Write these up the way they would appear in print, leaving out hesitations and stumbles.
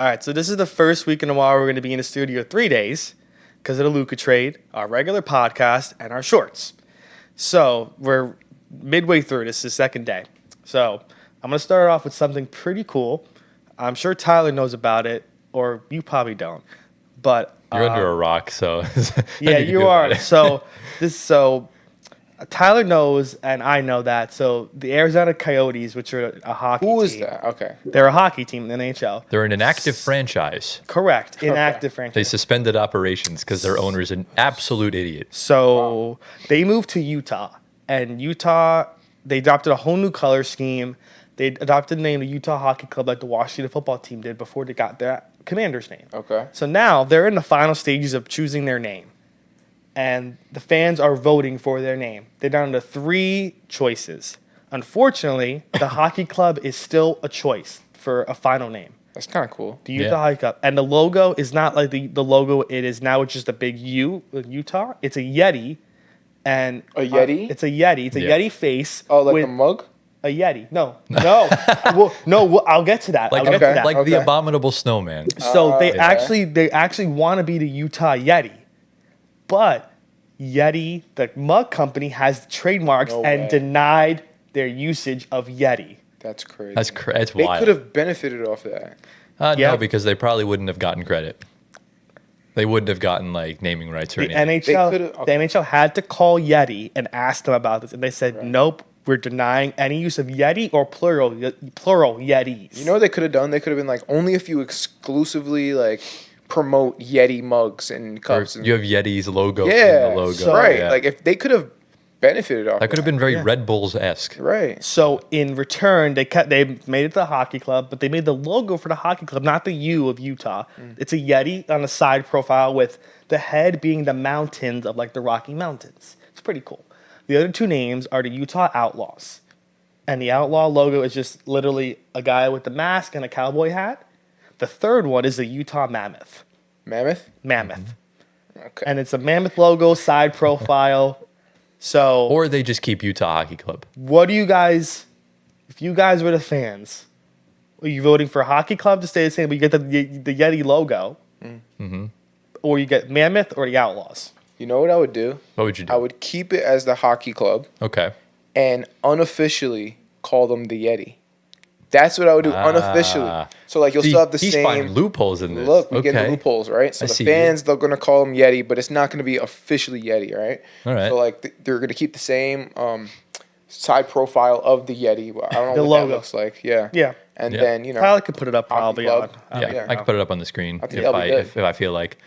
All right, so this is the first week in a while we're going to be in the studio 3 days because of the Luka trade, our regular podcast, and our shorts. So we're midway through. This is the second day. So I'm going to start off with something pretty cool. I'm sure Tyler knows about it, or you probably don't. But you're under a rock, so yeah, you are. So Tyler knows, and I know that. So the Arizona Coyotes, which are a hockey team. Who is that? Okay. They're a hockey team in the NHL. They're an inactive franchise. Correct. Inactive franchise. They suspended operations because their owner is an absolute idiot. So they moved to Utah. And Utah, they adopted a whole new color scheme. They adopted the name of Utah Hockey Club like the Washington football team did before they got their commander's name. Okay. So now they're in the final stages of choosing their name. And the fans are voting for their name. They're down to 3 choices. Unfortunately, the hockey club is still a choice for a final name. That's kind of cool. The Utah Hockey Club. And the logo is not like the logo it is now. It's just a big U in Utah. It's a Yeti. And a Yeti? It's a Yeti. It's a Yeti face. Oh, like a mug? A Yeti. No. I'll get to that. Like, I'll get to that. Like the abominable snowman. So they actually want to be the Utah Yeti. But Yeti, the mug company, has trademarks and denied their usage of Yeti. That's crazy. That's wild. They could have benefited off of that. No, because they probably wouldn't have gotten credit. They wouldn't have gotten like naming rights or anything. The NHL had to call Yeti and ask them about this, and they said, nope, we're denying any use of Yeti or plural Yetis. You know what they could have done? They could have been like, only if you exclusively like promote Yeti mugs and cups. You have Yeti's logo in the logo. So, right. Yeah. Like if they could have benefited off that could have been very Red Bulls-esque. Right. So in return, they made it to the hockey club, but they made the logo for the hockey club, not the U of Utah. It's a Yeti on the side profile with the head being the mountains of like the Rocky Mountains. It's pretty cool. The other 2 names are the Utah Outlaws. And the Outlaw logo is just literally a guy with the mask and a cowboy hat. The third one is the Utah Mammoth. Mammoth? Mammoth. Okay. And it's a mammoth logo, side profile. So, or they just keep Utah Hockey Club. What do you guys, if you guys were the fans, are you voting for a hockey club to stay the same, but you get the Yeti logo? Mm-hmm. Or you get Mammoth or the Outlaws? You know what I would do? What would you do? I would keep it as the hockey club. Okay. And unofficially call them the Yeti. That's what I would do unofficially. So like you'll still have the same. He's finding loopholes in this. Look, we get the loopholes, right? So the fans, they're going to call them Yeti, but it's not going to be officially Yeti, right? All right. So like they're going to keep the same side profile of the Yeti. I don't know the what logo that looks like. Yeah. Yeah. And then, you know. Tyler could put it up probably on. I can put it up on the screen if I feel like.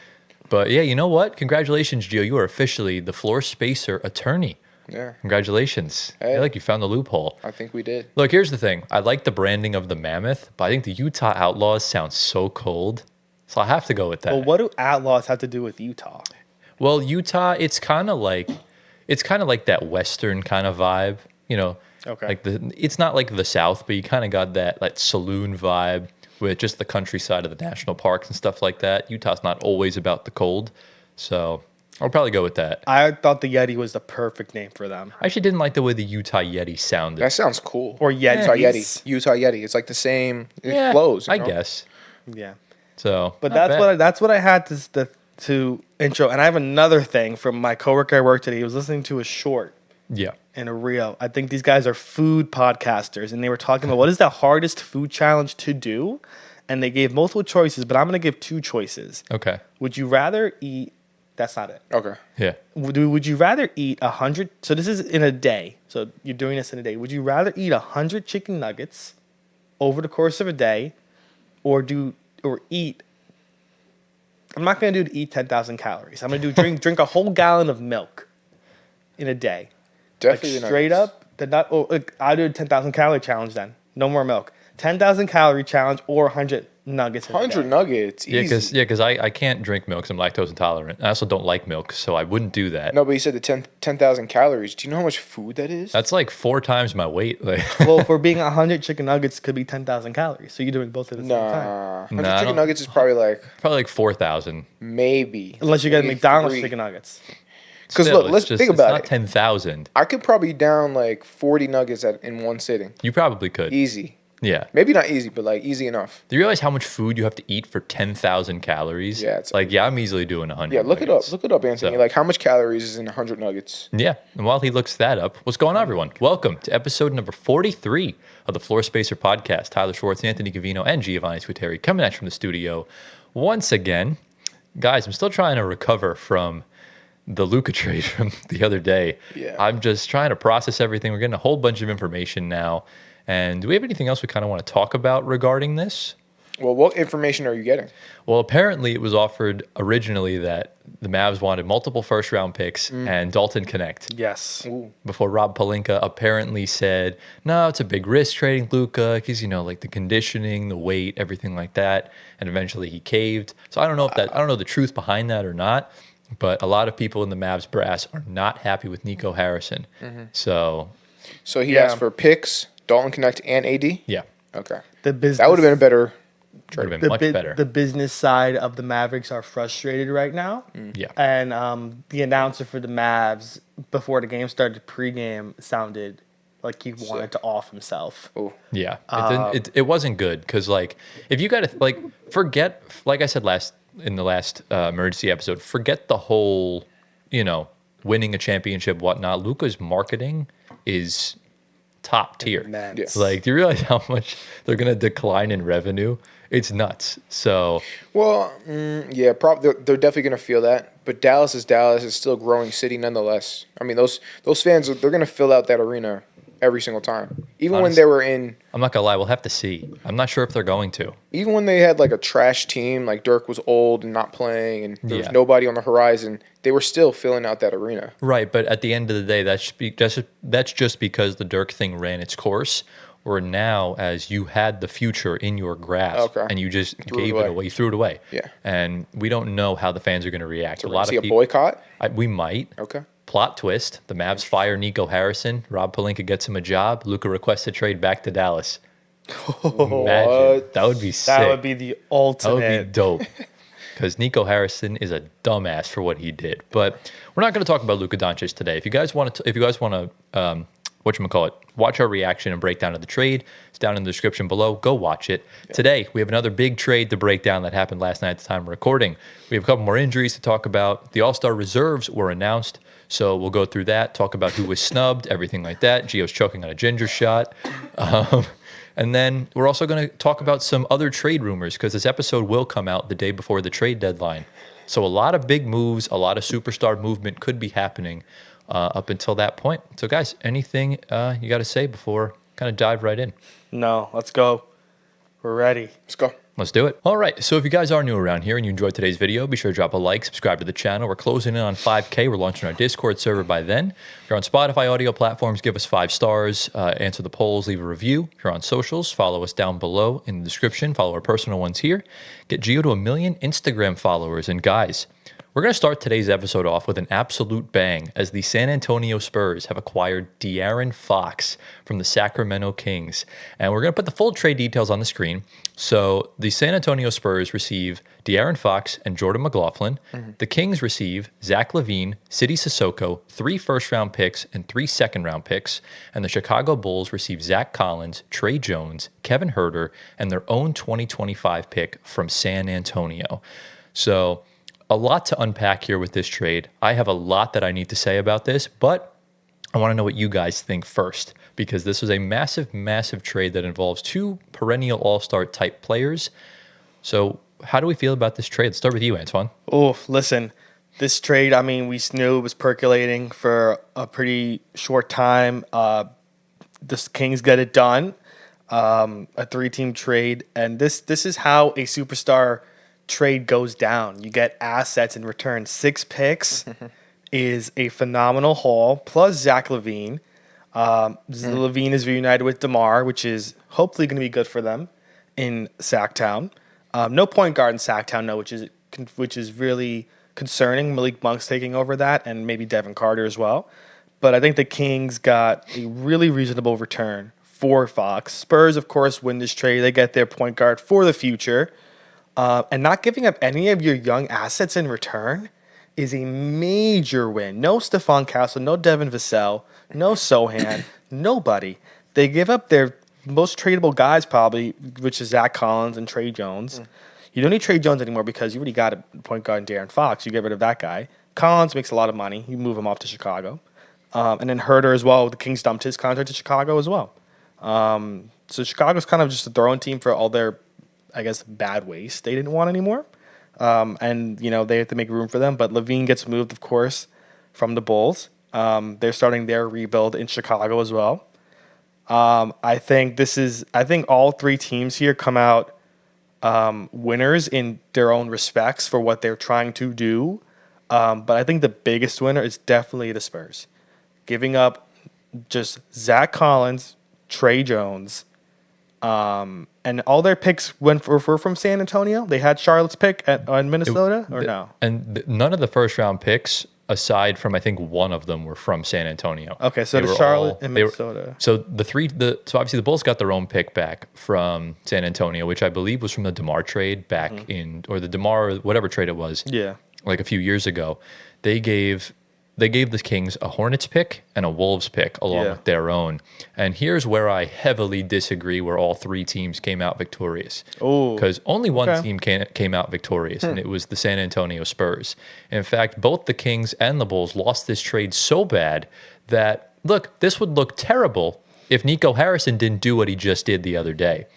But yeah, you know what? Congratulations, Gio. You are officially the floor spacer attorney. Yeah. Congratulations. Hey. I like you found the loophole. I think we did. Look, here's the thing. I like the branding of the Mammoth, but I think the Utah Outlaws sounds so cold. So I have to go with that. Well, what do Outlaws have to do with Utah? Well, Utah, it's kind of like that Western kind of vibe, you know. Okay. Like it's not like the South, but you kind of got that saloon vibe with just the countryside of the national parks and stuff like that. Utah's not always about the cold, so I'll probably go with that. I thought the Yeti was the perfect name for them. I actually didn't like the way the Utah Yeti sounded. That sounds cool. Or Yetis. Utah Yeti. It's like the same. It flows. I guess. Yeah. So, but that's what I had to intro. And I have another thing from my coworker I worked today. He was listening to a short. Yeah. In a reel. I think these guys are food podcasters, and they were talking about what is the hardest food challenge to do, and they gave multiple choices, but I'm going to give 2 choices. Okay. Would you rather eat? That's not it. Okay. Yeah. Would you rather eat 100? So this is in a day. So you're doing this in a day. Would you rather eat 100 chicken nuggets over the course of a day, or eat? I'm not going to eat 10,000 calories. I'm going to drink a whole gallon of milk in a day. Definitely like straight up. I'll do a 10,000 calorie challenge then. No more milk. 10,000 calorie challenge or 100 nuggets. 100 nuggets. Easy. Yeah, because I can't drink milk because I'm lactose intolerant. I also don't like milk, so I wouldn't do that. No, but you said the 10,000 calories. Do you know how much food that is? That's like 4 times my weight. Well, for being 100 chicken nuggets could be 10,000 calories. So you're doing both at the same time. 100 chicken nuggets is probably like 4,000. Maybe. Unless you get McDonald's chicken nuggets. Because look, let's think about it. It's not 10,000. I could probably down like 40 nuggets in one sitting. You probably could. Easy. Yeah. Maybe not easy, but like easy enough. Do you realize how much food you have to eat for 10,000 calories? Yeah, it's like, yeah, I'm easily doing 100. Yeah, look it up. nuggets. Look it up, Anthony. So- Like, how much calories is in 100 nuggets? Yeah. And while he looks that up, what's going on, everyone? Welcome to episode number 43 of the Floor Spacer podcast. Tyler Schwartz, Anthony Gavino, and Giovanni Squiteri coming at you from the studio once again. Guys, I'm still trying to recover from the Luka trade from the other day. Yeah. I'm just trying to process everything. We're getting a whole bunch of information now. And do we have anything else we kind of want to talk about regarding this? Well, what information are you getting? Well, apparently it was offered originally that the Mavs wanted multiple first-round picks and Dalton Connect. Yes. Ooh. Before Rob Pelinka apparently said, no, it's a big risk trading Luka because, like the conditioning, the weight, everything like that. And eventually he caved. So I don't know I don't know the truth behind that or not. But a lot of people in the Mavs brass are not happy with Nico Harrison. So he asked for picks, Dalton Connect, and AD? yeah, Okay. The business. That would have been a better would have been much better. The business side of the Mavericks are frustrated right now. Yeah. And the announcer for the Mavs before the game started pregame sounded like he wanted to off himself. Oh. Yeah, it wasn't good because if you got to forget, like I said in the last emergency episode, forget the whole winning a championship, whatnot. Luka's marketing is top tier. Immense. Yeah. Do you realize how much they're gonna decline in revenue? It's nuts. So Well, yeah, they're definitely going to feel that. But Dallas is still a growing city nonetheless. I mean, those fans, they're going to fill out that arena every single time. Even when they were in... I'm not gonna lie, we'll have to see. I'm not sure if they're going to. Even when they had like a trash team, like Dirk was old and not playing, and there was nobody on the horizon, they were still filling out that arena. Right, but at the end of the day, that's just because the Dirk thing ran its course. Or now, as you had the future in your grasp, and you just gave it away, you threw it away. Yeah. And we don't know how the fans are going to react. So we're going to see a boycott? We might. Okay. Plot twist: the Mavs fire Nico Harrison. Rob Pelinka gets him a job. Luka requests a trade back to Dallas. Imagine. That would be sick. That would be the ultimate. That would be dope. Because Nico Harrison is a dumbass for what he did. But we're not going to talk about Luka Doncic today. If you guys want to, watch our reaction and breakdown of the trade, it's down in the description below. Go watch it. Yeah. Today, we have another big trade to break down that happened last night at the time of recording. We have a couple more injuries to talk about. The All-Star reserves were announced, so we'll go through that, talk about who was snubbed, everything like that. Gio's choking on a ginger shot. And then we're also going to talk about some other trade rumors because this episode will come out the day before the trade deadline. So a lot of big moves, a lot of superstar movement could be happening up until that point. So, guys, anything you got to say before kind of dive right in? No, let's go. We're ready. Let's go. Let's do it. All right. So if you guys are new around here and you enjoyed today's video, be sure to drop a like, subscribe to the channel. We're closing in on 5K. We're launching our Discord server by then. If you're on Spotify audio platforms, give us 5 stars, answer the polls, leave a review. If you're on socials, follow us down below in the description. Follow our personal ones here. Get Gio to 1 million Instagram followers. And guys, we're going to start today's episode off with an absolute bang as the San Antonio Spurs have acquired De'Aaron Fox from the Sacramento Kings. And we're going to put the full trade details on the screen. So the San Antonio Spurs receive De'Aaron Fox and Jordan McLaughlin. The Kings receive Zach LaVine, Sidi Sissoko, 3 first-round picks and 3 second-round picks. And the Chicago Bulls receive Zach Collins, Trey Jones, Kevin Huerter, and their own 2025 pick from San Antonio. So a lot to unpack here with this trade. I have a lot that I need to say about this, but I want to know what you guys think first, because this was a massive, massive trade that involves 2 perennial all-star type players. So how do we feel about this trade? Let's start with you, Antoine. Oh, listen, this trade, I mean, we knew it was percolating for a pretty short time. The Kings get it done, a 3-team trade, and this is how a superstar trade goes down. You get assets in return. 6 picks is a phenomenal haul, plus Zach LaVine. LaVine is reunited with DeMar, which is hopefully going to be good for them in Sacktown. No point guard in Sacktown, no, which is really concerning. Malik Monk's taking over that, and maybe Devin Carter as well. But I think the Kings got a really reasonable return for Fox. Spurs, of course, win this trade. They get their point guard for the future. And not giving up any of your young assets in return is a major win. No Stephon Castle, no Devin Vassell, no Sohan, nobody. They give up their most tradable guys probably, which is Zach Collins and Trey Jones. You don't need Trey Jones anymore because you already got a point guard in De'Aaron Fox. You get rid of that guy. Collins makes a lot of money. You move him off to Chicago. And then Herter as well. The Kings dumped his contract to Chicago as well. So Chicago's kind of just a throwing team for all their, I guess, bad waste they didn't want anymore. And, they have to make room for them. But LaVine gets moved, of course, from the Bulls. They're starting their rebuild in Chicago as well. I think all three teams here come out winners in their own respects for what they're trying to do. But I think the biggest winner is definitely the Spurs. Giving up just Zach Collins, Trey Jones, and all their picks were from San Antonio. They had Charlotte's pick on Minnesota, no? And none of the first round picks, aside from I think one of them, were from San Antonio. Okay, so the Charlotte and Minnesota. So obviously the Bulls got their own pick back from San Antonio, which I believe was from the DeMar trade back or the DeMar, whatever trade it was. Yeah, like a few years ago. They gave the Kings a Hornets pick and a Wolves pick along with their own. And here's where I heavily disagree where all three teams came out victorious. Oh. Because only one team came out victorious, and it was the San Antonio Spurs. In fact, both the Kings and the Bulls lost this trade so bad that, look, this would look terrible if Nico Harrison didn't do what he just did the other day.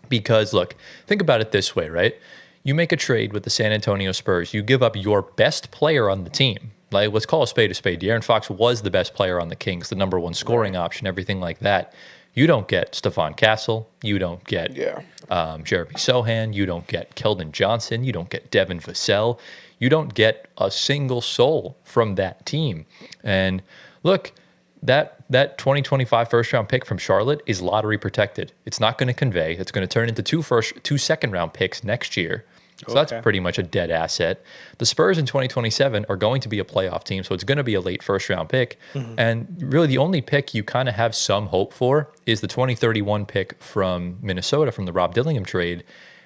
Because, look, think about it this way, right? You make a trade with the San Antonio Spurs. You give up your best player on the team. Like, let's call a spade a spade. De'Aaron Fox was the best player on the Kings, the number one scoring option, everything like that. You don't get Stephon Castle. You don't get Jeremy Sohan. You don't get Keldon Johnson. You don't get Devin Vassell. You don't get a single soul from that team. And look, that 2025 first-round pick from Charlotte is lottery protected. It's not going to convey. It's going to turn into two second-round picks next year. So that's pretty much a dead asset. The Spurs in 2027 are going to be a playoff team, so it's going to be a late first-round pick. And really the only pick you kind of have some hope for is the 2031 pick from Minnesota from the Rob Dillingham trade.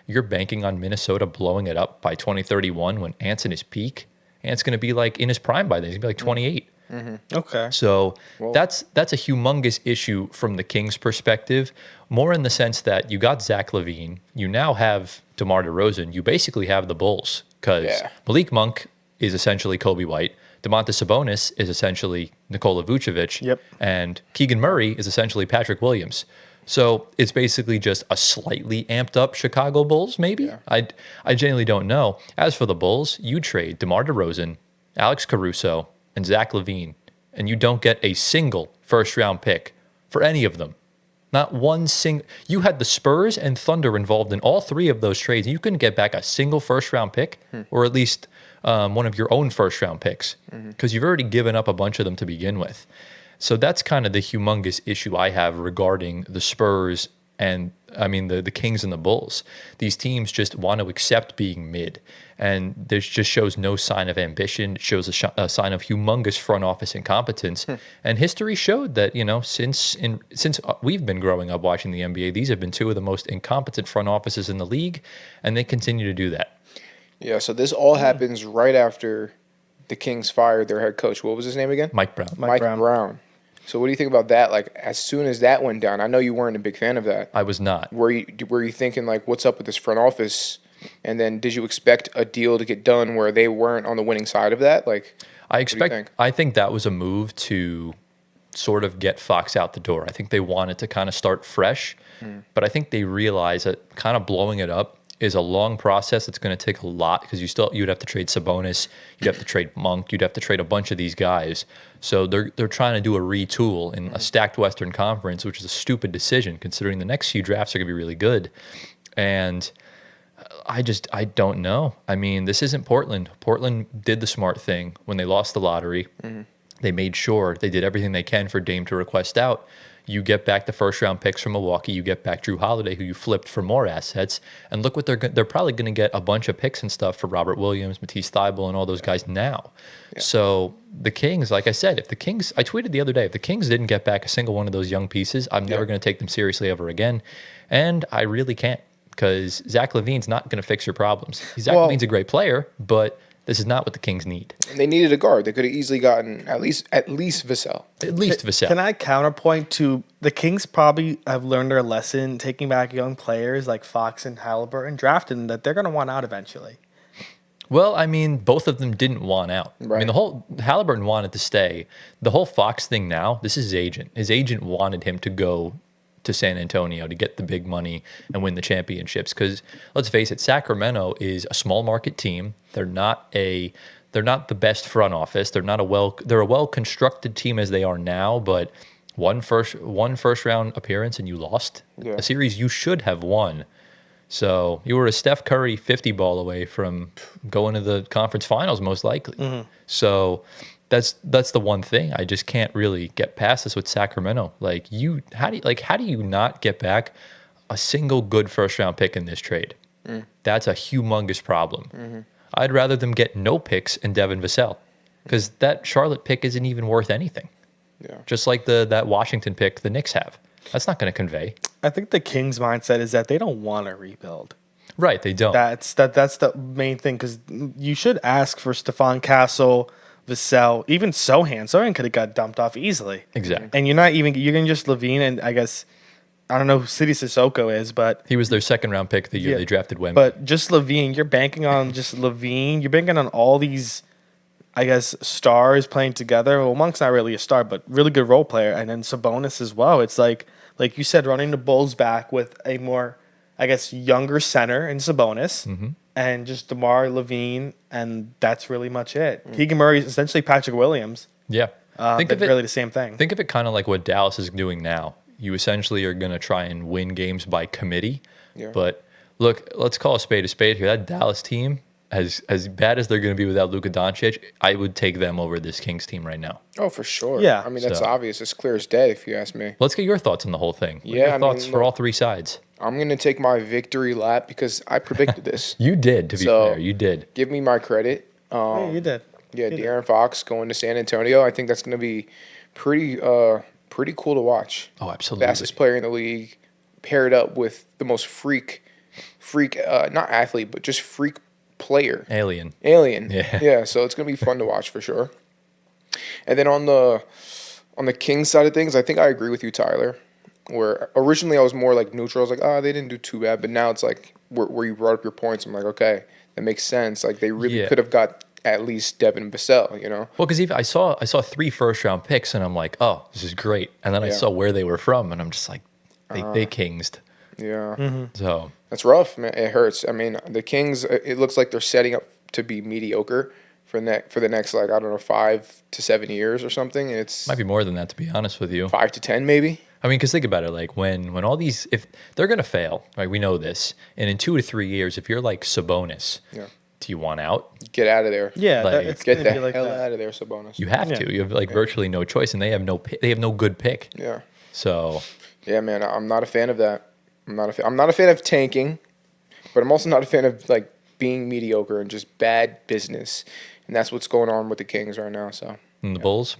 You're banking on Minnesota blowing it up by 2031 when Ant's in his peak. Ant's going to be like in his prime by then. He's going to be like 28. Okay. So that's a humongous issue from the Kings' perspective, more in the sense that you got Zach LaVine, you now have DeMar DeRozan, you basically have the Bulls, because Malik Monk is essentially Kobe White, Domantas Sabonis is essentially Nikola Vucevic, and Keegan Murray is essentially Patrick Williams. So it's basically just a slightly amped up Chicago Bulls, maybe? I genuinely don't know. As for the Bulls, you trade DeMar DeRozan, Alex Caruso, and Zach LaVine, and you don't get a single first-round pick for any of them. Not one single. You had the Spurs and Thunder involved in all three of those trades, and you couldn't get back a single first-round pick, or at least one of your own first-round picks, because you've already given up a bunch of them to begin with. So that's kind of the humongous issue I have regarding the Spurs and, I mean, the Kings and the Bulls. These teams just want to accept being mid. And this just shows no sign of ambition. It shows a sign of humongous front office incompetence. And history showed that, since we've been growing up watching the NBA, these have been two of the most incompetent front offices in the league, and they continue to do that. Yeah, so this all happens right after the Kings fired their head coach. What was his name again? Mike Brown. Mike Brown. So what do you think about that? Like, as soon as that went down, I know you weren't a big fan of that. I was not. Were you thinking, like, what's up with this front office? And then did you expect a deal to get done where they weren't on the winning side of that? Like, I think that was a move to sort of get Fox out the door. I think they wanted to kind of start fresh, but I think they realized that kind of blowing it up is a long process. It's going to take a lot because you'd have to trade Sabonis, you'd have to trade Monk, you'd have to trade a bunch of these guys. So they're trying to do a retool in a stacked Western Conference, which is a stupid decision considering the next few drafts are going to be really good. And I don't know. I mean, this isn't Portland. Portland did the smart thing when they lost the lottery. They made sure they did everything they can for Dame to request out. You get back the first-round picks from Milwaukee. You get back Drew Holiday, who you flipped for more assets. And look what they're probably going to get a bunch of picks and stuff for Robert Williams, Matisse Thybulle, and all those guys now. Yeah. So the Kings, like I said, I tweeted the other day, if the Kings didn't get back a single one of those young pieces, I'm never going to take them seriously ever again. And I really can't, because Zach LaVine's not going to fix your problems. Zach LaVine's a great player, but This is not what the Kings need. And they needed a guard. They could have easily gotten at least Vassell. At least Vassell. Can I counterpoint to the Kings probably have learned their lesson taking back young players like Fox and Halliburton, drafting that they're going to want out eventually. Well, I mean, both of them didn't want out. Right. I mean, the whole Halliburton wanted to stay. The whole Fox thing now, this is his agent. His agent wanted him to go to San Antonio to get the big money and win the championships. Because let's face it, Sacramento is a small market team. They're not the best front office. They're a well constructed team as they are now. But one first round appearance and you lost a series you should have won. So you were a Steph Curry 50 ball away from going to the conference finals, most likely. Mm-hmm. So that's the one thing I just can't really get past this with Sacramento. How do you not get back a single good first round pick in this trade? That's a humongous problem. Mm-hmm. I'd rather them get no picks and Devin Vassell, because that Charlotte pick isn't even worth anything. Yeah. Just like that Washington pick the Knicks have. That's not going to convey. I think the Kings' mindset is that they don't want to rebuild. Right, they don't. That's the main thing, because you should ask for Stephon Castle, Vassell, even Sohan. Sohan could have got dumped off easily. Exactly. And you're going to just LaVine, and I guess, I don't know who City Sissoko is, but... He was their second round pick the year they drafted Wemby. But just LaVine, you're banking on just LaVine. You're banking on all these, I guess, stars playing together. Well, Monk's not really a star, but really good role player. And then Sabonis as well. It's like you said, running the Bulls back with a more, I guess, younger center in Sabonis. Mm-hmm. And just DeMar LaVine, and that's really much it. Keegan Murray is essentially Patrick Williams. Yeah. Think of it really the same thing. Think of it kind of like what Dallas is doing now. You essentially are going to try and win games by committee. Yeah. But look, let's call a spade here. That Dallas team, as bad as they're going to be without Luka Doncic, I would take them over this Kings team right now. Oh, for sure. Yeah. I mean, that's obvious. It's clear as day, if you ask me. Let's get your thoughts on the whole thing. Your thoughts for all three sides. I'm going to take my victory lap because I predicted this. You did, to be fair. You did. Give me my credit. Yeah, you did. Yeah, De'Aaron Fox going to San Antonio. I think that's going to be pretty cool to watch. Oh, absolutely. Fastest player in the league, paired up with the most freak, not athlete, but just freak player. Alien. Yeah. So it's going to be fun to watch for sure. And then on the Kings side of things, I think I agree with you, Tyler. Where originally I was more like neutral. I was like, they didn't do too bad. But now it's like where you brought up your points. I'm like, okay, that makes sense. Like they really could have got at least Devin Vassell, you know? Well, because I saw 3 first-round picks, and I'm like, oh, this is great. And then I saw where they were from, and I'm just like, they kingsed. Yeah. Mm-hmm. So that's rough, man. It hurts. I mean, the Kings, it looks like they're setting up to be mediocre for the next, like, I don't know, 5 to 7 years or something. It's might be more than that, to be honest with you. 5 to 10, maybe. I mean, because think about it, like when all these, if they're going to fail, right, we know this, and in 2 to 3 years, if you're like Sabonis, do you want out? Get out of there. Yeah, it's get the hell out of there, Sabonis. You have to. You have like virtually no choice, and they have no good pick. Yeah. So. Yeah, man, I'm not a fan of that. I'm not a fan of tanking, but I'm also not a fan of like being mediocre and just bad business, and that's what's going on with the Kings right now. So. And the Bulls.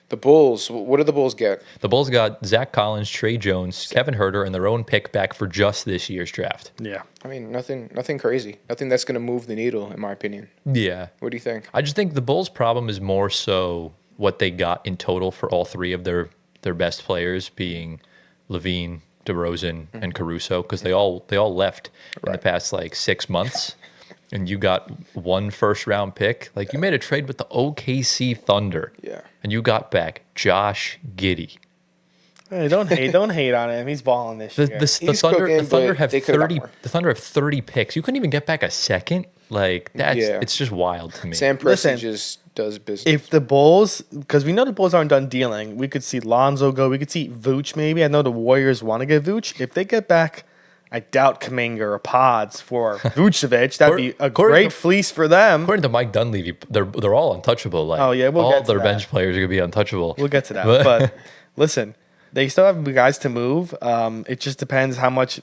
The Bulls, what did the Bulls get? The Bulls got Zach Collins, Trey Jones, Kevin Huerter, and their own pick back for just this year's draft. Yeah. I mean, nothing crazy. Nothing that's going to move the needle, in my opinion. Yeah. What do you think? I just think the Bulls' problem is more so what they got in total for all 3 of their best players, being LaVine, DeRozan, and Caruso, because they all left in the past, 6 months. And you got 1 first-round pick. Like, you made a trade with the OKC Thunder. Yeah. And you got back Josh Giddey. Hey, don't hate on him. He's balling this year. The Thunder have 30. The Thunder have 30 picks. You couldn't even get back a second. Like it's just wild to me. Sam Presti just does business. If the Bulls, because we know the Bulls aren't done dealing, we could see Lonzo go. We could see Vooch maybe. I know the Warriors want to get Vooch. If they get back, I doubt Kuminga or Pods for Vucevic. That'd be a great fleece for them. According to Mike Dunleavy, they're all untouchable. Like, we'll all get to their that. bench players are gonna be untouchable. We'll get to that. But listen, they still have guys to move. It just depends how much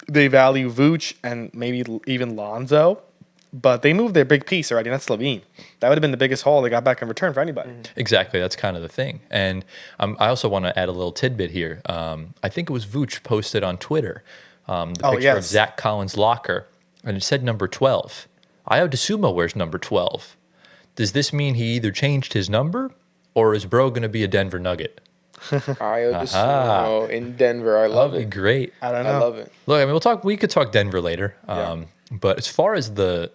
they value Vooch and maybe even Lonzo. But they moved their big piece already, and that's LaVine. That would have been the biggest haul they got back in return for anybody. Exactly. That's kind of the thing. And I also want to add a little tidbit here. I think it was Vooch posted on Twitter the picture of Zach Collins' locker, and it said number 12. Ayo Dosunmu wears number 12. Does this mean he either changed his number or is bro going to be a Denver Nugget? Ayo Dosunmu in Denver. I love That'd it. be great. I don't know. I love it. Look, I mean, we could talk Denver later. But as far as the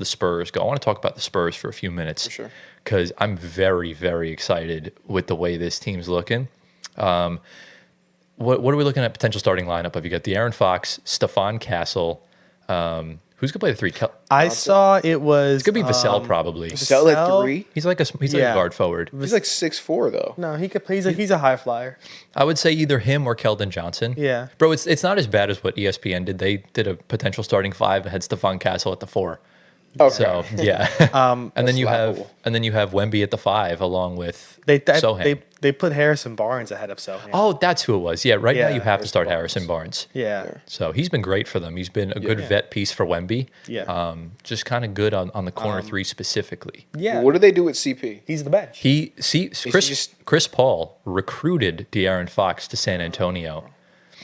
Spurs go, I want to talk about the Spurs for a few minutes. For sure. Because I'm very, very excited with the way this team's looking. What are we looking at potential starting lineup of? You got De'Aaron Fox, Stephon Castle. Who's gonna play the three? I saw it was. It's gonna be Vassell probably. Vassell at Vassell? 3. He's like a Yeah. guard forward. He's like 6'4" though. No, he could play. He's a high flyer. I would say either him or Keldon Johnson. Yeah. Bro, it's not as bad as what ESPN did. They did a potential starting 5 and had Stephon Castle at the 4. Okay. So yeah. and then you laughable. have Wemby at the 5 along with They Sohan. they put Harrison Barnes ahead of Sohan. Oh, that's who it was. Yeah, right now Yeah, you have to start Harrison Harrison Barnes. Yeah. So he's been great for them. He's been a good vet piece for Wemby. Yeah. Just kind of good on the corner 3 specifically. Yeah. What do they do with CP? He's the bench. Chris Paul recruited De'Aaron Fox to San Antonio.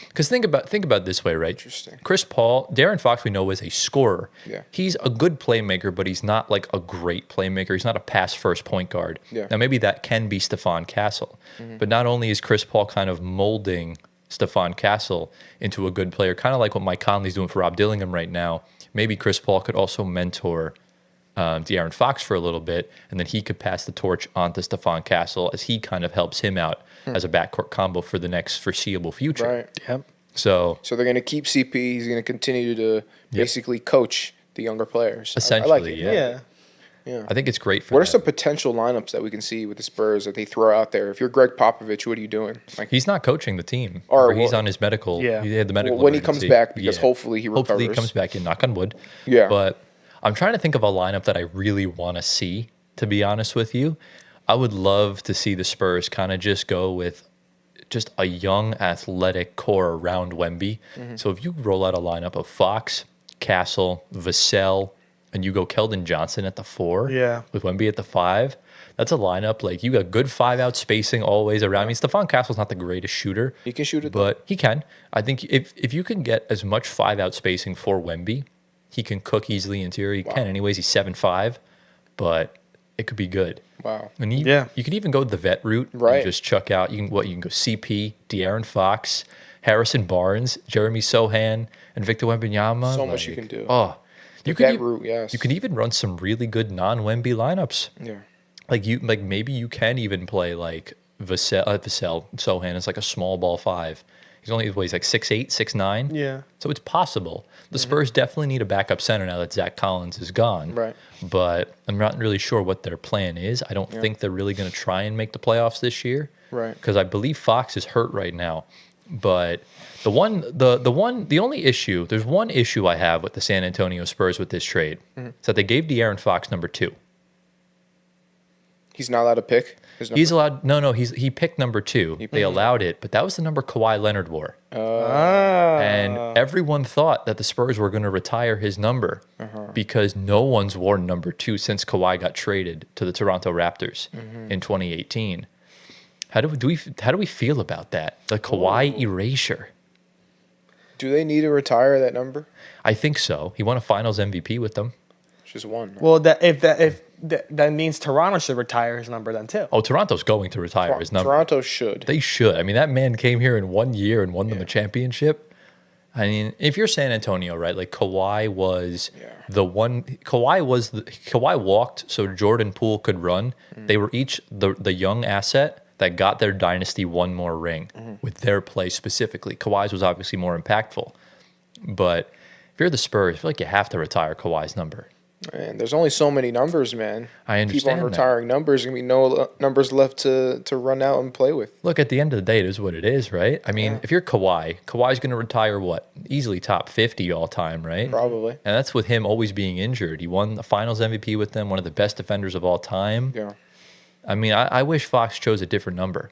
Because think about it this way, right? Interesting. De'Aaron Fox we know is a scorer. Yeah. He's a good playmaker, but he's not like a great playmaker. He's not a pass first point guard. Yeah. Now maybe that can be Stephon Castle. But not only is Chris Paul kind of molding Stephon Castle into a good player, kind of like what Mike Conley's doing for Rob Dillingham right now, maybe Chris Paul could also mentor De'Aaron Fox for a little bit, and then he could pass the torch on to Stephon Castle as he kind of helps him out as a backcourt combo for the next foreseeable future. Right. Yep. So So they're going to keep CP. He's going to continue to basically coach the younger players. essentially, I like it. yeah. Yeah. I think it's great for What are them. some potential lineups that we can see with the Spurs that they throw out there? If you're Greg Popovich, what are you doing? Like, He's not coaching the team, Or or he's what- on his medical. Yeah. He had the medical when he comes emergency. back, because Yeah. hopefully he recovers. Hopefully he comes back in. Knock on wood. Yeah. But I'm trying to think of a lineup that I really want to see. To be honest with you, I would love to see the Spurs kind of just go with just a young, athletic core around Wemby. So if you roll out a lineup of Fox, Castle, Vassell, and you go Keldon Johnson at the 4, Yeah. with Wemby at the 5, that's a lineup like you got good 5-out spacing always around. I mean, Stephon Castle's not the greatest shooter. He can shoot it, but he can. I think if you can get as much 5-out spacing for Wemby, he can cook easily interior. He can anyways. He's 7'5", but it could be good. Wow. And you could even go the vet route, Right. And just chuck out. You can go CP, De'Aaron Fox, Harrison Barnes, Jeremy Sohan, and Victor Wembanyama. So much you can do. Oh, you vet could route, yes. You can even run some really good non-Wemby lineups. Yeah. Like maybe you can even play like Vassell Sohan is like a small ball 5. He's only weighs like 6'8", 6'9". Yeah. So it's possible. The Spurs definitely need a backup center now that Zach Collins is gone. Right. But I'm not really sure what their plan is. I don't think they're really going to try and make the playoffs this year. Right. Because I believe Fox is hurt right now. But there's one issue I have with the San Antonio Spurs with this trade. Is that they gave De'Aaron Fox number 2. He's not allowed to pick his number. He's allowed. No. He picked number 2. They allowed it, but that was the number Kawhi Leonard wore. And everyone thought that the Spurs were going to retire his number because no one's worn number 2 since Kawhi got traded to the Toronto Raptors in 2018. How do we feel about that? The Kawhi erasure. Do they need to retire that number? I think so. He won a Finals MVP with them. Just one. Right? Well, that means Toronto should retire his number then too. Oh, Toronto's going to retire his number. Toronto should. They should. I mean, that man came here in 1 year and won them a championship. I mean, if you're San Antonio, right? Like Kawhi was the one. Kawhi walked so Jordan Poole could run. They were each the young asset that got their dynasty one more ring with their play specifically. Kawhi's was obviously more impactful, but if you're the Spurs, I feel like you have to retire Kawhi's number. Man, there's only so many numbers, man. I understand Keep on that. retiring numbers. There's going to be no numbers left to run out and play with. Look, at the end of the day, it is what it is, right? I mean, if you're Kawhi's going to retire what? Easily top 50 all time, right? Probably. And that's with him always being injured. He won the Finals MVP with them, one of the best defenders of all time. Yeah. I mean, I wish Fox chose a different number.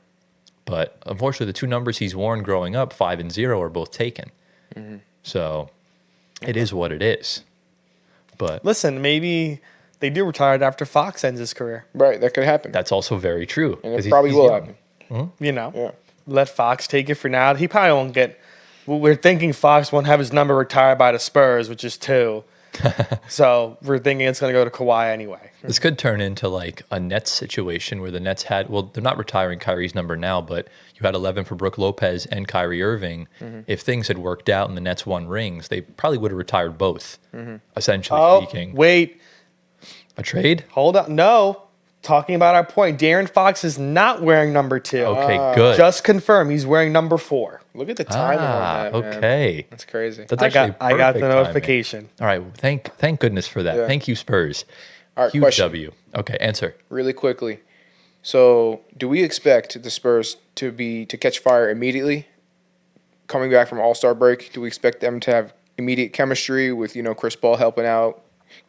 But unfortunately, the 2 numbers he's worn growing up, 5 and 0, are both taken. So it is what it is. But Listen, maybe they do retire it after Fox ends his career. Right. That could happen. that's also very true. And 'cause it probably he's will young. happen. You know, Yeah. let Fox take it for now. He probably won't get. We're thinking Fox won't have his number retired by the Spurs, which is 2. So we're thinking it's going to go to Kawhi anyway. This could turn into like a Nets situation where the Nets had, well, they're not retiring Kyrie's number now, but you had 11 for Brook Lopez and Kyrie Irving. If things had worked out and the Nets won rings, they probably would have retired both, essentially speaking. Wait, A trade? hold on. No, talking about our point. De'Aaron Fox is not wearing number 2. Okay, good. Just confirm he's wearing number 4. Look at the timing on that, man. Okay. That's crazy. That's I actually got the perfect timing. notification. All right, thank goodness for that. Yeah. Thank you, Spurs. All right, Huge question. W. Okay, answer. Really quickly. So, do we expect the Spurs to catch fire immediately? Coming back from All-Star break, do we expect them to have immediate chemistry with, Chris Paul helping out,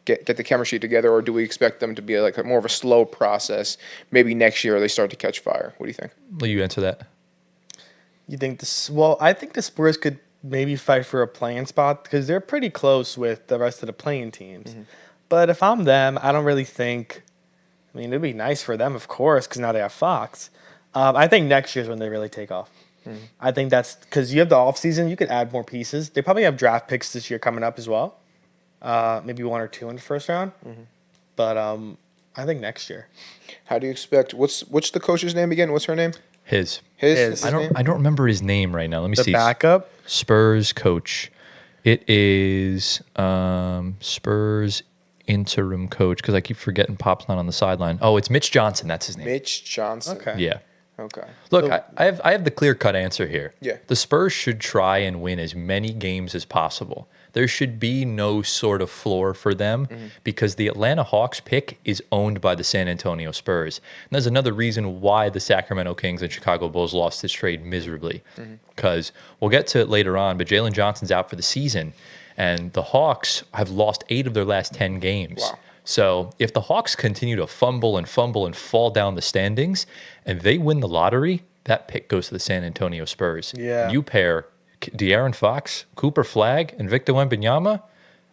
get the chemistry together, or do we expect them to be like more of a slow process? Maybe next year they start to catch fire. What do you think? Will you answer that? You think this? Well, I think the Spurs could maybe fight for a playing spot because they're pretty close with the rest of the playing teams. But if I'm them, I don't really think. I mean, it'd be nice for them, of course, because now they have Fox. I think next year's when they really take off. I think that's because you have the offseason. You could add more pieces. They probably have draft picks this year coming up as well. Maybe 1 or 2 in the first round. But I think next year. How do you expect? What's the coach's name again? What's her name? His. His I name? don't remember his name right now. Let me The see. backup. Spurs coach. It is Spurs interim coach because I keep forgetting Pop's not on the sideline. Oh, it's Mitch Johnson. That's his name. Mitch Johnson. Okay. Yeah. Okay. Look, I have the clear cut answer here. Yeah. The Spurs should try and win as many games as possible. There should be no sort of floor for them because the Atlanta Hawks pick is owned by the San Antonio Spurs. And there's another reason why the Sacramento Kings and Chicago Bulls lost this trade miserably. Because we'll get to it later on, but Jalen Johnson's out for the season. And the Hawks have lost 8 of their last 10 games. Wow. So if the Hawks continue to fumble and fall down the standings and they win the lottery, that pick goes to the San Antonio Spurs. Yeah. You pair De'Aaron Fox, Cooper Flagg, and Victor Wembanyama,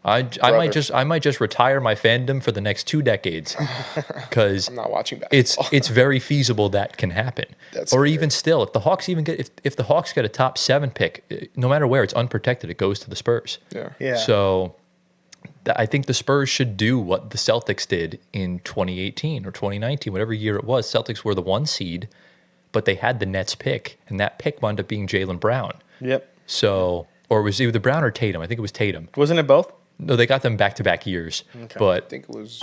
I might just retire my fandom for the next 2 decades because I'm not watching basketball. it's very feasible that can happen. That's or great. even still, if the Hawks if the Hawks get a top 7 pick, no matter where it's unprotected, it goes to the Spurs. Yeah. So I think the Spurs should do what the Celtics did in 2018 or 2019, whatever year it was. Celtics were the 1 seed, but they had the Nets pick, and that pick wound up being Jaylen Brown. Yep. So, or it was either Brown or Tatum. I think it was Tatum. Wasn't it both? No, they got them back-to-back years. Okay. But I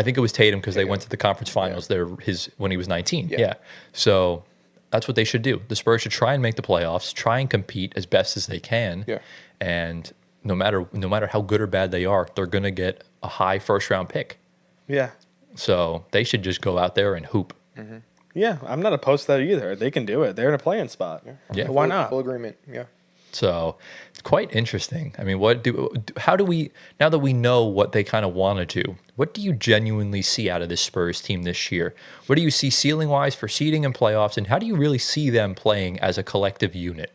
think it was Tatum because they went to the conference finals there when he was 19. Yeah. Yeah. So that's what they should do. The Spurs should try and make the playoffs, try and compete as best as they can. Yeah. And no matter how good or bad they are, they're going to get a high first-round pick. Yeah. So they should just go out there and hoop. Yeah, I'm not opposed to that either. They can do it. They're in a playing spot. Yeah. So why not? Full agreement. Yeah. So it's quite interesting. I mean, how do we, now that we know what they kind of want to do, what do you genuinely see out of this Spurs team this year? What do you see ceiling wise for seeding and playoffs? And how do you really see them playing as a collective unit?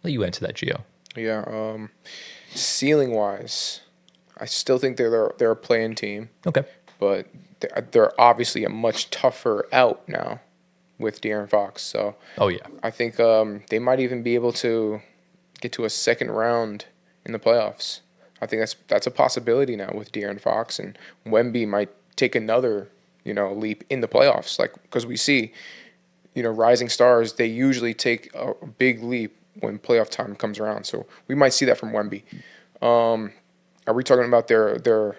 Let you answer that, Gio. Yeah. Ceiling wise, I still think they're a playing team, Okay. but they're obviously a much tougher out now with De'Aaron Fox. So Oh, yeah. I think they might even be able to get to a second round in the playoffs. I think that's a possibility now with De'Aaron Fox, and Wemby might take another leap in the playoffs. Like, because we see rising stars, they usually take a big leap when playoff time comes around. So we might see that from Wemby. Are we talking about their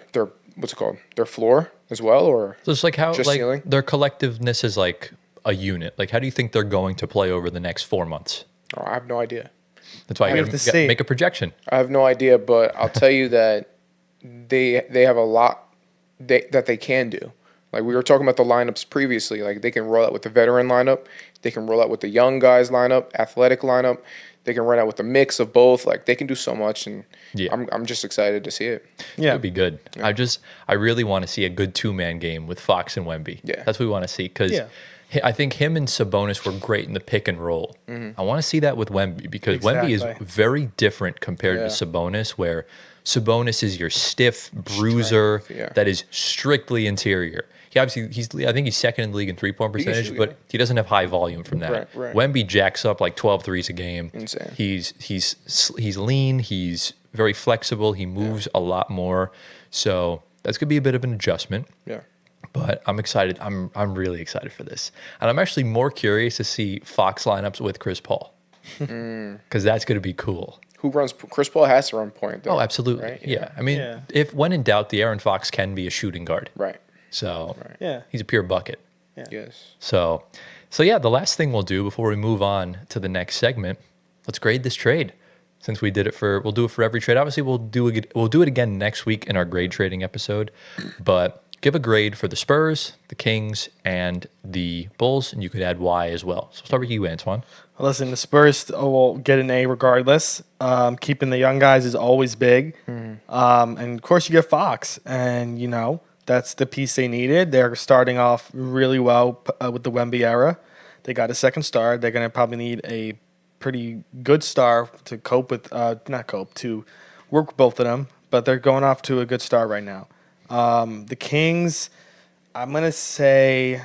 what's it called, their floor as well, or So it's like how just like ceiling? their collectiveness is like a unit. Like, how do you think they're going to play over the next 4 months? Oh, I have no idea. That's why you have gotta to see. make a projection. I have no idea, but I'll tell you that they have a lot that they can do. Like, we were talking about the lineups previously. Like, they can roll out with the veteran lineup. They can roll out with the young guys lineup, athletic lineup. They can run out with a mix of both. Like, they can do so much, and Yeah. I'm just excited to see it. Yeah. It'd be good. I really want to see a good 2-man game with Fox and Wemby. Yeah. That's what we want to see because Yeah. I think him and Sabonis were great in the pick and roll. I want to see that with Wemby because Wemby is Exactly. very different compared Yeah. to Sabonis, where Sabonis is your stiff bruiser Strength, yeah. that is strictly interior. He obviously I think he's second in the league in 3-point can percentage, shoot, but yeah. he doesn't have high volume from that. Right. Wemby jacks up like 12 threes a game. Insane. He's lean. He's very flexible. He moves a lot more. So that's going to be a bit of an adjustment. Yeah. But I'm excited. I'm really excited for this. And I'm actually more curious to see Fox lineups with Chris Paul. Because that's going to be cool. Who runs? Chris Paul has to run point, though. Oh, absolutely. Right? Yeah. I mean, if when in doubt, the Aaron Fox can be a shooting guard. Right. So Yeah. he's a pure bucket. Yeah. Yes. So yeah, the last thing we'll do before we move on to the next segment, let's grade this trade. Since we did it we'll do it for every trade. Obviously, we'll do it again next week in our grade trading episode. But give a grade for the Spurs, the Kings, and the Bulls, and you could add why as well. So start with you, Antoine. Well, listen, the Spurs will get an A regardless. Keeping the young guys is always big. And of course, you get Fox, and that's the piece they needed. They're starting off really well with the Wemby era. They got a second star. They're going to probably need a pretty good star to to work with both of them. But they're going off to a good start right now. The Kings, I'm gonna say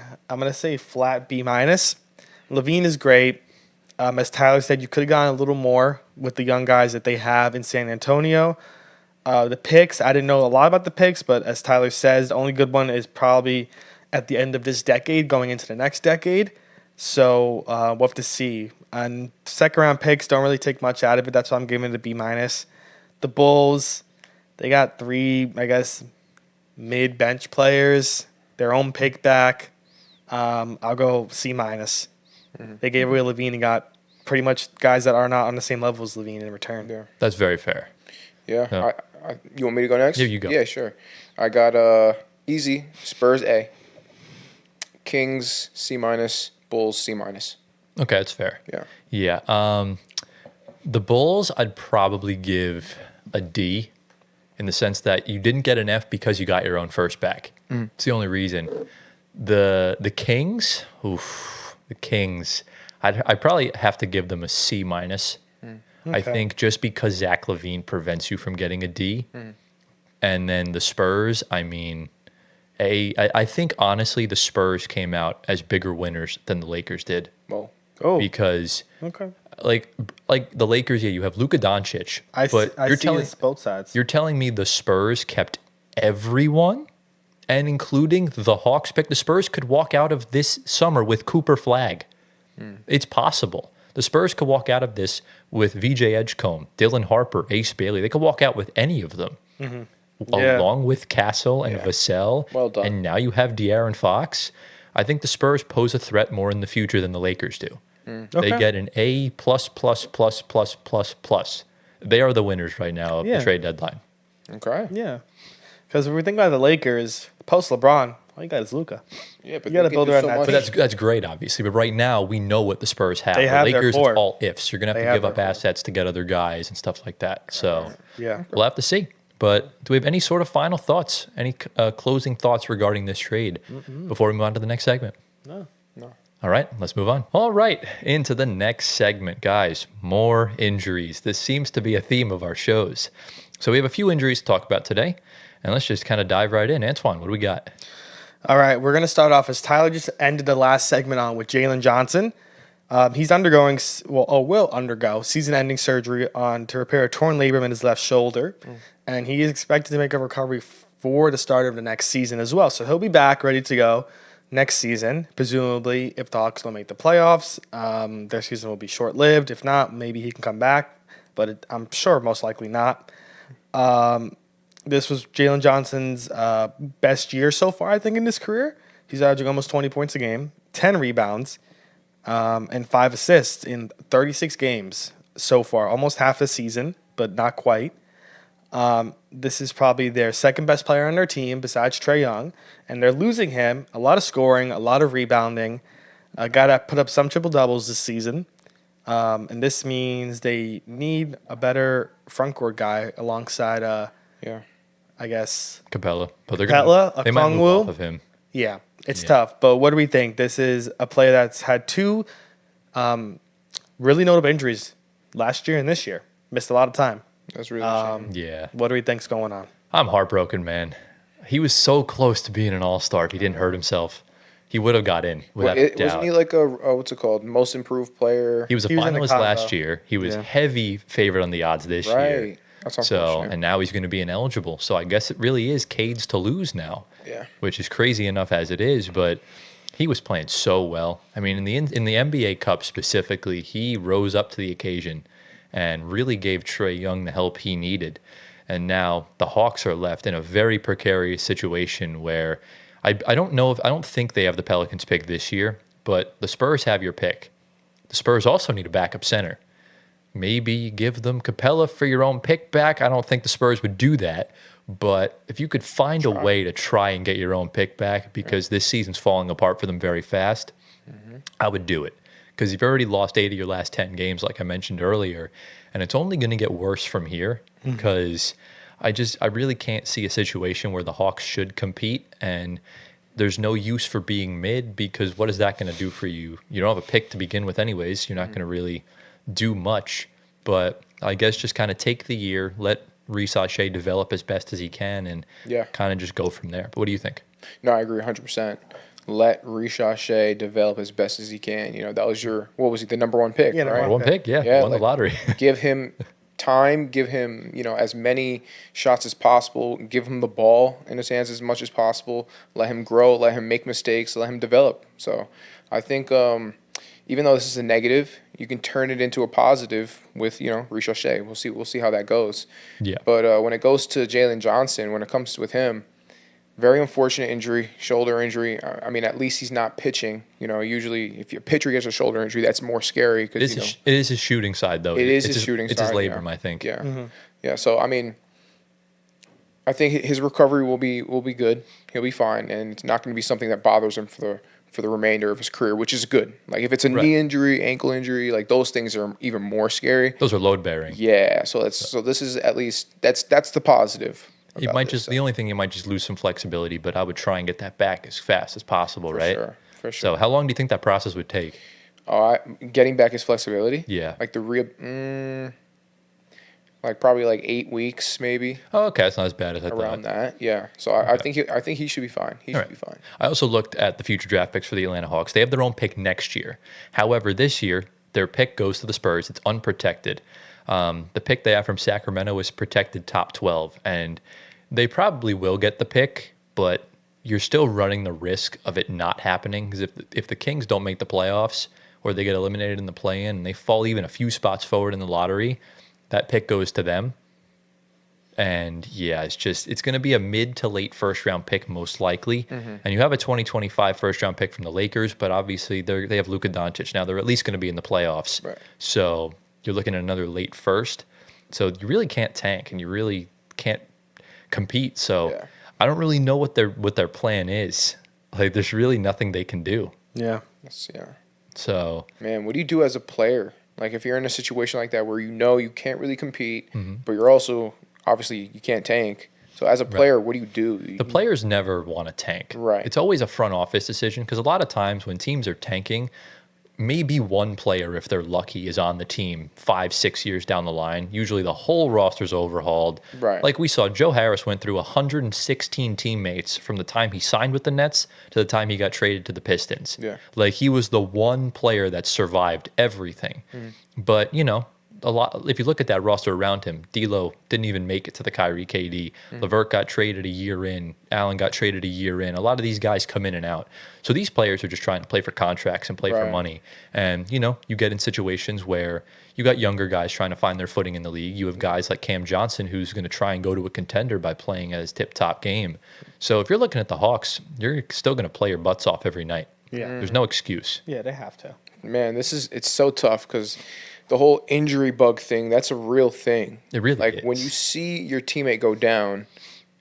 flat B minus. LaVine is great. As Tyler said, you could have gone a little more with the young guys that they have in San Antonio. The picks, I didn't know a lot about the picks, but as Tyler says, the only good one is probably at the end of this decade, going into the next decade. So we'll have to see. And second round picks don't really take much out of it. That's why I'm giving it a B minus. The Bulls, they got 3, I guess, mid bench players. Their own pick back. I'll go C minus. They gave away LaVine and got pretty much guys that are not on the same level as LaVine in return. Yeah. That's very fair. Yeah. You want me to go next? Yeah, you go. Yeah, sure. I got easy Spurs A, Kings C minus, Bulls C minus. Okay, that's fair. Yeah. Yeah. The Bulls, I'd probably give a D in the sense that you didn't get an F because you got your own first back. It's the only reason. The Kings, I'd probably have to give them a C minus. I think just because Zach LaVine prevents you from getting a D. And then the Spurs, I mean, I think honestly the Spurs came out as bigger winners than the Lakers did. Well, Because like the Lakers, yeah, you have Luka Doncic, You're telling both sides. You're telling me the Spurs kept everyone, and including the Hawks pick. The Spurs could walk out of this summer with Cooper Flag. It's possible. The Spurs could walk out of this with VJ Edgecombe, Dylan Harper, Ace Bailey. They could walk out with any of them, along with Castle and Vassell. Well done. And now you have De'Aaron Fox. I think the Spurs pose a threat more in the future than the Lakers do. They get an A+++++++. They are the winners right now of the trade deadline. okay. Yeah. Because when we think about the Lakers, post LeBron, all you got is Luka. Yeah, but You gotta they build can do around so that much. But that's great, obviously. But right now, we know what the Spurs have. They The have their Lakers, core. it's all ifs. You're going to have They to have give up their core. assets to get other guys and stuff like that. So Yeah. we'll have to see. But do we have any sort of final thoughts, any closing thoughts regarding this trade before we move on to the next segment? No. All right, let's move on. All right, into the next segment, guys. More injuries. This seems to be a theme of our shows. So we have a few injuries to talk about today, and let's just kind of dive right in. Antoine, what do we got? All right, we're going to start off as Tyler just ended the last segment on with Jalen Johnson. He's will undergo season-ending surgery to repair a torn labrum in his left shoulder, and he is expected to make a recovery for the start of the next season as well. So he'll be back, ready to go next season, presumably if the Hawks don't make the playoffs. Their season will be short-lived. If not, maybe he can come back, but I'm sure most likely not. This was Jalen Johnson's best year so far, I think, in his career. He's averaging almost 20 points a game, 10 rebounds, and 5 assists in 36 games so far. Almost half a season, but not quite. This is probably their second best player on their team besides Trae Young, and they're losing him. A lot of scoring, a lot of rebounding. A guy that put up some triple doubles this season, and this means they need a better front court guy alongside. I guess Capella. But they're Capella, they might move Okongwu. off of him. Yeah, it's tough. But what do we think? This is a player that's had 2 really notable injuries last year and this year. Missed a lot of time. That's really a shame. Yeah. What do we think's going on? I'm heartbroken, man. He was so close to being an all-star if he didn't hurt himself. He would have got in without a doubt. Wasn't he like a what's it called? Most improved player. He was a He was in the finalist combo. last year. He was heavy favorite on the odds this year. Right. That's So, unfortunate. and now he's going to be ineligible. So I guess it really is Cade's to lose now. Yeah. Which is crazy enough as it is, but he was playing so well. I mean, in the NBA Cup specifically, he rose up to the occasion and really gave Trae Young the help he needed. And now the Hawks are left in a very precarious situation where I don't think they have the Pelicans pick this year, but the Spurs have your pick. The Spurs also need a backup center. Maybe you give them Capella for your own pick back. I don't think the Spurs would do that. But if you could find a way to try and get your own pick back, because this season's falling apart for them very fast, I would do it. Because you've already lost 8 of your last 10 games, like I mentioned earlier, and it's only going to get worse from here. Because I really can't see a situation where the Hawks should compete, and there's no use for being mid, because what is that going to do for you? You don't have a pick to begin with anyways. You're not going to really do much. But I guess just kind of take the year, let Ricochet develop as best as he can, and kind of just go from there. But what do you think? No, I agree 100%. Let Ricochet develop as best as he can. You know, that was what was he, the number one pick, Yeah, right? number One pick, yeah, won the lottery. Give him time, give him, as many shots as possible, give him the ball in his hands as much as possible, let him grow, let him make mistakes, let him develop. So I think even though this is a negative, you can turn it into a positive with, Ricochet. We'll see how that goes. Yeah. But when it goes to Jalen Johnson, when it comes with him, very unfortunate injury, shoulder injury. I mean, at least he's not pitching. Usually if your pitcher gets a shoulder injury, that's more scary. Cause, it is his shooting side, though. It's his shooting It's side. his labrum, I think. Yeah. Yeah. So, I mean, I think his recovery will be good. He'll be fine. And it's not going to be something that bothers him for the remainder of his career, which is good. Like if it's a knee injury, ankle injury, like those things are even more scary. Those are load bearing. Yeah. So this is at least that's the positive. The only thing, you might just lose some flexibility, but I would try and get that back as fast as possible, right? For sure. So how long do you think that process would take? Getting back his flexibility. Yeah. Like like probably like 8 weeks maybe. Oh, okay, that's not as bad as I thought. Around that, yeah. So I think he should be fine. He should be fine. I also looked at the future draft picks for the Atlanta Hawks. They have their own pick next year. However, this year their pick goes to the Spurs. It's unprotected. The pick they have from Sacramento is protected top 12, and they probably will get the pick, but you're still running the risk of it not happening, because if the Kings don't make the playoffs or they get eliminated in the play-in and they fall even a few spots forward in the lottery, that pick goes to them. And yeah, it's going to be a mid to late first round pick most likely. And you have a 2025 first round pick from the Lakers, but obviously they have Luka Doncic. Now they're at least going to be in the playoffs. Right. So you're looking at another late first. So you really can't tank, and you really can't compete. So I don't really know what their plan is. Like there's really nothing they can do. Yeah. So man, what do you do as a player? Like if you're in a situation like that where you can't really compete, but you're also obviously you can't tank. So as a player, what do you do? The players never want to tank. Right. It's always a front office decision, because a lot of times when teams are tanking, maybe one player, if they're lucky, is on the team 5-6 years down the line. Usually the whole roster's overhauled. Right. Like we saw, Joe Harris went through 116 teammates from the time he signed with the Nets to the time he got traded to the Pistons. Yeah. Like he was the one player that survived everything. But, if you look at that roster around him, D'Lo didn't even make it to the Kyrie KD. LeVert got traded a year in. Allen got traded a year in. A lot of these guys come in and out. So these players are just trying to play for contracts and play for money. And, you get in situations where you got younger guys trying to find their footing in the league. You have guys like Cam Johnson, who's going to try and go to a contender by playing at his tip-top game. So if you're looking at the Hawks, you're still going to play your butts off every night. Yeah. There's no excuse. Yeah, they have to. Man, it's so tough because the whole injury bug thing, that's a real thing. It really is. When you see your teammate go down,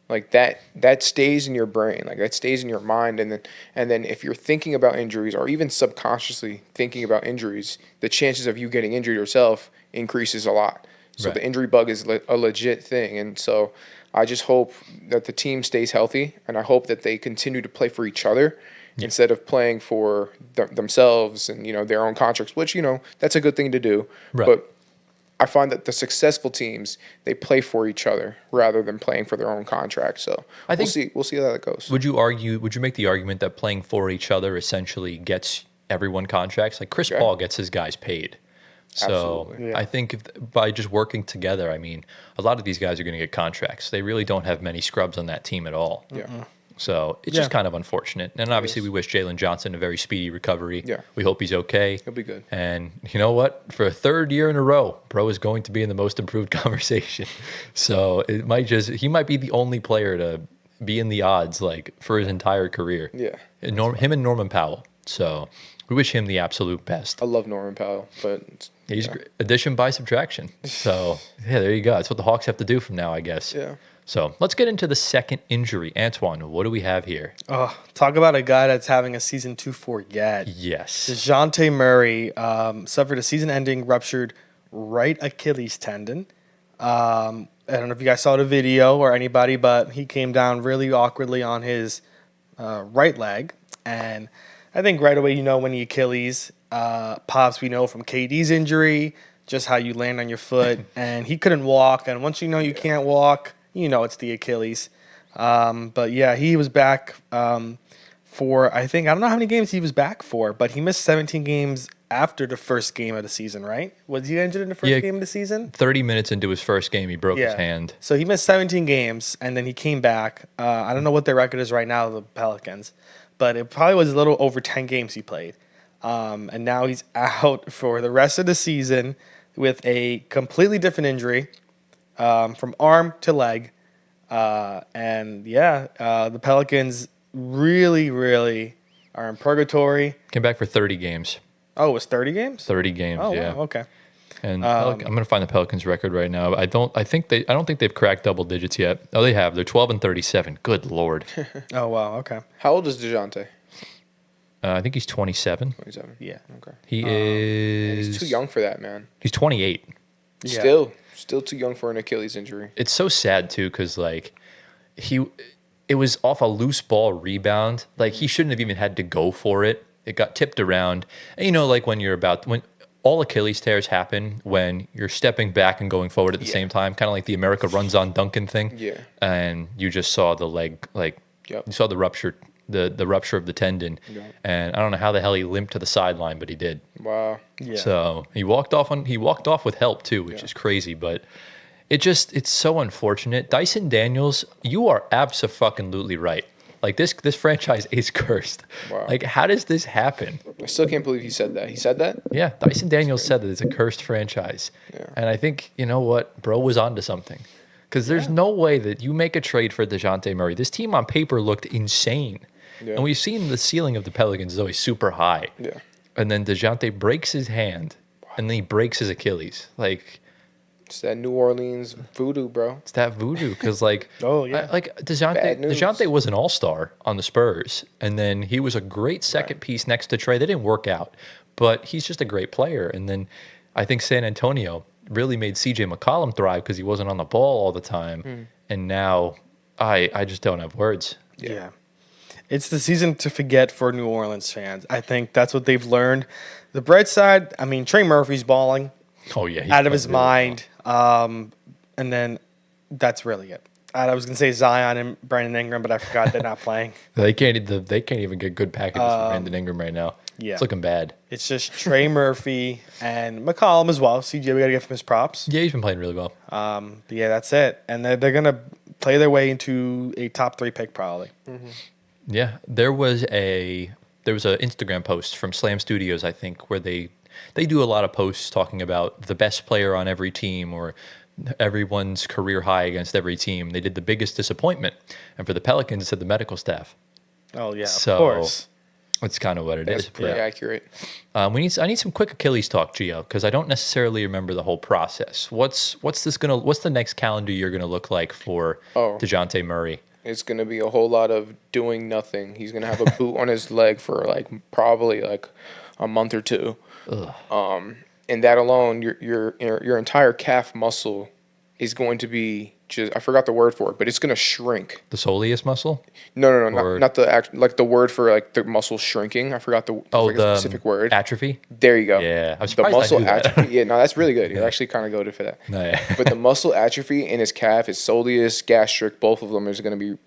like that stays in your brain, like that stays in your mind, and then if you're thinking about injuries or even subconsciously thinking about injuries, the chances of you getting injured yourself increases a lot. So the injury bug is a legit thing, and so I just hope that the team stays healthy, and I hope that they continue to play for each other. Instead of playing for themselves and their own contracts, which that's a good thing to do. Right. But I find that the successful teams, they play for each other rather than playing for their own contract. So we'll see how that goes. Would you make the argument that playing for each other essentially gets everyone contracts? Like Chris Paul gets his guys paid. So Absolutely. Yeah. I think by just working together, I mean, a lot of these guys are going to get contracts. They really don't have many scrubs on that team at all. Yeah. So it's just kind of unfortunate. And obviously, we wish Jalen Johnson a very speedy recovery. Yeah. We hope he's okay. He'll be good. And you know what? For a third year in a row, Bro is going to be in the most improved conversation. So he might be the only player to be in the odds like for his entire career. Yeah. Him and Norman Powell. So we wish him the absolute best. I love Norman Powell, but He's addition by subtraction. So yeah, there you go. That's what the Hawks have to do from now, I guess. Yeah. So let's get into the second injury. Antoine, what do we have here? Oh, talk about a guy that's having a season to forget. Yes. Dejounte Murray suffered a season-ending ruptured right Achilles tendon. I don't know if you guys saw the video or anybody, but he came down really awkwardly on his right leg. And I think right away, when the Achilles pops, we know from KD's injury, just how you land on your foot. And he couldn't walk. And once you can't walk, it's the Achilles. But yeah, he was back for, I don't know how many games he was back for, but he missed 17 games after the first game of the season, right? Was he injured in the first game of the season? 30 minutes into his first game, he broke his hand. So he missed 17 games, and then he came back. I don't know what their record is right now, the Pelicans, but it probably was a little over 10 games he played. And now he's out for the rest of the season with a completely different injury from arm to leg. The Pelicans really, really are in purgatory. Came back for 30 games. Oh, it was 30 games? 30 games, Oh, yeah. wow, okay. And I'm going to find the Pelicans record right now. I don't think they've cracked double digits yet. Oh, they have. They're 12-37. Good Lord. Oh, wow, okay. How old is DeJounte? I think he's 27. 27. Yeah. Okay. He is. He's too young for that, man. He's 28. Yeah. Still too young for an Achilles injury. It's so sad too, because it was off a loose ball rebound. Like he shouldn't have even had to go for it. It got tipped around. And when all Achilles tears happen when you're stepping back and going forward at the same time, kind of like the America runs on Duncan thing. Yeah. And you just saw the leg, you saw the rupture, the rupture of the tendon. Yep. And I don't know how the hell he limped to the sideline, but he did. Wow. Yeah. So he walked off with help too, which is crazy, but it's so unfortunate. Dyson Daniels, you are abso-fucking-lutely right. Like this franchise is cursed. Wow. Like how does this happen? I still can't believe he said that. He said that? Yeah, Dyson Daniels said that it's a cursed franchise. Yeah. And I think, you know what, bro was onto something. Because there's no way that you make a trade for Dejounte Murray. This team on paper looked insane. Yeah. And we've seen the ceiling of the Pelicans is always super high. Yeah. And then Dejounte breaks his hand, and then he breaks his Achilles. Like, It's that New Orleans voodoo, bro. it's that voodoo. Because, like, Oh, yeah. Bad news. DeJounte was an all-star on the Spurs, and then he was a great second piece next to Trey. They didn't work out, but he's just a great player. And then I think San Antonio really made CJ McCollum thrive because he wasn't on the ball all the time. And now I just don't have words. Yeah. It's the season to forget for New Orleans fans. I think that's what they've learned. The bright side, Trey Murphy's balling Oh, yeah. he's out of his playing really mind. And then that's really it. I was going to say Zion and Brandon Ingram, but I forgot they're not playing. well. They can't even get good packages for Brandon Ingram right now. yeah. It's looking bad. It's just Trey Murphy and McCollum as well. CJ, we got to give him his props. Yeah, he's been playing really well. But yeah, that's it. And they're going to play their way into a top 3 pick probably. Yeah, there was an Instagram post from Slam Studios, I think, where they do a lot of posts talking about the best player on every team or everyone's career high against every team. They did the biggest disappointment, and for the Pelicans, it said the medical staff. Oh, yeah, So, of course. That's kind of what it That's is. pretty accurate. I need some quick Achilles talk, Gio, because I don't necessarily remember the whole process. What's the next calendar year gonna look like for DeJounte Murray? It's going to be a whole lot of doing nothing. He's going to have a boot on his leg for probably a month or two. And that alone, your entire calf muscle is going to be I forgot the word for it, but it's going to shrink. The soleus muscle? No, not the word for the muscle shrinking. I forgot the specific word. Atrophy? There you go. Yeah, I was the surprised I muscle knew that. atrophy. Yeah, no, that's really good. You're actually kind of goated for that. No, yeah. But the muscle atrophy in his calf, his soleus, gastric, both of them is going to be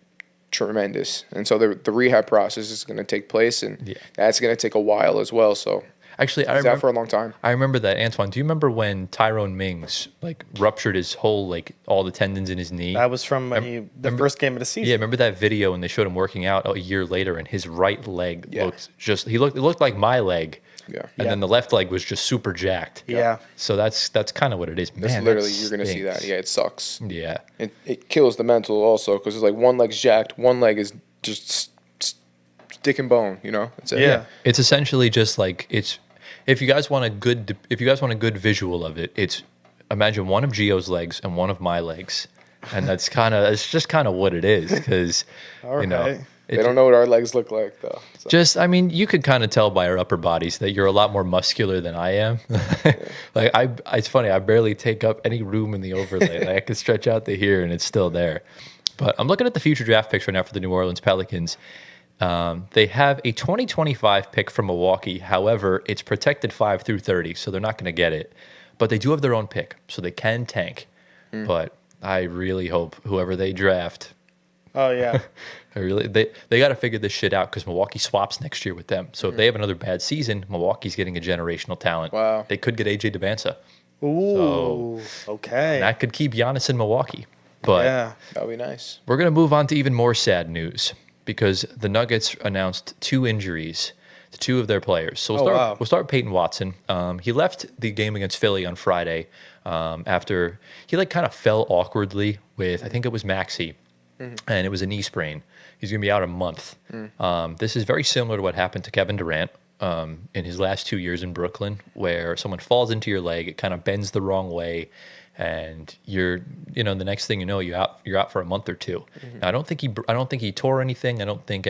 tremendous. And so the rehab process is going to take place, and that's going to take a while as well. So Actually, I He's out remember for a long time. I remember that, Antoine. Do you remember when Tyrone Mings like ruptured his whole all the tendons in his knee? That was from when the first game of the season. Yeah, remember that video when they showed him working out a year later, and his right leg it looked like my leg. Yeah. And then the left leg was just super jacked. Yeah. So that's kind of what it is. That's Man, literally, that you're going to see that. stinks. Yeah, it sucks. Yeah. It kills the mental also because it's like one leg's jacked, one leg is just stick and bone, you know? That's it. Yeah. It's essentially just like if you guys want a good visual of it, it's imagine one of Gio's legs and one of my legs. And it's just kind of what it is because you know, right. They don't know what our legs look like, though. So. I mean, you could kind of tell by our upper bodies that you're a lot more muscular than I am. It's funny. I barely take up any room in the overlay. Like, I could stretch out to here and it's still there. But I'm looking at the future draft picks right now for the New Orleans Pelicans. They have a 2025 pick from Milwaukee. However, it's protected 5 through 30, so they're not going to get it. But they do have their own pick, so they can tank. But I really hope whoever they draft. Oh yeah. They got to figure this shit out because Milwaukee swaps next year with them. So if they have another bad season, Milwaukee's getting a generational talent. Wow. They could get AJ DeBanza. Ooh. Okay. That could keep Giannis in Milwaukee. But Yeah. That would be nice. we're going to move on to even more sad news because the Nuggets announced 2 injuries to 2 of their players. So we'll start with Peyton Watson. He left the game against Philly on Friday after he kind of fell awkwardly with, I think it was Maxey, and it was a knee sprain. He's going to be out a month. This is very similar to what happened to Kevin Durant in his last 2 years in Brooklyn, where someone falls into your leg, it kind of bends the wrong way, and the next thing you know, you're out for a month or 2. Now, I don't think he tore anything. I don't think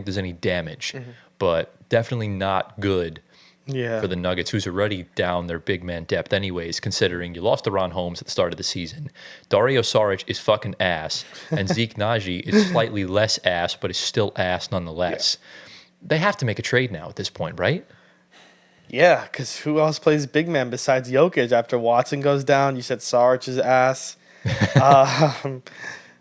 there's any damage, but definitely not good. Yeah. For the Nuggets, who's already down their big man depth anyways, considering you lost to Ron Holmes at the start of the season. Dario Saric is fucking ass, and Zeke Naji is slightly less ass, but is still ass nonetheless. Yeah. They have to make a trade now at this point, right? Yeah, because who else plays big man besides Jokic? After Watson goes down, you said Saric is ass.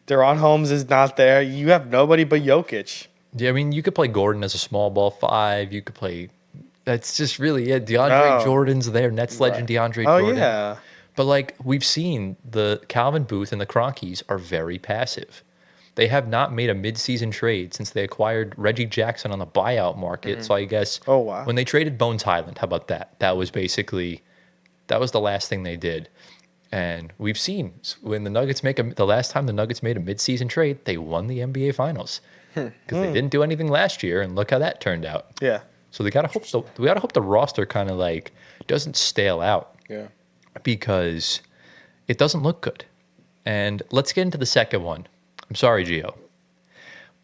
Deron Holmes is not there. You have nobody but Jokic. Yeah, I mean, you could play Gordon as a small ball 5. You could play... That's just really it. DeAndre Jordan's there. Nets legend DeAndre Jordan. Oh, yeah. But we've seen the Calvin Booth and the Cronkies are very passive. They have not made a mid-season trade since they acquired Reggie Jackson on the buyout market. So I guess when they traded Bones Highland, how about that? That was the last thing they did. And we've seen when the last time the Nuggets made a mid-season trade, they won the NBA Finals because they didn't do anything last year, and look how that turned out. Yeah. So we gotta hope the roster kind of doesn't stale out. Yeah. Because it doesn't look good. And let's get into the second one. I'm sorry, Gio,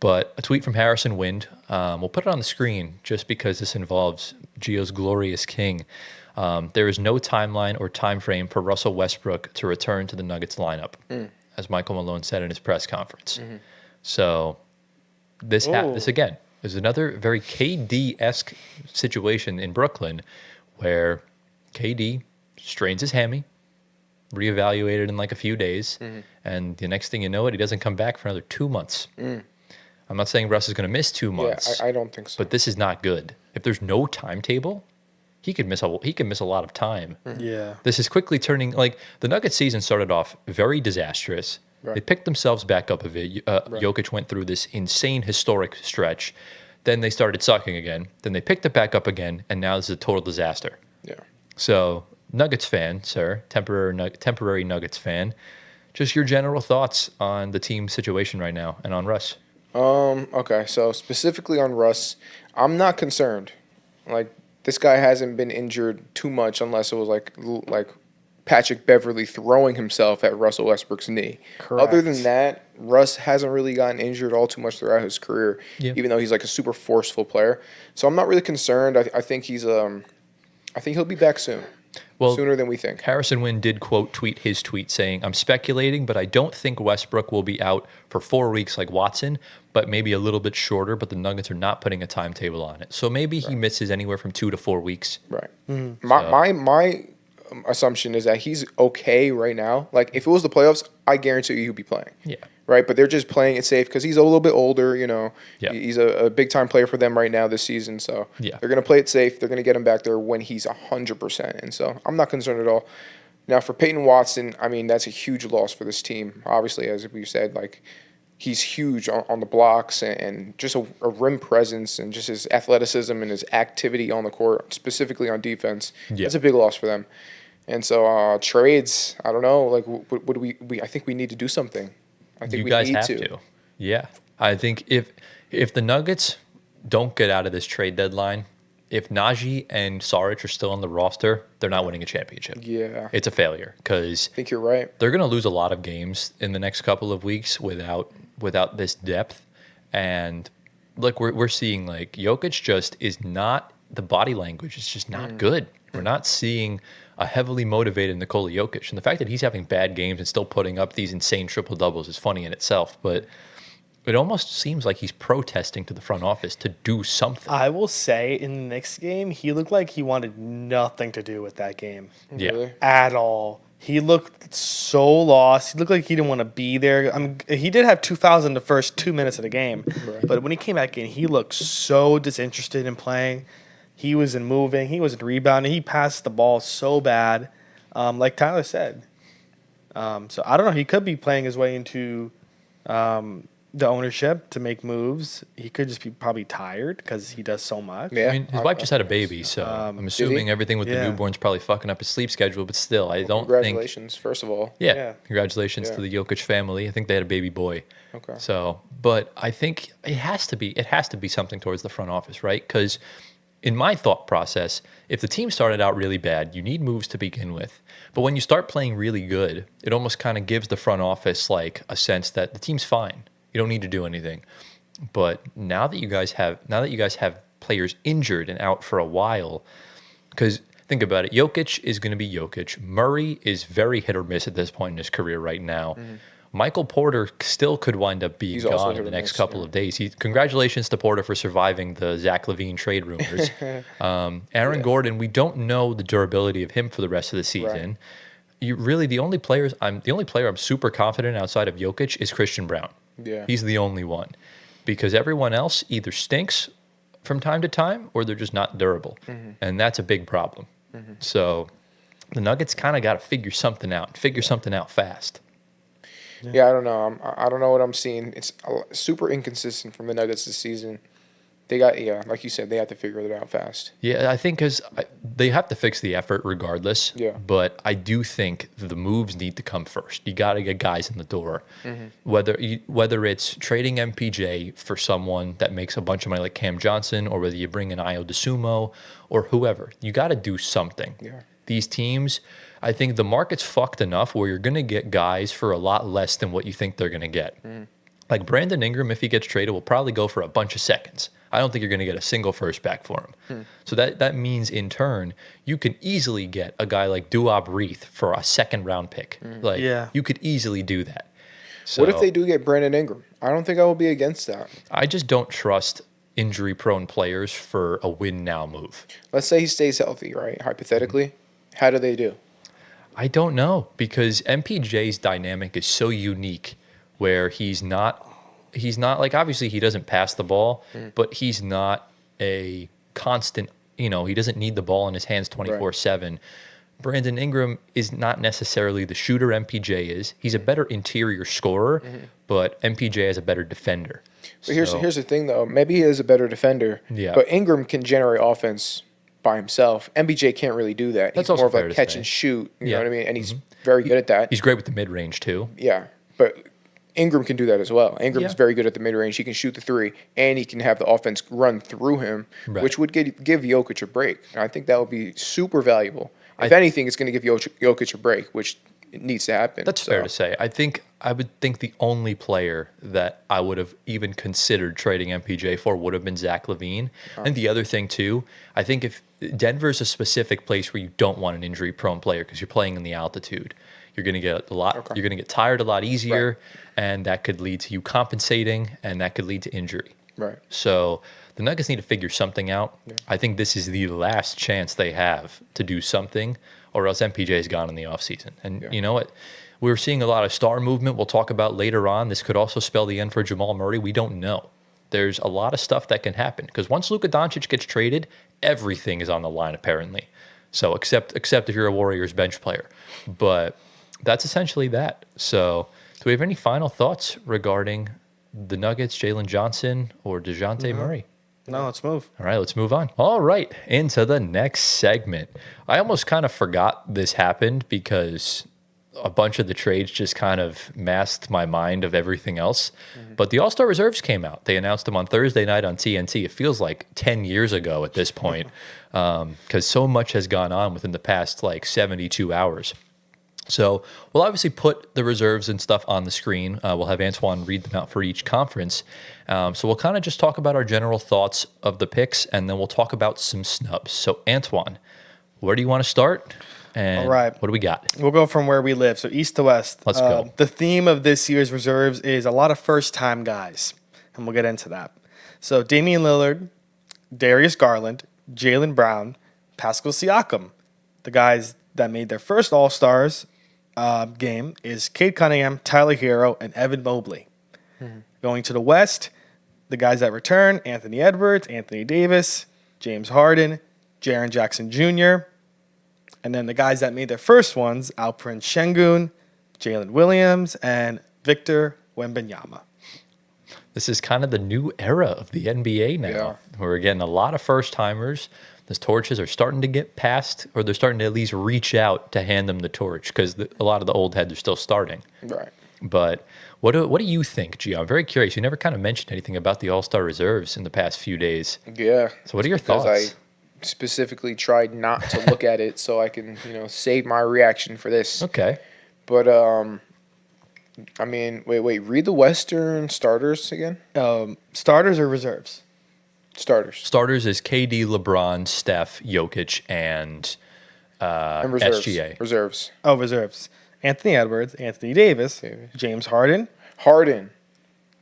but a tweet from Harrison Wind. We'll put it on the screen just because this involves Gio's glorious king. There is no timeline or time frame for Russell Westbrook to return to the Nuggets lineup, as Michael Malone said in his press conference. So this again is another very KD-esque situation in Brooklyn where KD strains his hammy, reevaluated in a few days, and the next thing you know he doesn't come back for another 2 months. I'm not saying Russ is going to miss 2 months. Yeah, I don't think so. But this is not good. If there's no timetable, he could miss a lot of time. Yeah. This is quickly turning the Nuggets season started off very disastrous. Right. They picked themselves back up a bit. Jokic went through this insane historic stretch. Then they started sucking again. Then they picked it back up again, and now this is a total disaster. Yeah. So, Nuggets fan, sir, temporary Nuggets fan, just your general thoughts on the team situation right now and on Russ. Okay, so specifically on Russ, I'm not concerned. This guy hasn't been injured too much unless it was like Patrick Beverley throwing himself at Russell Westbrook's knee. Correct. Other than that, Russ hasn't really gotten injured all too much throughout his career, even though he's a super forceful player. So I'm not really concerned. I think he'll be back soon. Well, sooner than we think. Harrison Wind did tweet his tweet saying, "I'm speculating, but I don't think Westbrook will be out for 4 weeks like Watson, but maybe a little bit shorter, but the Nuggets are not putting a timetable on it. So maybe he misses anywhere from 2 to 4 weeks." Right. My assumption is that he's okay right now. If it was the playoffs, I guarantee you he'll be playing. Yeah. right? But they're just playing it safe because he's a little bit older. Yeah. He's a big time player for them right now this season. So Yeah. they're gonna play it safe. They're gonna get him back there when he's 100%. And so I'm not concerned at all. Now for Peyton Watson, I mean that's a huge loss for this team. Obviously, as we said, like he's huge on the blocks and just a rim presence and just his athleticism and his activity on the court, specifically on defense. Yeah. That's a big loss for them. And so trades, I don't know. Like, what do we? I think we need to do something. I think You we guys need have to. Yeah. I think if the Nuggets don't get out of this trade deadline, if Najee and Saric are still on the roster, they're not winning a championship. Yeah, It's a failure because I think you're right. they're going to lose a lot of games in the next couple of weeks without this depth. And look, we're seeing like Jokic just is not, the body language is just not good. We're not seeing a heavily motivated Nikola Jokic. And the fact that he's having bad games and still putting up these insane triple doubles is funny in itself. But it almost seems like he's protesting to the front office to do something. I will say in the Knicks game, he looked like he wanted nothing to do with that game Yeah. Really? at all. He looked so lost. He looked like he didn't want to be there. He did have 2 fouls in the first 2 minutes of the game, but when he came back in, he looked so disinterested in playing. He wasn't moving. He wasn't rebounding. He passed the ball so bad, like Tyler said. So I don't know. He could be playing his way into the ownership to make moves. He could just be probably tired because he does so much. Yeah. I mean, his wife just had a baby, so I'm assuming everything with the Yeah. newborn's probably fucking up his sleep schedule. But still, I don't think. Congratulations, first of all. Yeah, congratulations Yeah. to the Jokic family. I think they had a baby boy. Okay. So, but I think it has to be something towards the front office, right? Because in my thought process, if the team started out really bad, you need moves to begin with. But when you start playing really good, it almost kind of gives the front office like a sense that the team's fine. You don't need to do anything. But now that you guys have players injured and out for a while, because think about it, Jokic is going to be Jokic. Murray is very hit or miss at this point in his career right now. Michael Porter still could wind up being He's also gone hit in the or next miss, couple of days. Congratulations to Porter for surviving the Zach LaVine trade rumors. Aaron Gordon, we don't know the durability of him for the rest of the season. You really the only player I'm super confident outside of Jokic is Christian Brown. Yeah. He's the only one, because everyone else either stinks from time to time or they're just not durable, and that's a big problem. So the Nuggets kind of got to figure something out fast. Yeah, I don't know. I don't know what I'm seeing. It's super inconsistent from the Nuggets this season. They got, like you said, they have to figure it out fast. Yeah, I think because they have to fix the effort regardless. Yeah. But I do think the moves need to come first. You got to get guys in the door. Whether it's trading MPJ for someone that makes a bunch of money like Cam Johnson, or whether you bring in Io DeSumo or whoever, you got to do something. Yeah. These teams, I think the market's fucked enough where you're going to get guys for a lot less than what you think they're going to get. Like Brandon Ingram, if he gets traded, will probably go for a bunch of seconds. I don't think you're going to get a single first back for him. So that means in turn, you can easily get a guy like Duop Reith for a second round pick. Like you could easily do that. So What if they do get Brandon Ingram? I don't think I will be against that. I just don't trust injury prone players for a win now move. Let's say he stays healthy, right? Hypothetically, how do they do? I don't know, because MPJ's dynamic is so unique where he's not like, obviously he doesn't pass the ball, but he's not a constant, he doesn't need the ball in his hands 24/7. Brandon Ingram is not necessarily the shooter MPJ is. He's a better interior scorer, but MPJ is a better defender. But here's the thing though. Maybe he is a better defender. Yeah. But Ingram can generate offense by himself. MPJ can't really do that. That's He's also more of fair like to catch say. and shoot. You Yeah. know what I mean? And he's very good at that. He's great with the mid range too. Yeah. But Ingram can do that as well. Ingram's Yeah. very good at the mid range. He can shoot the three, and he can have the offense run through him, Right. which would give Jokic a break. And I think that would be super valuable. If anything, it's going to give Jokic a break, which it needs to happen. That's fair to say. I would think the only player that I would have even considered trading MPJ for would have been Zach LaVine. And the other thing too, I think if Denver's a specific place where you don't want an injury prone player because you're playing in the altitude, you're going to get you're going to get tired a lot easier, and that could lead to you compensating, and that could lead to injury. Right. So the Nuggets need to figure something out. Yeah. I think this is the last chance they have to do something, or else MPJ is gone in the offseason. And you know what? We're seeing a lot of star movement we'll talk about later on. This could also spell the end for Jamal Murray. We don't know. There's a lot of stuff that can happen because once Luka Doncic gets traded, everything is on the line apparently. So except if you're a Warriors bench player. But that's essentially that. So do we have any final thoughts regarding the Nuggets, Jalen Johnson, or Dejounte Murray? No, let's move. All right, let's move on. All right, into the next segment. I almost kind of forgot this happened because a bunch of the trades just kind of masked my mind of everything else. But the All-Star reserves came out. They announced them on Thursday night on TNT. It feels like 10 years ago at this point because so much has gone on within the past like 72 hours. So we'll obviously put the reserves and stuff on the screen. We'll have Antoine read them out for each conference. So we'll kind of just talk about our general thoughts of the picks, and then we'll talk about some snubs. So Antoine, where do you want to start? And All right. What do we got? We'll go from where we live, so east to west. Let's go. The theme of this year's reserves is a lot of first-time guys, and we'll get into that. So Damian Lillard, Darius Garland, Jalen Brown, Pascal Siakam. The guys that made their first All-Stars game is Cade Cunningham, Tyler Hero, and Evan Mobley. Going to the west, the guys that return, Anthony Edwards, Anthony Davis, James Harden, Jaren Jackson Jr., and then the guys that made their first ones, Alperen Şengün, Jalen Williams, and Victor Wembanyama. This is kind of the new era of the NBA now. Yeah. We're getting a lot of first-timers. The torches are starting to get passed, or they're starting to at least reach out to hand them the torch because a lot of the old heads are still starting. Right. But what do you think, Gio? I'm very curious. You never kind of mentioned anything about the All-Star reserves in the past few days. Yeah. So what are your Because thoughts? I specifically tried not to look at it so I can, save my reaction for this. Okay. But I mean, wait. Read the Western starters again. Starters or reserves? Starters Starters is KD, LeBron, Steph, Jokic, and and reserves. SGA. Reserves. Oh, reserves. Anthony Edwards, Anthony Davis, James Harden. Harden.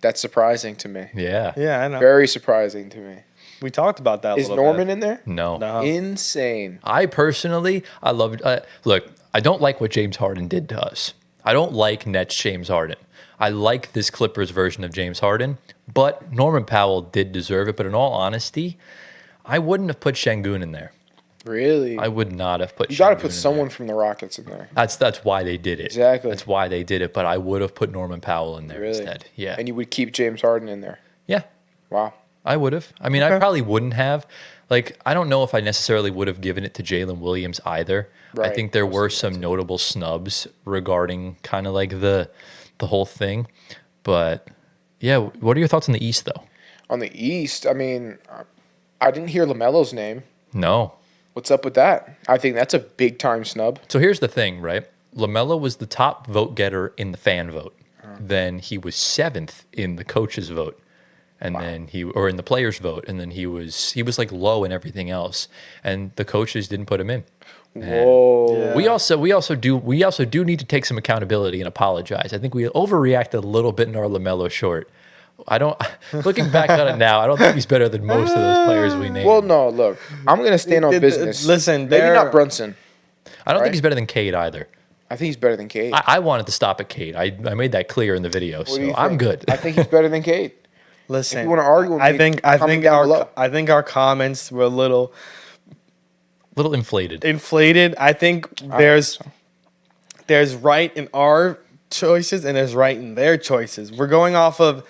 That's surprising to me. Yeah. Yeah, I know. Very surprising to me. We talked about that a Is little Norman bit. in there? No. No. Insane. I personally, I love. Look, I don't like what James Harden did to us. I don't like Nets James Harden. I like this Clippers version of James Harden, but Norman Powell did deserve it. But in all honesty, I wouldn't have put Şengün in there. Really? I would not have put. You got to Şengün put in someone there. from the Rockets in there. That's why they did it. Exactly. That's why they did it. But I would have put Norman Powell in there Really? instead. Yeah. And you would keep James Harden in there. Yeah. Wow. I would have. I mean, I probably wouldn't have. Like, I don't know if I necessarily would have given it to Jalen Williams either. I Right. think there were some notable snubs regarding kind of like the whole thing. But yeah, what are your thoughts on the East though? On the East, I mean, I didn't hear LaMelo's name. No. What's up with that? I think that's a big time snub. So here's the thing, right? LaMelo was the top vote getter in the fan vote. Then he was 7th in the coaches vote. And then or in the players vote, and then he was like low in everything else, and the coaches didn't put him in. Whoa. Yeah. We also do need to take some accountability and apologize. I think we overreacted a little bit in our LaMelo short. Looking back on it now, I don't think he's better than most of those players we named. Well, no, look, I'm going to stand on business. Listen, maybe they're- not Brunson. I don't right? think he's better than Cade either. I think he's better than Cade. I wanted to stop at Cade. I made that clear in the video, What do so you I'm think? good. I think he's better than Cade. Listen, If you wanna argue with I me, think comment down below. our comments were a little Little inflated. inflated. I think there's right in our choices and there's right in their choices. We're going off of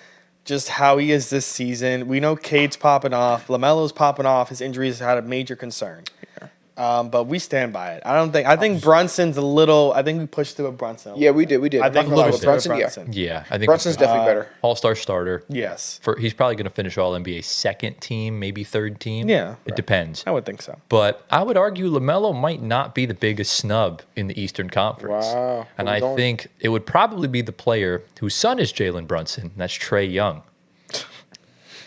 just how he is this season. We know Cade's popping off. LaMelo's popping off. His injuries had a major concern. But we stand by it. I think Brunson's a little. I think we pushed through a Brunson. Yeah, we did. I think Talking we about pushed through a Brunson, yeah. Brunson. Yeah, I think Brunson's definitely better. all-star starter. Yes, He's probably going to finish All NBA second team, maybe third team. Yeah. It depends. I would think so. But I would argue LaMelo might not be the biggest snub in the Eastern Conference. Wow. And Where we I going? think it would probably be the player whose son is Jalen Brunson. And that's Trae Young.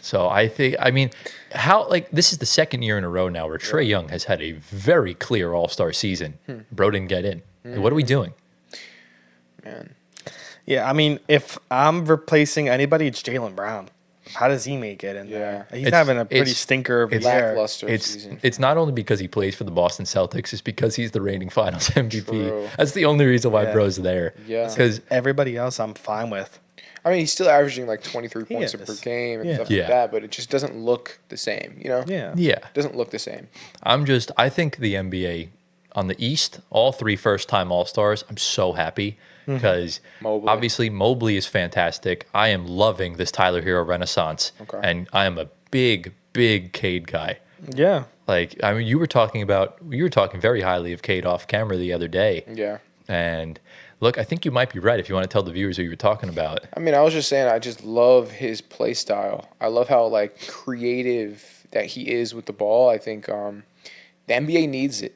So this is the second year in a row now where Trae Young has had a very clear All-Star season. Bro didn't get in. Like, what are we doing? Man. Yeah, I mean, if I'm replacing anybody, it's Jaylen Brown. how does he make it in there? He's It's- having a pretty it's- stinker of a it's year. Lackluster season. It's not only because he plays for the Boston Celtics, it's because he's the reigning Finals MVP. True. That's the only reason why Yeah. bro's there. Yeah. Because Everybody else I'm fine with. I mean, he's still averaging like 23 points per is. game and Yeah. stuff Yeah. like that, but it just doesn't look the same, you know? Yeah. yeah, Doesn't look the same. I think the NBA on the East, all 3 first-time All-Stars, I'm so happy because Mobley. obviously Mobley is fantastic. I am loving this Tyler Hero renaissance, and I am a big Cade guy. Yeah. Like, I mean, you were talking very highly of Cade off camera the other day, Yeah. and look, I think you might be right if you want to tell the viewers who you were talking about. I mean, I was just saying, I just love his play style. I love how like creative that he is with the ball. I think the NBA needs it.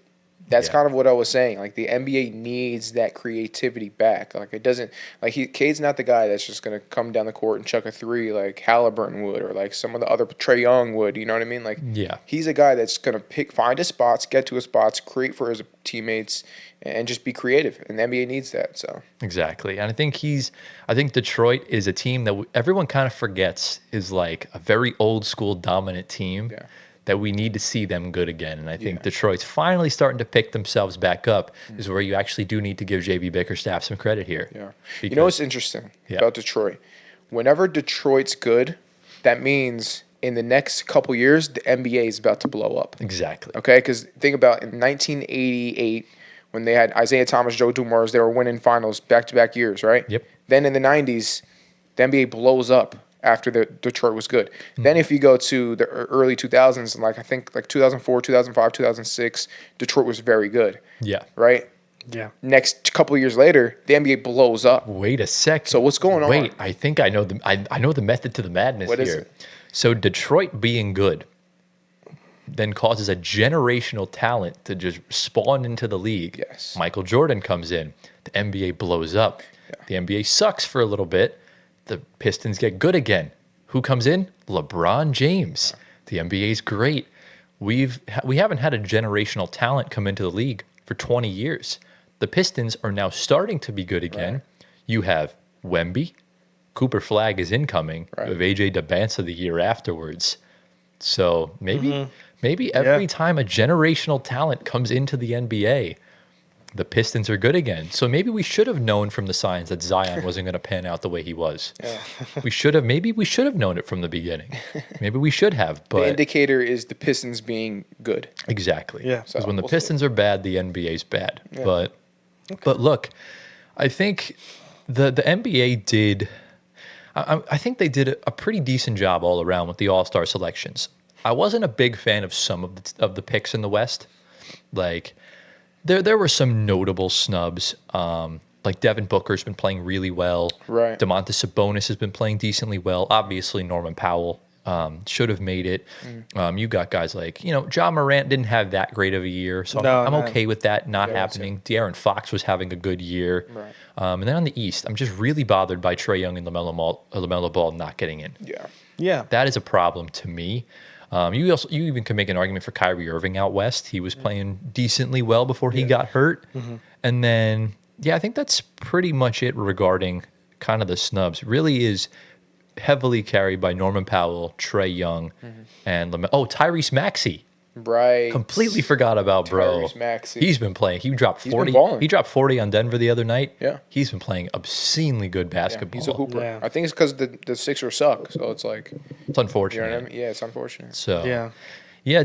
That's Yeah. kind of what I was saying. Like the NBA needs that creativity back. Like it doesn't like Cade's not the guy that's just gonna come down the court and chuck a three like Halliburton would or like some of the other Trae Young would. You know what I mean? Like Yeah. he's a guy that's gonna find his spots, get to his spots, create for his teammates, and just be creative. And the NBA needs that. So Exactly. And I think Detroit is a team that everyone kind of forgets is like a very old school dominant team that we need to see them good again. And I think Detroit's finally starting to pick themselves back up is where you actually do need to give JB Bickerstaff some credit here. yeah. You Because- know what's interesting about Detroit? Whenever Detroit's good, that means in the next couple years, the NBA is about to blow up. Exactly. Okay, because think about in 1988 when they had Isaiah Thomas, Joe Dumars, they were winning finals back-to-back years, right? Yep. Then in the 90s, the NBA blows up after the Detroit was good. Then if you go to the early 2000s, like I think like 2004, 2005, 2006, Detroit was very good, Yeah. right? Yeah. Next couple of years later, the NBA blows up. Wait a second. So what's going on? Wait, I think I know I know the method to the madness What here. is it? So Detroit being good then causes a generational talent to just spawn into the league. Yes. Michael Jordan comes in. The NBA blows up. The NBA sucks for a little bit. The Pistons get good again. Who comes in? LeBron James. The NBA is great. We haven't had a generational talent come into the league for 20 years. The Pistons are now starting to be good again. You have Wemby. Cooper Flagg is incoming. Right. You have AJ DeBanza the year afterwards. So maybe every time a generational talent comes into the NBA, the Pistons are good again. So maybe we should have known from the signs that Zion wasn't going to pan out the way he was. Maybe we should have known it from the beginning. Maybe we should have, The but indicator is the Pistons being good. exactly. Yeah. Because So when the we'll see. Pistons are bad, the NBA's bad. But look, I think the NBA did. I think they did a pretty decent job all around with the All-Star selections. I wasn't a big fan of some of the picks in the West. Like there were some notable snubs. Like Devin Booker's been playing really well. Right. Domantas Sabonis has been playing decently well. Obviously, Norman Powell should have made it. You got guys like, John Morant didn't have that great of a year, so No, I'm no. okay with that not happening. De'Aaron Fox was having a good year. Right. And then on the East, I'm just really bothered by Trae Young and LaMelo Ball not getting in. Yeah. Yeah. That is a problem to me. You even can make an argument for Kyrie Irving out west. He was playing decently well before he got hurt. And then, I think that's pretty much it regarding kind of the snubs. Really is heavily carried by Norman Powell, Trae Young, and Tyrese Maxey. Right. Completely forgot about bro. Tyrese Maxey. He's been playing. He dropped been 40. balling. He dropped 40 on Denver the other night. Yeah. He's been playing obscenely good Yeah, basketball. he's a hooper. Yeah. I think it's because the Sixers suck. So it's like, It's you know unfortunate. what I mean? Yeah, it's unfortunate. So Yeah.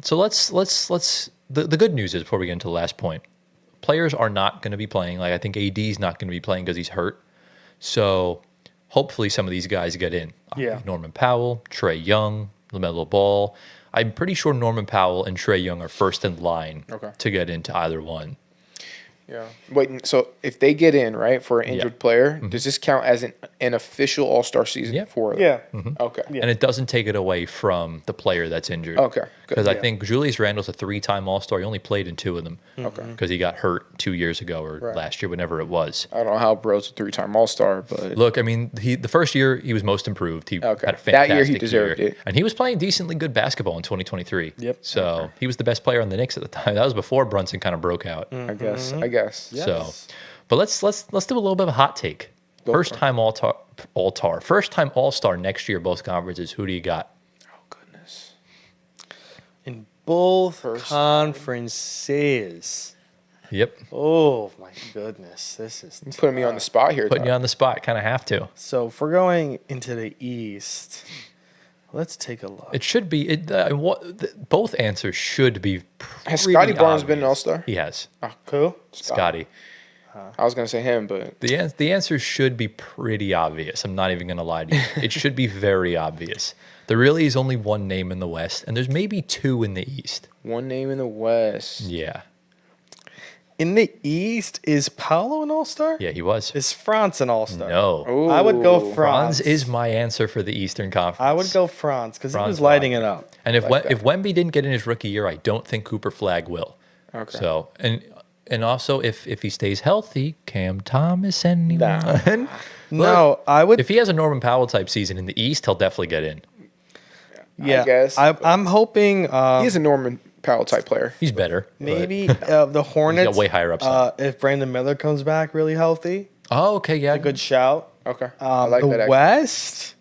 So let's the good news is, before we get into the last point, players are not going to be playing. Like I think AD's not going to be playing because he's hurt. So hopefully some of these guys get in. Yeah. Norman Powell, Trae Young, LaMelo Ball. I'm pretty sure Norman Powell and Trae Young are first in line to get into either one. Yeah. Wait, so if they get in, right, for an injured player, does this count as an official All-Star season Yeah. for them? Yeah. Okay. Yeah. And it doesn't take it away from the player that's injured. Okay, good. Because I Yeah. think Julius Randle's a 3-time All-Star. He only played in 2 of them. Okay. Because he got hurt 2 years ago or last year, whenever it was. I don't know how Bro's a 3-time All-Star, but Look, I mean, the first year he was most improved. He had a That fantastic year he deserved it. And he was playing decently good basketball in 2023. Yep. So he was the best player on the Knicks at the time. That was before Brunson kind of broke out. I guess. So, but let's do a little bit of a hot take. First time First time All-Star next year, both conferences. Who do you got? Oh, goodness. In both First conferences. Yep. Oh my goodness, this is You're putting me on the spot here. Putting you on the spot. Kind of have to. So if we're going into the East, let's take a look. It should be. Both answers should be. Has Scotty Barnes obvious. been an All-Star? He has. Who? Scotty. I was going to say him, but The answer should be pretty obvious. I'm not even going to lie to you. It should be very obvious. There really is only one name in the West, and there's maybe two in the East. one name in the West. Yeah. In the East, is Paolo an All-Star? Yeah, he was. Is Franz an All-Star? No. Ooh. I would go Franz Franz. is my answer for the Eastern Conference. I would go Franz because he Franz was lighting Wagner. it up. And if Like that. if Wemby didn't get in his rookie year, I don't think Cooper Flagg will. Okay. So and also if he stays healthy, Cam Thomas anyone. No, I would. If he has a Norman Powell type season in the East, he'll definitely get in. Yeah, I guess. I'm hoping. He is a Norman Powell type player. He's better. but- Maybe the Hornets. way higher upside. If Brandon Miller comes back really healthy, Oh, okay, yeah. good shout. Okay. I like the that. Actually. West,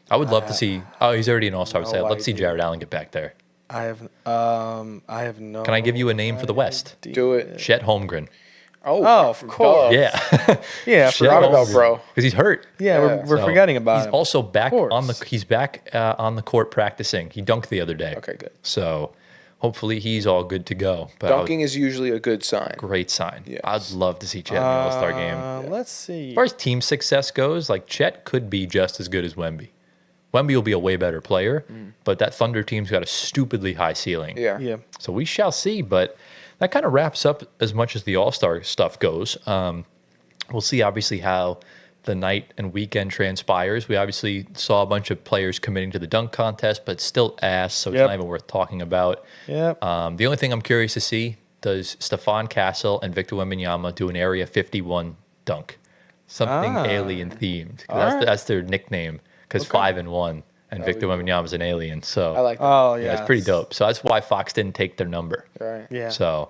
I would love to see. Oh, he's already an All-Star. no I'd love to see idea. Jared Allen get back there. I have no. Can I give you a name for the West? Do it. Chet Holmgren. Oh, of course. Yeah. Yeah, Chet Forgot about Holmgren. bro. Because he's hurt. yeah, Yeah. we're So, forgetting about He's him. also back course. on the. He's back on the court practicing. He dunked the other day. Okay, good. So hopefully he's all good to go. But I would- Dunking is usually a good sign. great sign. Yes. I'd love to see Chet in the All-Star game. Let's see. As far as team success goes, like Chet could be just as good as Wemby. Wemby will be a way better player, but that Thunder team's got a stupidly high ceiling. Yeah. Yeah. So we shall see, but that kind of wraps up as much as the All-Star stuff goes. We'll see, obviously, how the night and weekend transpires. We obviously saw a bunch of players committing to the dunk contest, but still ass, so it's Yep. not even worth talking about. Yep. The only thing I'm curious to see, does Stephon Castle and Victor Wembanyama do an Area 51 dunk? Something alien themed. 'Cause right. That's their nickname, because 5-1, and Victor Wembanyama's an alien. So I like that. Oh yeah, yeah, it's pretty dope. So that's why Fox didn't take their number. Right. Yeah. So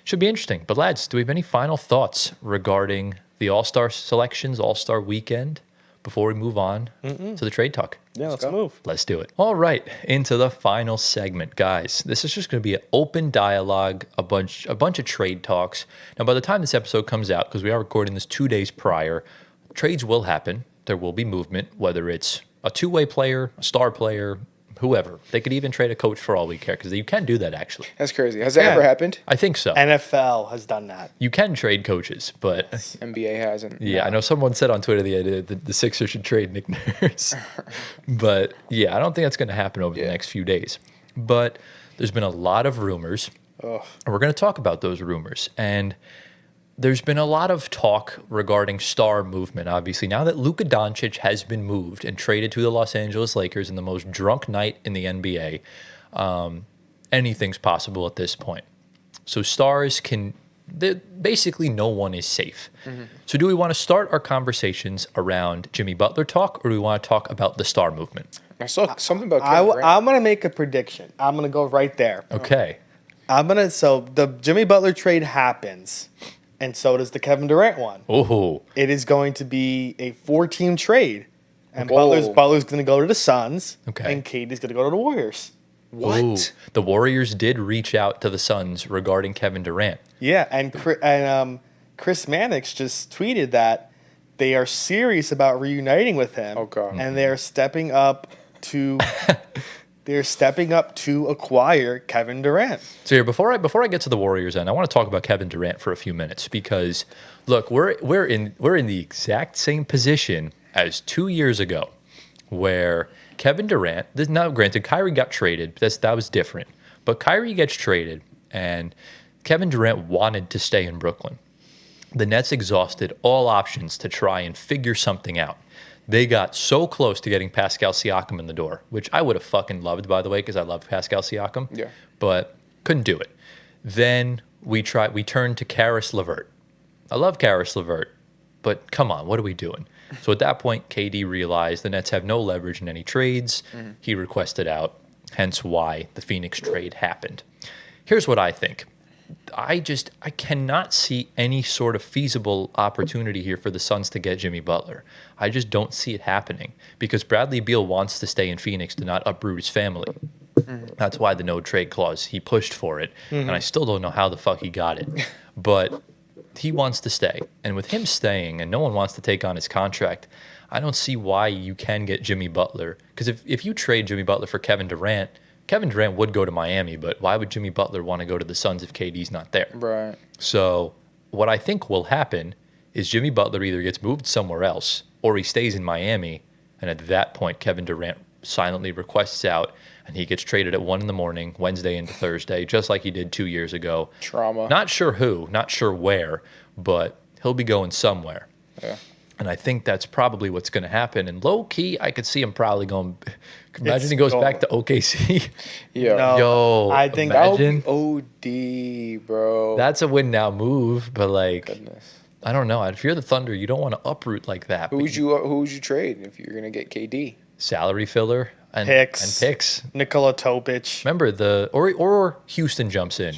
should be interesting. But lads, do we have any final thoughts regarding the All-Star selections, All-Star weekend, before we move on to the trade talk? Yeah, let's go. move. Let's do it. All right, into the final segment, guys. This is just going to be an open dialogue, a bunch of trade talks. Now, by the time this episode comes out, because we are recording this 2 days prior, trades will happen. There will be movement, whether it's a two-way player, a star player, whoever. They could even trade a coach for all we care, because you can do that, actually. That's crazy. Has that Yeah. ever happened? I think so. NFL has done that. You can trade coaches, but NBA hasn't. yeah, I know someone said on Twitter the idea that the Sixers should trade Nick Nurse. But yeah, I don't think that's going to happen over the Yeah. next few days. But there's been a lot of rumors, and we're going to talk about those rumors. And there's been a lot of talk regarding star movement, obviously. Now that Luka Doncic has been moved and traded to the Los Angeles Lakers in the most drunk night in the NBA, anything's possible at this point. So stars can... Basically, no one is safe. So do we want to start our conversations around Jimmy Butler talk, or do we want to talk about the star movement? I saw something about Kevin Durant. I'm gonna make a prediction. I'm gonna go right there. Okay. So the Jimmy Butler trade happens, and so does the Kevin Durant one. Oh, It is going to be a 4-team trade, and Oh. Butler's going to go to the Suns, Okay. and KD's going to go to the Warriors. What? ooh. The Warriors did reach out to the Suns regarding Kevin Durant. Yeah, and Chris Mannix just tweeted that they are serious about reuniting with him. Oh, God. And they're stepping up to acquire Kevin Durant. So here, before I get to the Warriors, end, I want to talk about Kevin Durant for a few minutes because, look, we're in the exact same position as 2 years ago, where Kevin Durant. Now, granted, Kyrie got traded. That was different, but Kyrie gets traded, and Kevin Durant wanted to stay in Brooklyn. The Nets exhausted all options to try and figure something out. They got so close to getting Pascal Siakam in the door, which I would have fucking loved, by the way, because I love Pascal Siakam. Yeah. But couldn't do it. Then we turned to Karis LeVert. I love Karis LeVert, but come on, what are we doing? So at that point, KD realized the Nets have no leverage in any trades. He requested out, hence why the Phoenix trade happened. Here's what I think. I cannot see any sort of feasible opportunity here for the Suns to get Jimmy Butler. I just don't see it happening because Bradley Beal wants to stay in Phoenix to not uproot his family. That's why the no trade clause, he pushed for it. And I still don't know how the fuck he got it. But he wants to stay. And with him staying and no one wants to take on his contract, I don't see why you can get Jimmy Butler. Because if you trade Jimmy Butler for Kevin Durant would go to Miami, but why would Jimmy Butler want to go to the Suns if KD's not there? Right. So what I think will happen is Jimmy Butler either gets moved somewhere else or he stays in Miami. And at that point, Kevin Durant silently requests out and he gets traded at 1 a.m, Wednesday into Thursday, just like he did 2 years ago. Trauma. Not sure who, not sure where, but he'll be going somewhere. Yeah. And I think that's probably what's going to happen. And low key, I could see him probably going. Imagine It's he goes going- back to OKC. Yeah. No. Yo, I think That would imagine. be OD, bro. That's a win now move, but like, Goodness. I don't know. If you're the Thunder, you don't want to uproot like that. Who but would you trade if you're gonna get KD? salary filler and Picks. and picks. Nikola Topic. Remember or Houston jumps in.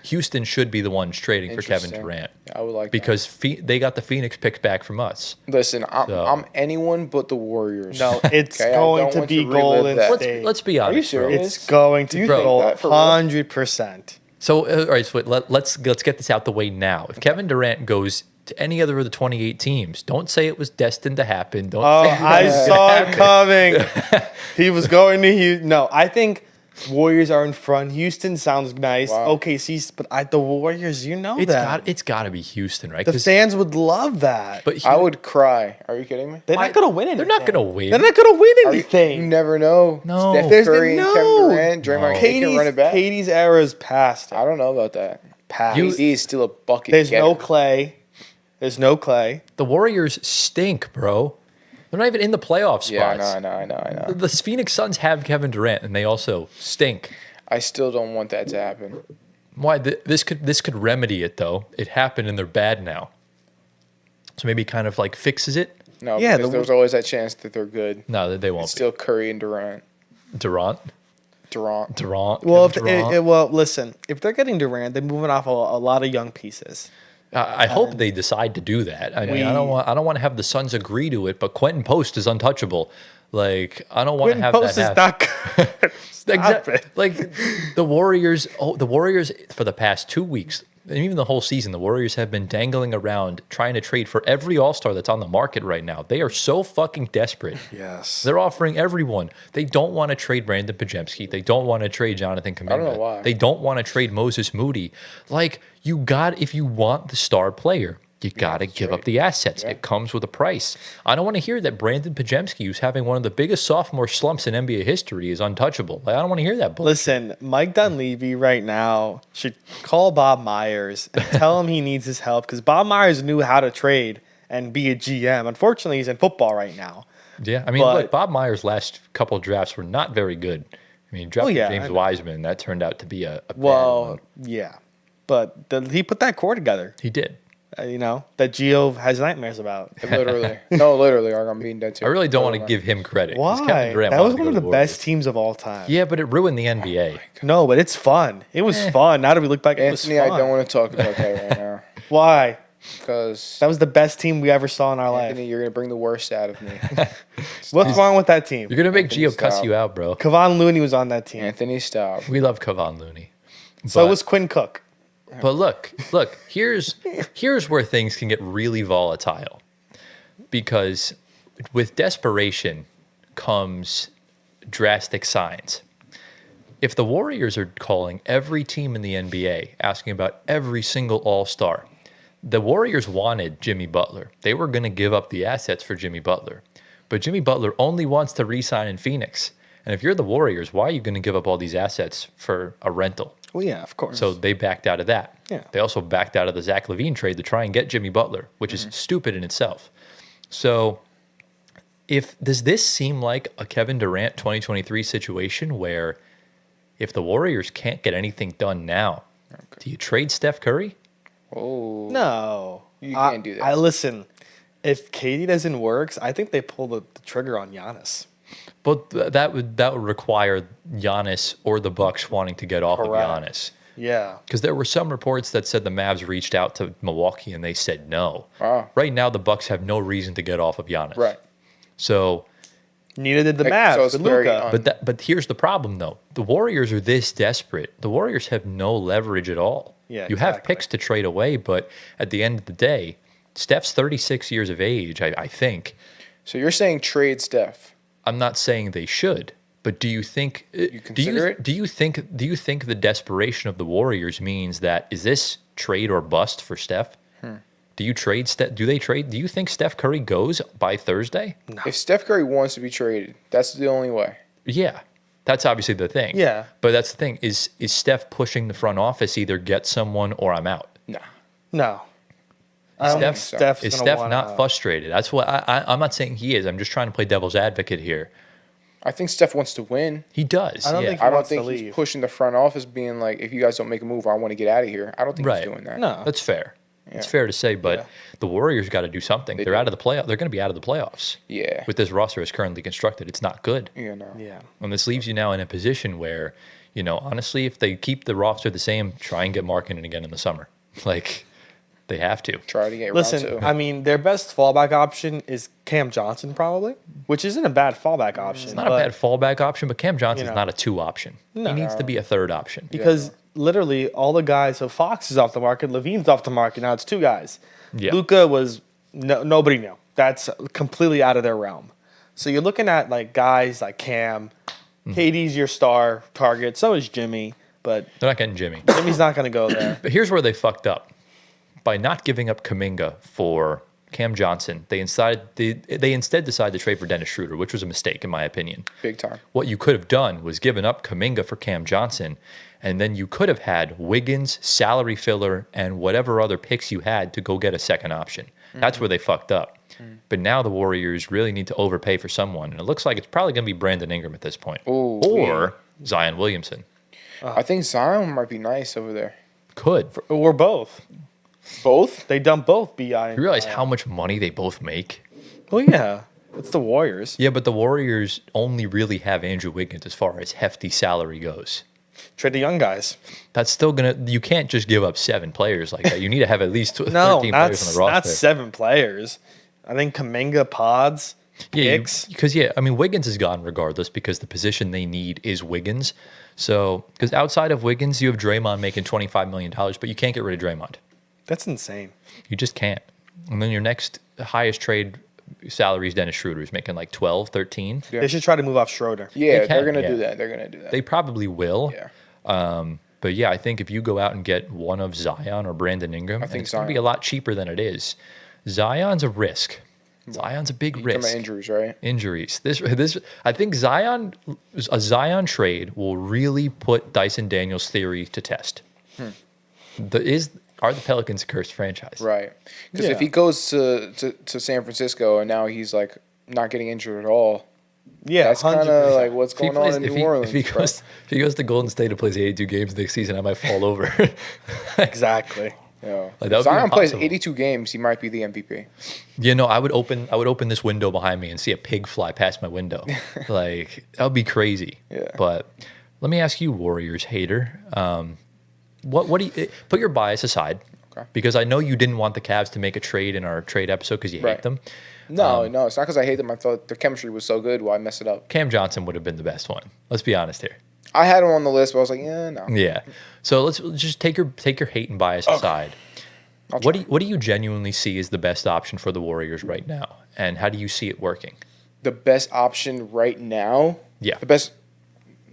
Houston should be the ones trading for Kevin Interesting. Durant I would like because they got the Phoenix pick back from us. that. Listen, So- I'm anyone but the Warriors. No, it's Okay, I going don't to want be to relive Golden that. State. Let's be honest. bro. serious? It's going to you be think Gold that for real? 100%. So, all right, so let's get this out the way now. If Kevin Durant goes to any other of the 28 teams, don't say it was destined to happen. Don't Oh, say I saw it coming. He was going to Houston. No, I think Warriors are in front. Houston sounds nice. Wow. OKC, but the Warriors, you know it's got to be Houston, right? the 'Cause- fans would love that. but I would cry. Are you kidding me? They're why- not going to win anything. they're not going to win. They're not going to win You anything. never know. No. Steph There's Curry and no- Kevin Durant, Draymond No. Green can run it back. Katie's era is past. I don't know about that. Past. KD is still a bucket. There's getter. no Clay. There's no Clay. The Warriors stink, bro. They're not even in the playoff spots. Yeah, I know. The Phoenix Suns have Kevin Durant, and they also stink. I still don't want that to happen. Why? This could remedy it though. It happened, and they're bad now. So maybe kind of like fixes it. No, Yeah, because there's always that chance that they're good. No, they won't. It's still Curry and Durant. Durant. Durant. Well, Kevin Durant. well, listen. If they're getting Durant, they're moving off a lot of young pieces. I hope they decide to do that. I mean, I don't want to have the Suns agree to it, but Quentin Post is untouchable. Like, I don't want to Quentin have Post that is happen. not good. Stop it. Like the Warriors for the past 2 weeks, and even the whole season, the Warriors have been dangling around trying to trade for every All-Star that's on the market right now. They are so fucking desperate. Yes. They're offering everyone. They don't want to trade Brandon Pajemski. They don't want to trade Jonathan Kuminga. don't know why. They don't want to trade Moses Moody. Like, if you want the star player, you got to give up the assets. Yeah. It comes with a price. I don't want to hear that Brandon Pajemski, who's having one of the biggest sophomore slumps in NBA history, is untouchable. Like, I don't want to hear that bullshit. Listen, Mike Dunleavy right now should call Bob Myers and tell him he needs his help because Bob Myers knew how to trade and be a GM. Unfortunately, he's in football right now. Yeah, I mean, But- look, Bob Myers' last couple drafts were not very good. I mean, he drafted yeah, I James know. Wiseman. That turned out to be a bad Well, one. yeah. But he put that core together, He did. that Gio has nightmares about. Literally. No, literally. Like, I'm being dead too. I really don't want to give him credit. 'cause Kevin Why? Durant That wanted was to one go of to the Warriors. best teams of all time. Yeah, but it ruined the NBA. No, but it's fun. It was fun. Now that we look back, it was Anthony, fun. I don't want to talk about that right now. Why? Because, That was the best team we ever saw in our Anthony, life. you're going to bring the worst out of me. What's wrong with that team? You're gonna make Anthony, Gio cuss stop. you out, bro. Kevon Looney was on that team. Anthony, stop. We love Kevon Looney. So But- was Quinn Cook. But look, here's where things can get really volatile. Because with desperation comes drastic signs. If the Warriors are calling every team in the NBA, asking about every single All-Star, the Warriors wanted Jimmy Butler. They were going to give up the assets for Jimmy Butler. But Jimmy Butler only wants to re-sign in Phoenix. And if you're the Warriors, why are you going to give up all these assets for a rental? Well, yeah, of course. So they backed out of that. Yeah. They also backed out of the Zach LaVine trade to try and get Jimmy Butler, which is stupid in itself. So does this seem like a Kevin Durant 2023 situation where if the Warriors can't get anything done now, do you trade Steph Curry? Oh. no, You can't do that. I listen. If Katie doesn't work, I think they pull the trigger on Giannis. But that would require Giannis or the Bucks wanting to get off Correct. of Giannis. Yeah. Because there were some reports that said the Mavs reached out to Milwaukee and they said no. Wow. Right now, the Bucks have no reason to get off of Giannis. Right. So, Neither did the Like, Mavs so it's with very Luka. but here's the problem though: the Warriors are this desperate. The Warriors have no leverage at all. Yeah, you have exactly. picks to trade away, but at the end of the day, Steph's 36 years of age. I think. So you're saying trade Steph? I'm not saying they should, but do you think consider it? Do you think the desperation of the Warriors means that is this trade or bust for Steph? Do you trade Steph? Do they trade? Do you think Steph Curry goes by Thursday? If Steph Curry wants to be traded, that's the only way. Yeah, that's obviously the thing. Yeah. but that's the thing is Steph pushing the front office either get someone or I'm out. Nah. No. I don't think Steph's Is gonna Steph wanna- not frustrated? That's what I'm not saying he is. I'm just trying to play devil's advocate here. I think Steph wants to win. He does. I don't yeah. think he I don't wants to think he's leave. pushing the front office, being like, if you guys don't make a move, I want to get out of here. I don't think Right. he's doing that. No. That's fair. It's Yeah. fair to say, but Yeah. the Warriors got to do something. They're do. out of the playoff. They're going to be out of the playoffs. Yeah. With this roster as currently constructed, it's not good. Yeah, no. Yeah. And this leaves you now in a position where, honestly, if they keep the roster the same, try and get Markkanen again in the summer. Like, they have to. Try to get Listen, round two. I mean, their best fallback option is Cam Johnson, probably, which isn't a bad fallback option. It's not a bad fallback option, but Cam Johnson's know. not a 2 option. No. He needs to be a 3rd option. because literally all the guys. So Fox is off the market, Levine's off the market. Now it's 2 guys. Yeah. Luka was nobody knew. That's completely out of their realm. So you're looking at like guys like Cam. KD's your star target. So is Jimmy, but They're not getting Jimmy. Jimmy's not going to go there. But here's where they fucked up. By not giving up Kuminga for Cam Johnson, they instead decided to trade for Dennis Schroeder, which was a mistake in my opinion. Big time. What you could have done was given up Kuminga for Cam Johnson, and then you could have had Wiggins, salary filler, and whatever other picks you had to go get a second option. That's where they fucked up. But now the Warriors really need to overpay for someone, and it looks like it's probably going to be Brandon Ingram at this point, Ooh, or Zion Williamson. I think Zion might be nice over there. Could Or both. Both? They dump both BI. you realize how much money they both make? Well, yeah, it's the Warriors. Yeah, but the Warriors only really have Andrew Wiggins as far as hefty salary goes. Trade the young guys. That's still you can't just give up 7 players like that. You need to have at least 13 No, players not on the roster. not 7 players. I think Kuminga, Pods, picks. Because I mean Wiggins is gone regardless because the position they need is Wiggins. So because outside of Wiggins, you have Draymond making $25 million, but you can't get rid of Draymond. That's insane. You just can't. And then your next highest trade salary is Dennis Schroeder, who's making like 12, 13. Yeah. They should try to move off Schroeder. Yeah, They they're can, going to yeah. do that. They're going to do that. They probably will. Yeah. But yeah, I think if you go out and get one of Zion or Brandon Ingram, think it's going to be Zion. a lot cheaper than it is. Zion's a risk. Zion's a big Talking about risk. injuries, right? Injuries. This I think a Zion trade will really put Dyson Daniels' theory to test. Are the Pelicans a cursed franchise? Right. Because Yeah. if he goes to San Francisco and now he's like not getting injured at all, Yeah, that's kind 100%. of like what's If he going on plays- in if New he- Orleans. If he goes to Golden State and plays 82 games next season, I might fall over. Exactly. Yeah. Like, that would be Zion plays impossible. 82 games, he might be the MVP. I would open this window behind me and see a pig fly past my window. Like that would be crazy. Yeah. But let me ask you, Warriors hater, what do you put your bias aside? Okay. Because I know you didn't want the Cavs to make a trade in our trade episode because you hate Right. them. No, it's not because I hate them. I thought their chemistry was so good. Why mess it up? Cam Johnson would have been the best one. Let's be honest here. I had him on the list, but I was like, yeah, no. Yeah. So let's just take your hate and bias aside. I'll What try. do you genuinely see as the best option for the Warriors right now, and how do you see it working? The best option right now? Yeah. The best,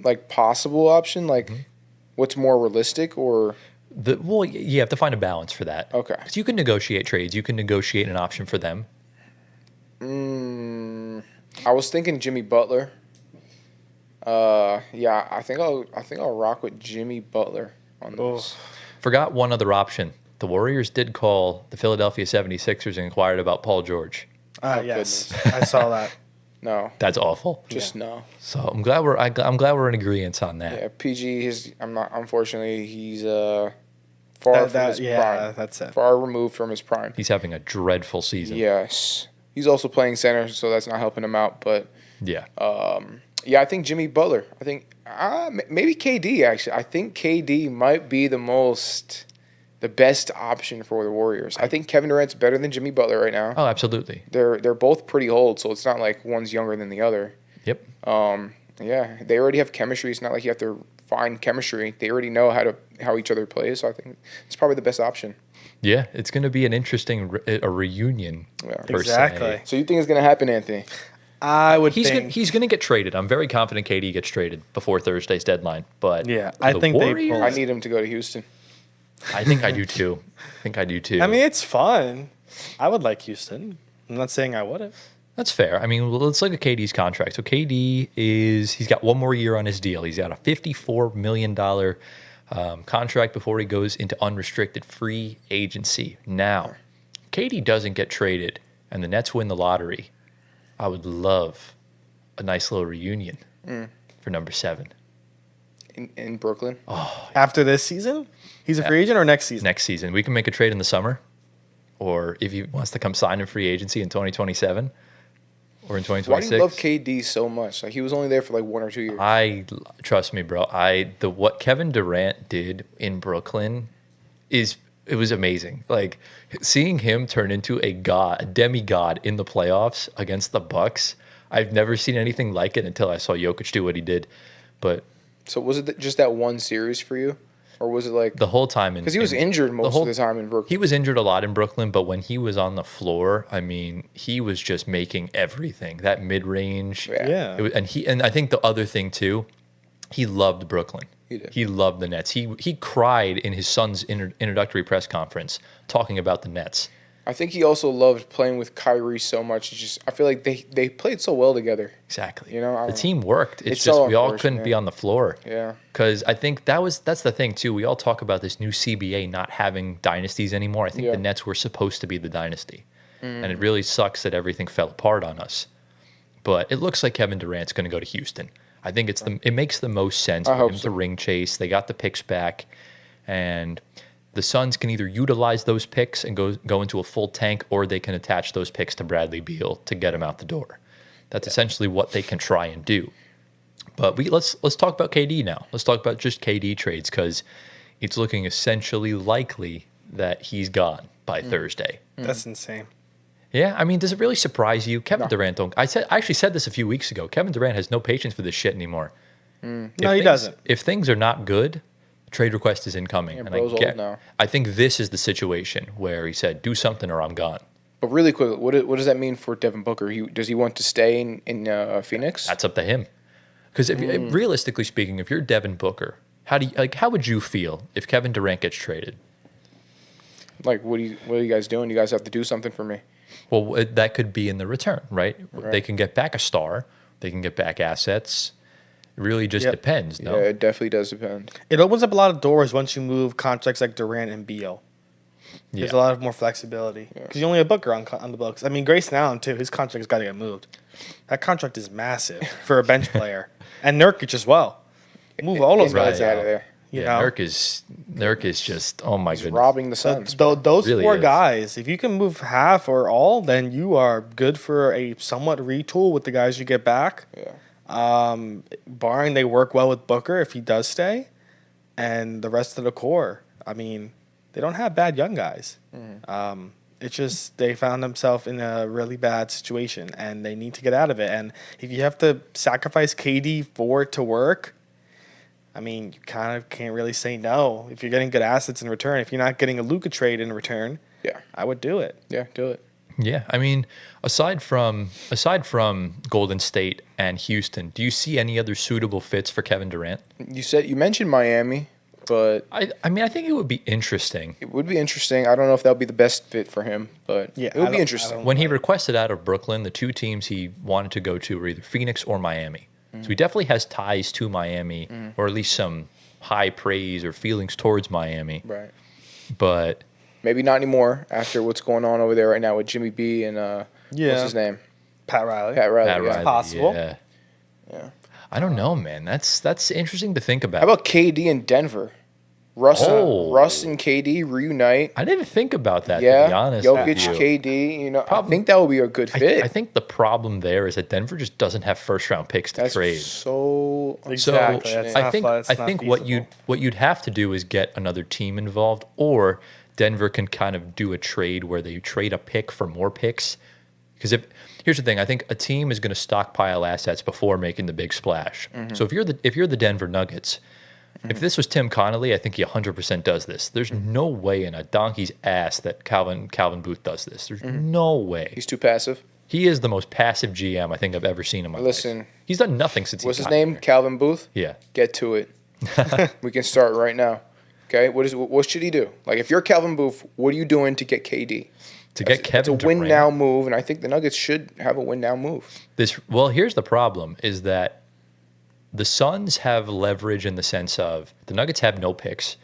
like, possible option? Like, what's more realistic or... You have to find a balance for that. Okay. Because you can negotiate trades. You can negotiate an option for them. I was thinking Jimmy Butler. Yeah, I think I'll rock with Jimmy Butler on this. Forgot one other option. The Warriors did call the Philadelphia 76ers and inquired about Paul George. Yes, I saw that. No, That's awful. just no. So I'm glad we're in agreement on that. Yeah, PG. Unfortunately, he's far from his prime. That's it. Far removed from his prime. He's having a dreadful season. Yes, he's also playing center, so that's not helping him out. But Yeah. Yeah, I think Jimmy Butler. I think maybe KD, actually. I think KD might be the best option for the Warriors. I think Kevin Durant's better than Jimmy Butler right now. Oh, absolutely. They're both pretty old, so it's not like one's younger than the other. Yep. Yeah, they already have chemistry. It's not like you have to find chemistry. They already know how each other plays, so I think it's probably the best option. Yeah, it's going to be an interesting a reunion. Yeah. Per Exactly. se. So you think it's going to happen, Anthony? I would He's think. he's going to get traded. I'm very confident KD gets traded before Thursday's deadline. But Yeah, to I the think they Warriors, pull I need him to go to Houston. I think I do too. I mean, it's fun. I would like Houston. I'm not saying I wouldn't. That's fair. I mean, let's look at KD's contract. So he's got one more year on his deal. He's got a $54 million contract before he goes into unrestricted free agency. Now, KD doesn't get traded and the Nets win the lottery. I would love a nice little reunion for number 7. In Brooklyn. After this season, he's a free agent or next season? Next season. We can make a trade in the summer, or if he wants to come sign in free agency in 2027 or in 2026. Why do you love KD so much? Like, he was only there for like 1 or 2 years. Trust me, bro. What Kevin Durant did in Brooklyn it was amazing. Like, seeing him turn into a demigod in the playoffs against the Bucks. I've never seen anything like it until I saw Jokic do what he did. But So was it just that one series for you? Or was it like... the whole time... Because he was injured most of the time in Brooklyn. He was injured a lot in Brooklyn, but when he was on the floor, I mean, he was just making everything. That mid-range. Yeah. And I think the other thing, too, he loved Brooklyn. He did. He loved the Nets. He cried in his son's introductory press conference talking about the Nets. I think he also loved playing with Kyrie so much. It's just, I feel like they played so well together. Exactly. You know, I the don't team worked. It's so just we all unfortunate, couldn't be on the floor. Yeah. Because I think that's the thing too. We all talk about this new CBA not having dynasties anymore. I think the Nets were supposed to be the dynasty, and it really sucks that everything fell apart on us. But it looks like Kevin Durant's going to go to Houston. I think it makes the most sense for him to ring chase. They got the picks back, and the Suns can either utilize those picks and go into a full tank, or they can attach those picks to Bradley Beal to get him out the door. That's essentially what they can try and do. But let's talk about KD now. Let's talk about just KD trades, because it's looking essentially likely that he's gone by Thursday. That's insane. Yeah, I mean, does it really surprise you? Kevin Durant I actually said this a few weeks ago. Kevin Durant has no patience for this shit anymore. No, he doesn't. If things are not good, trade request is incoming. Yeah, And bro's old now. I think this is the situation where he said, do something or I'm gone. But really quick, what does that mean for Devin Booker? Does he want to stay in Phoenix? That's up to him. Because realistically speaking, if you're Devin Booker, how would you feel if Kevin Durant gets traded? Like, what are you guys doing? You guys have to do something for me. Well, that could be in the return, right? They can get back a star. They can get back assets. It really just depends, no? Yeah, it definitely does depend. It opens up a lot of doors once you move contracts like Durant and Beal. There's a lot of more flexibility because you only have Booker on the books. I mean, Grayson Allen too. His contract's got to get moved. That contract is massive for a bench player, and Nurkic as well. Move all those guys out out of there. Nurk is just, oh my goodness. Robbing the Suns. Those Really four is. guys, if you can move half or all, then you are good for a somewhat retool with the guys you get back. Yeah. Barring they work well with Booker if he does stay, and the rest of the core. I mean, they don't have bad young guys. It's just they found themselves in a really bad situation, and they need to get out of it. And if you have to sacrifice KD for it to work, I mean, you kind of can't really say no. If you're getting good assets in return, if you're not getting a Luka trade in return, I would do it. Yeah, do it. Yeah, I mean, aside from Golden State and Houston, do you see any other suitable fits for Kevin Durant? You mentioned Miami, but I mean, I think it would be interesting. it would be interesting. I don't know if that would be the best fit for him, but it would be interesting. When he requested out of Brooklyn, the two teams he wanted to go to were either Phoenix or Miami. So he definitely has ties to Miami, or at least some high praise or feelings towards Miami. Right. But Maybe not anymore after what's going on over there right now with Jimmy B and what's his name? Pat Riley. Pat Riley. Pat yeah. Riley, possible. Yeah. I don't know, man. That's interesting to think about. How about KD in Denver? Russ Oh. and KD reunite. I didn't think about that, Yeah, to be honest Jokic, with you. KD. You know, I think that would be a good fit. I think the problem there is that Denver just doesn't have first-round picks to That's trade. so Exactly. So That's I not think fun. It's I not think feasible. what you'd have to do is get another team involved, or Denver can kind of do a trade where they trade a pick for more picks. Because here's the thing, I think a team is going to stockpile assets before making the big splash. So if you're the Denver Nuggets, if this was Tim Connolly, I think he 100% does this. There's no way in a donkey's ass that Calvin Booth does this. There's no way. He's too passive. He is the most passive GM I think I've ever seen in my Listen, life. He's done nothing since What's he his got name? here. Calvin Booth. Yeah. Get to it. We can start right now. Okay. What should he do? Like, if you're Calvin Booth, what are you doing to get KD? To get Kevin It's a win Durant. now move, and I think the Nuggets should have a win now move. Well, here's the problem: is that the Suns have leverage in the sense of the Nuggets have no picks.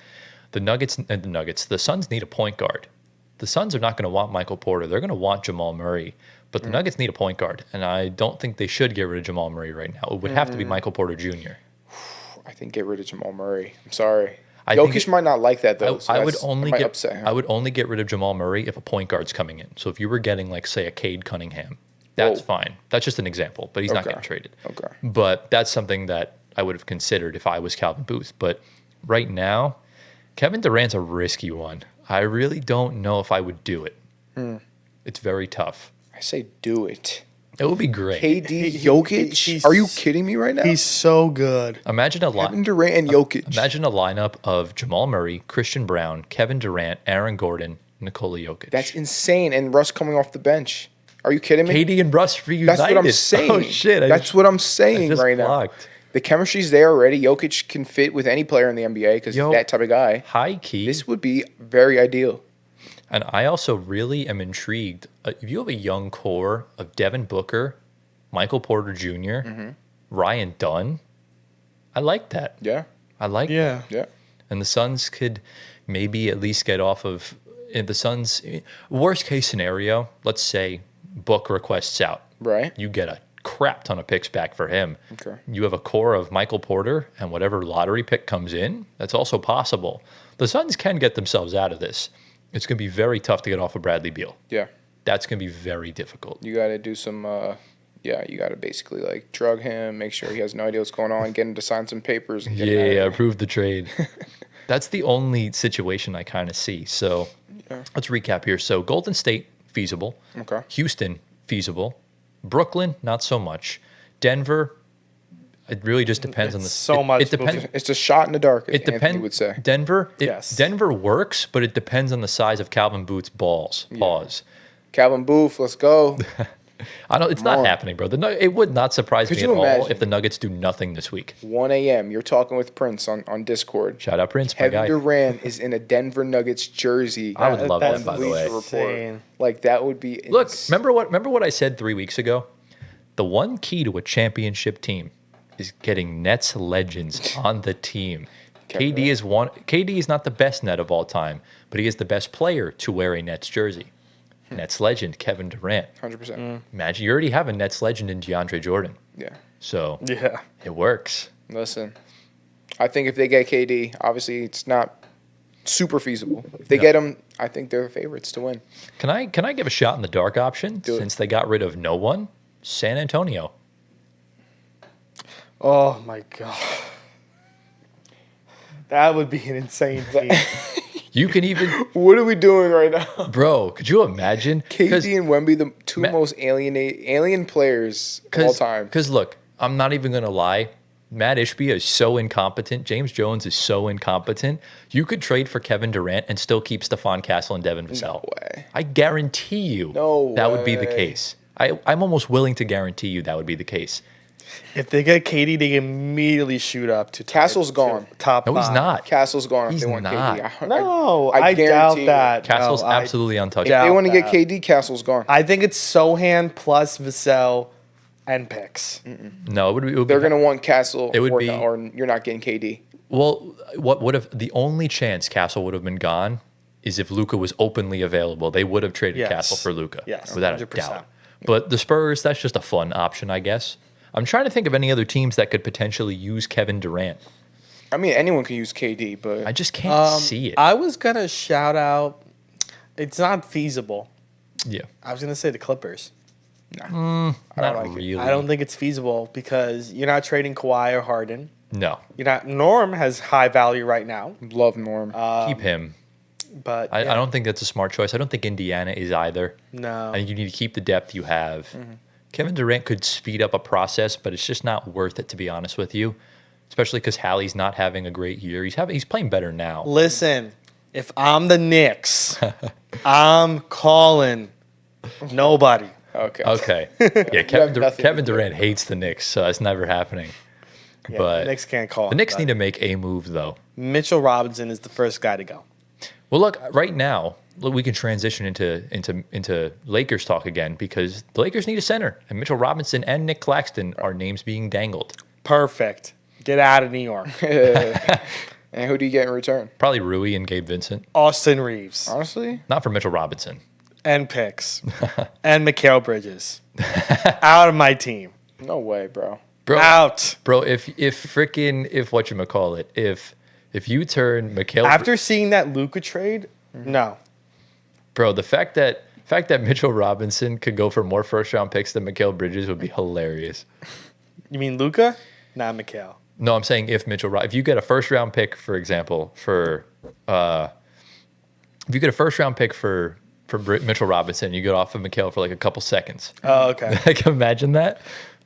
The Suns need a point guard. The Suns are not going to want Michael Porter. They're going to want Jamal Murray. But the Nuggets need a point guard, and I don't think they should get rid of Jamal Murray right now. It would have to be Michael Porter Jr. I think get rid of Jamal Murray. I'm sorry. I think Jokic might not like that though. I would only get upset him. I would only get rid of Jamal Murray if a point guard's coming in. So if you were getting like say a Cade Cunningham, that's Whoa. fine. That's just an example, but he's not Okay. getting traded. Okay. But that's something that I would have considered if I was Calvin Booth. But right now, Kevin Durant's a risky one. I really don't know if I would do it. It's very tough. I say do it. It would be great. KD, Jokic. he's- Are you kidding me right now? He's so good. Imagine a Kevin line. Durant and Jokic. Imagine a lineup of Jamal Murray, Christian Brown, Kevin Durant, Aaron Gordon, Nikola Jokic. That's insane. And Russ coming off the bench. Are you kidding me? KD and Russ reunited. That's what I'm saying. Oh shit! That's what I'm saying right now. blocked. The chemistry's there already. Jokic can fit with any player in the NBA because he's Yo. that type of guy. High key. This would be very ideal. And I also really am intrigued. If you have a young core of Devin Booker, Michael Porter Jr., Ryan Dunn, I like that. Yeah. I like that. Yeah. Yeah. And the Suns could maybe at least get off of the Suns. Worst case scenario, let's say Book requests out. Right. You get a crap ton of picks back for him. Okay. You have a core of Michael Porter and whatever lottery pick comes in. That's also possible. The Suns can get themselves out of this. It's going to be very tough to get off of Bradley Beal. Yeah. That's going to be very difficult. You got to do some, you got to basically like drug him, make sure he has no idea what's going on, get him to sign some papers. And get him out of Yeah, there. approve the trade. That's the only situation I kind of see. So let's recap here. So Golden State, feasible. Okay. Houston, feasible. Brooklyn, not so much. Denver, it really just depends on the It's so much It depends. moving. It's a shot in the dark, It Anthony depends. would say. Denver, Yes. Denver works, but it depends on the size of Calvin Booth's balls. Pause. Calvin Booth, let's go. I don't. It's not on. happening, bro. It would not surprise Could me you at all imagine? if the Nuggets do nothing this week. 1 a.m. You're talking with Prince on Discord. Shout out Prince, my Kevin guy. Durant is in a Denver Nuggets jersey. I would love that, That's by the way. Bleacher Report. insane. Like that would be Look, insane. remember what I said 3 weeks ago? The one key to a championship team is getting Nets legends on the team. Kevin KD is not the best net of all time, but he is the best player to wear a Nets jersey. Nets legend Kevin Durant. 100%. Imagine you already have a Nets legend in DeAndre Jordan, Yeah. so Yeah. it works. Listen, I think if they get KD, obviously it's not super feasible. If they get him, I think they're the favorites to win. Can I give a shot in the dark option Do it. since they got rid of no one? San Antonio. Oh my god. That would be an insane team. You can even, What are we doing right now? bro. Could you imagine? 'Cause- KD and Wemby, the two Ma- most alien players of all time. Because look, I'm not even gonna lie. Matt Ishbia is so incompetent. James Jones is so incompetent. You could trade for Kevin Durant and still keep Stephon Castle and Devin Vassell. No way. I guarantee you No that would be the way. case. I'm almost willing to guarantee you that would be the case. If they get KD, they immediately shoot up to Castle's to gone. top No, he's five. not. Castle's gone if He's they want not. KD. No, I doubt guarantee you. that. Castle's No, I absolutely untouchable. If they doubt want to get that. KD, Castle's gone. I think it's Sohan plus Vassell and picks. No, it would be. They're going to want Castle It would or, be- or you're not getting KD. Well, what would have the only chance Castle would have been gone is if Luka was openly available. They would have traded Yes. Castle for Luka, Yes, without 100%. a doubt. But the Spurs, that's just a fun option, I guess. I'm trying to think of any other teams that could potentially use Kevin Durant. I mean, anyone can use KD, but I just can't see it. I was gonna shout out. It's not feasible. Yeah. I was gonna say the Clippers. I don't Not like it. really. I don't think it's feasible because you're not trading Kawhi or Harden. No. You're not. Norm has high value right now, Love Norm. Keep him. but I yeah, don't think that's a smart choice. I don't think Indiana is either. No. I think you need to keep the depth you have. Kevin Durant could speed up a process, but it's just not worth it, to be honest with you. Especially because Hallie's not having a great year. He's playing better now. Listen, if I'm the Knicks, I'm calling nobody. Okay. Okay. Yeah, Kevin, nothing to Kevin do. Durant hates the Knicks, so it's never happening. Yeah, But the Knicks can't call. the Knicks but need to make a move, though. Mitchell Robinson is the first guy to go. Well, look, right now, we can transition into Lakers talk again because the Lakers need a center, and Mitchell Robinson and Nick Claxton are names being dangled. Perfect. Get out of New York. And who do you get in return? Probably Rui and Gabe Vincent. Austin Reeves Honestly, Not for Mitchell Robinson. and picks and Mikal Bridges out of my team. no way, bro. Bro, Out. bro, if whatchamacallit, if you turn Mikal After seeing that Luka trade, no. bro, the fact that Mitchell Robinson could go for more first round picks than Mikal Bridges would be hilarious. You mean Luka? Not Mikal. No, I'm saying if you get a first round pick, for example, if you get a first round pick for Mitchell Robinson, you get off of Mikal for like a couple seconds. Oh, okay. Like imagine that.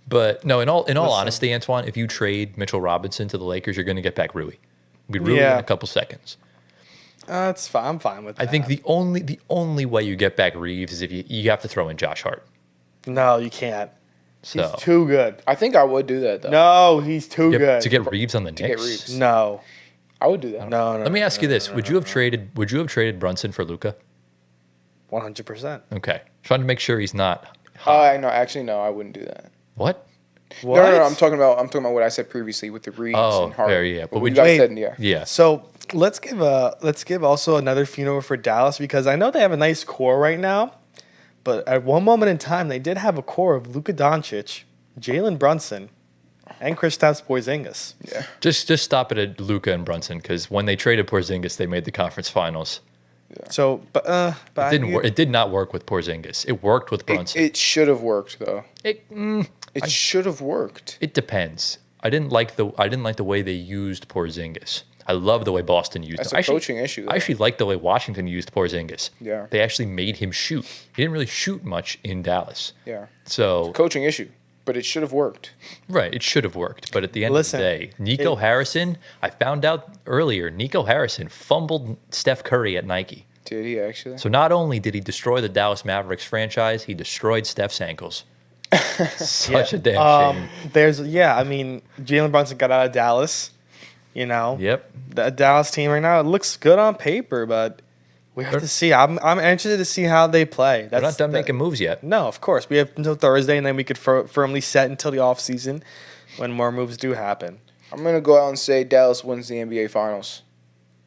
But no, in all honesty, Antoine, if you trade Mitchell Robinson to the Lakers, you're going to get back Rui. Be Rui in Yeah. a couple seconds. That's fine. I'm fine with that. I think the only way you get back Reeves is if you have to throw in Josh Hart. No, you can't. So He's too good. I think I would do that though. No, he's too good. to get Reeves on the get Knicks. Reeves. No. I would do that. No. Let me ask you this: Would you have traded Brunson for Luka? 100%. Okay, trying to make sure he's not. No, actually, no, I wouldn't do that. What? What? No, I'm talking about what I said previously with the Reeves Oh, and Hart. fair, yeah. But But would you guys Wait. said, yeah. Yeah. So let's give also another funeral for Dallas because I know they have a nice core right now, but at one moment in time they did have a core of Luka Doncic, Jalen Brunson, and Kristaps Porzingis. Yeah. Just stop it at Luka and Brunson because when they traded Porzingis, they made the conference finals. So, but It didn't work. It did not work with Porzingis. It worked with Brunson. It should have worked though. It Should have worked. depends. I didn't like the way they used Porzingis. I love the way Boston used That's him. a coaching issue, though. I actually like the way Washington used Porzingis. Yeah. They actually made him shoot. He didn't really shoot much in Dallas. Yeah. So Coaching issue, but it should have worked. right, it should have worked. But at the end Listen, of the day, Nico Harrison, I found out earlier, Nico Harrison fumbled Steph Curry at Nike. Did he actually? So not only did he destroy the Dallas Mavericks franchise, he destroyed Steph's ankles. Such a damn shame. I mean, Jalen Brunson got out of Dallas. You know, Yep. the Dallas team right now, it looks good on paper, but we have to see. I'm interested to see how they play. They're not done making moves yet. No, of course. We have until Thursday, and then we could firmly set until the offseason when more moves do happen. I'm gonna go out and say Dallas wins the NBA Finals.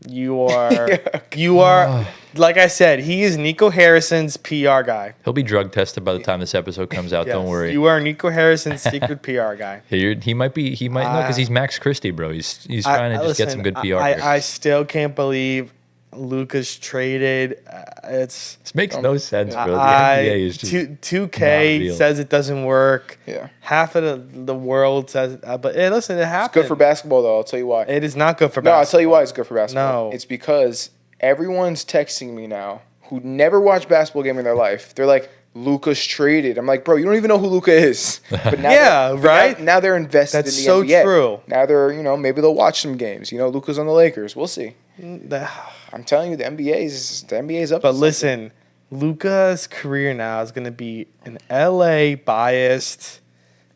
You are, like I said, he is Nico Harrison's PR guy. He'll be drug tested by the time this episode comes out. Don't Yes, worry. You are Nico Harrison's secret PR guy. He might know because he's Max Christie, bro. He's trying to just get some good PR. here. I still can't believe Luka's traded. This makes no sense, bro. The NBA is just 2K not real. says it doesn't work. Yeah. Half of the world says, but hey, listen, it happened. Good for basketball though. I'll tell you why. It is not good for No, basketball. I'll tell you why it's good for basketball. No. It's because everyone's texting me now who never watched basketball game in their life. They're like, Luka's traded. I'm like, bro, you don't even know who Luka is. But now Yeah, but right? Now they're invested That's in the so NBA. true. Now they're, maybe they'll watch some games. Luka's on the Lakers. We'll see. I'm telling you, the NBA's up. But to listen, Luka's career now is going to be an LA biased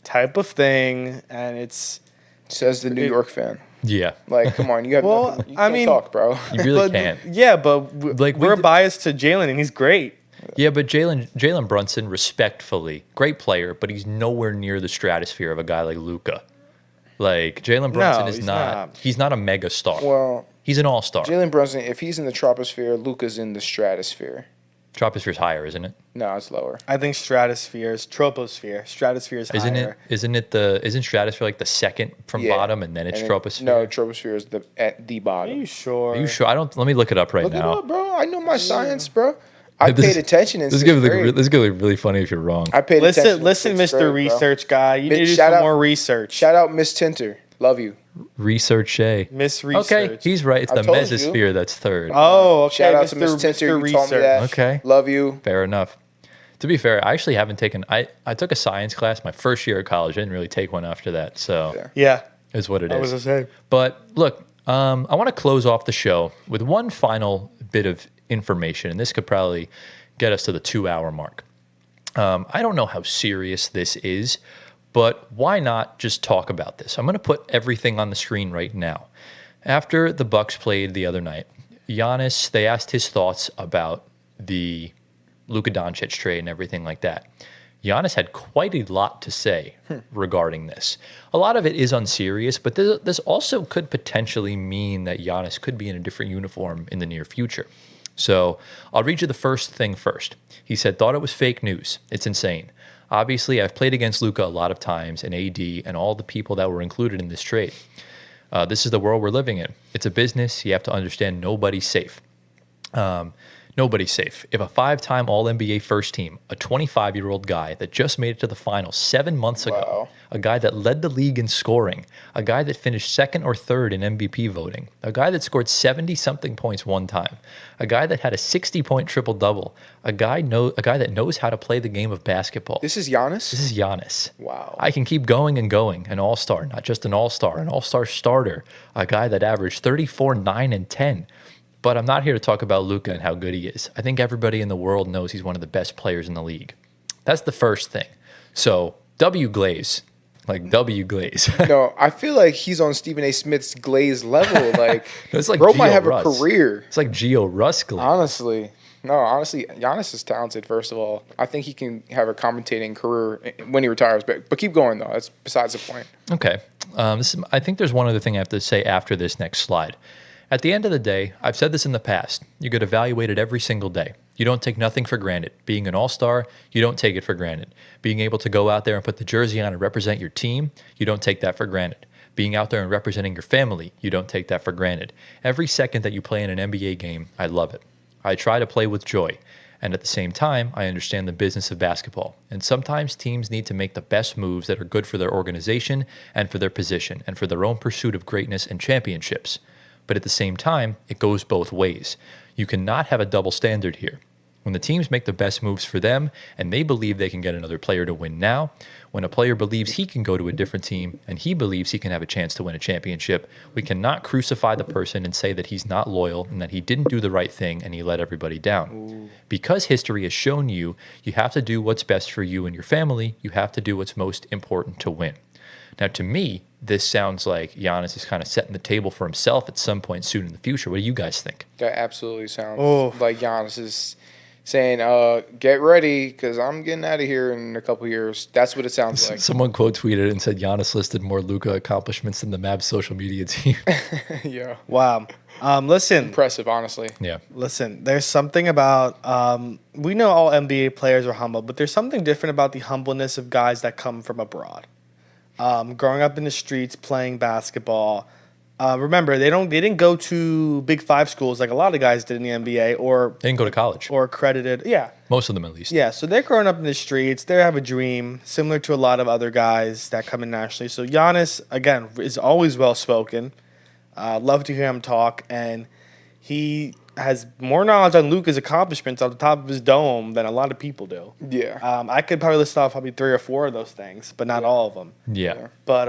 type of thing, and it's something, says the New York fan. Yeah, Like, come on, you have Well, nothing. You I can't mean- talk, bro. you really but, can't. Yeah, but Like, we we're did- biased to Jalen, and he's great. Yeah, but Jalen Brunson, respectfully, great player, but he's nowhere near the stratosphere of a guy like Luka. Like Jalen Brunson is he's not. not. He's not a mega star. Well, He's an all-star. Jalen Brunson, if he's in the troposphere, Luka's in the stratosphere. Troposphere's higher, isn't it? No, it's lower. I think stratosphere is troposphere. Stratosphere is higher. Isn't stratosphere like the second from bottom and then it's troposphere? No, troposphere is at the Are bottom. you sure? Are you sure? Let me look it up right Look now. it up, bro. I know my science, bro. I paid attention in This is sixth gonna grade. be really funny if you're wrong. I paid attention. Listen, in sixth Mr. grade, bro. Research Guy. You need to do Shout some out- more research. Shout out Miss Tinter. Love you. Research A. Miss Research. Okay, he's right. It's I the told you. mesosphere that's third. Oh, okay. Shout out to Mr. Miss Tinter. Mr. You taught me that. Okay. Love you. Fair enough. To be fair, I actually haven't taken. I took a science class my first year of college. I didn't really take one after that, so Yeah. is what it I was is. the same. But look, I want to close off the show with one final bit of information, and this could probably get us to the 2-hour mark. I don't know how serious this is, but why not just talk about this? I'm going to put everything on the screen right now. After the Bucks played the other night, Giannis, they asked his thoughts about the Luka Doncic trade and everything like that. Giannis had quite a lot to say regarding this. A lot of it is unserious, but this also could potentially mean that Giannis could be in a different uniform in the near future. So I'll read you the first thing first. He said, thought it was fake news. It's insane. Obviously, I've played against Luka a lot of times and AD and all the people that were included in this trade. This is the world we're living in. It's a business. You have to understand nobody's safe. Nobody's safe. If a 5-time All-NBA first team, a 25-year-old guy that just made it to the finals 7 months ago, Wow. a guy that led the league in scoring, a guy that finished second or third in MVP voting, a guy that scored 70-something points one time, a guy that had a 60-point triple-double, a guy that knows how to play the game of basketball. This is Giannis? This is Giannis. Wow. I can keep going and going. An all-star, not just an all-star starter, a guy that averaged 34, 9, and 10. But I'm not here to talk about Luka and how good he is. I think everybody in the world knows he's one of the best players in the league. That's the first thing. So, W Glaze. Like W Glaze. No, I feel like he's on Stephen A. Smith's Glaze level. Like, It's like bro might Gio have Russ. a career. It's like Gio Russ Glaze. Honestly. No, honestly, Giannis is talented, first of all. I think he can have a commentating career when he retires. But keep going, though. That's besides the point. Okay. I think there's one other thing I have to say after this next slide. At the end of the day, I've said this in the past, you get evaluated every single day. You don't take nothing for granted. Being an all-star, you don't take it for granted. Being able to go out there and put the jersey on and represent your team, you don't take that for granted. Being out there and representing your family, you don't take that for granted. Every second that you play in an NBA game, I love it. I try to play with joy. And at the same time, I understand the business of basketball. And sometimes teams need to make the best moves that are good for their organization and for their position and for their own pursuit of greatness and championships. But at the same time, it goes both ways. You cannot have a double standard here. When the teams make the best moves for them and they believe they can get another player to win now, when a player believes he can go to a different team and he believes he can have a chance to win a championship, we cannot crucify the person and say that he's not loyal and that he didn't do the right thing and he let everybody down. Ooh. Because history has shown you, you have to do what's best for you and your family. You have to do what's most important to win. Now, to me, this sounds like Giannis is kind of setting the table for himself at some point soon in the future. What do you guys think? That absolutely sounds like Giannis is saying, get ready because I'm getting out of here in a couple years. That's what it sounds like. Someone quote tweeted and said Giannis listed more Luka accomplishments than the Mavs social media team. Yeah. Wow. Listen. Impressive, honestly. Yeah. Listen, there's something about, we know all NBA players are humble, but there's something different about the humbleness of guys that come from abroad. Growing up in the streets, playing basketball. Remember, they didn't go to Big Five schools like a lot of guys did in the NBA, or They didn't go to college. or accredited. Yeah, Most of them, at least. yeah. So they're growing up in the streets. They have a dream, similar to a lot of other guys that come in nationally. So Giannis, again, is always well spoken. Love to hear him talk, and he has more knowledge on Luka's accomplishments on the top of his dome than a lot of people do. Yeah. I could probably list off probably 3 or 4 of those things, but not all of them. Yeah. But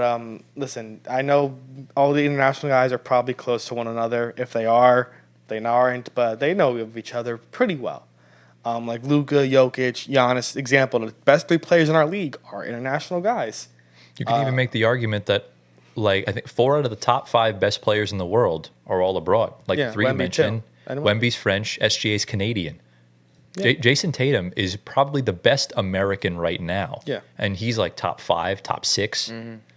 listen, I know all the international guys are probably close to one another. If they are, they aren't, but they know of each other pretty well. Like Luka, Jokic, Giannis, example, the best 3 players in our league are international guys. You can even make the argument that, like, I think 4 out of the top 5 best players in the world are all abroad. Like Yeah, 3 you Wemby mentioned. too. And Wemby's French, SGA's Canadian. Yeah. Jason Tatum is probably the best American right now. Yeah. And he's like top 5, top 6.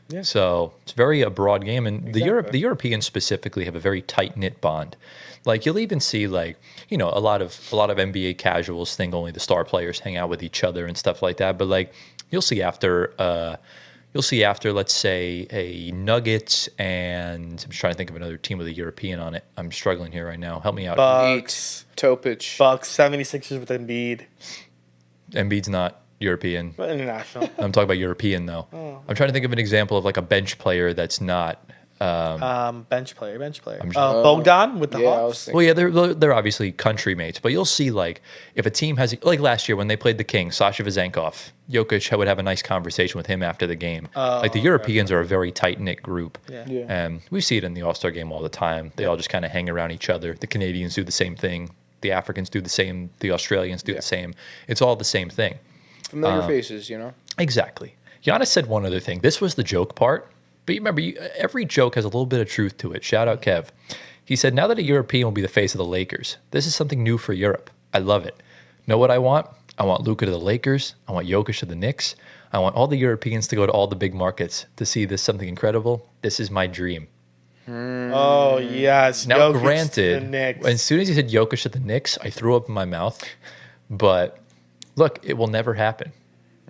Yeah. So it's very a broad game, and Exactly. the Europeans specifically have a very tight knit bond. Like you'll even see like a lot of NBA casuals think only the star players hang out with each other and stuff like that. But like you'll see after let's say a Nuggets and I'm just trying to think of another team with a European on it. I'm struggling here right now. Help me out. Bucks, Topic. Bucks, 76ers with Embiid. Embiid's not European. But international. I'm talking about European though. I'm trying to think of an example of like a bench player that's not. Bench player. just- Bogdan with the Yeah, I Hawks. was thinking. Well, yeah, they're obviously country mates, but you'll see like if a team has like last year when they played the Kings, Sasha Vezenkov, Jokic would have a nice conversation with him after the game. Like the Europeans are a very tight knit group, Yeah. and we see it in the All Star game all the time. They all just kind of hang around each other. The Canadians do the same thing. The Africans do the same. The Australians do the same. It's all the same thing. Familiar faces, you know? Exactly. Giannis said one other thing. This was the joke part. But you remember, every joke has a little bit of truth to it. Shout out Kev. He said, now that a European will be the face of the Lakers, this is something new for Europe. I love it. Know what I want? I want Luka to the Lakers. I want Jokic to the Knicks. I want all the Europeans to go to all the big markets to see this something incredible. This is my dream. Oh, yes. Now, Jokic to the granted, Knicks. as soon as he said Jokic to the Knicks, I threw up in my mouth. But look, it will never happen.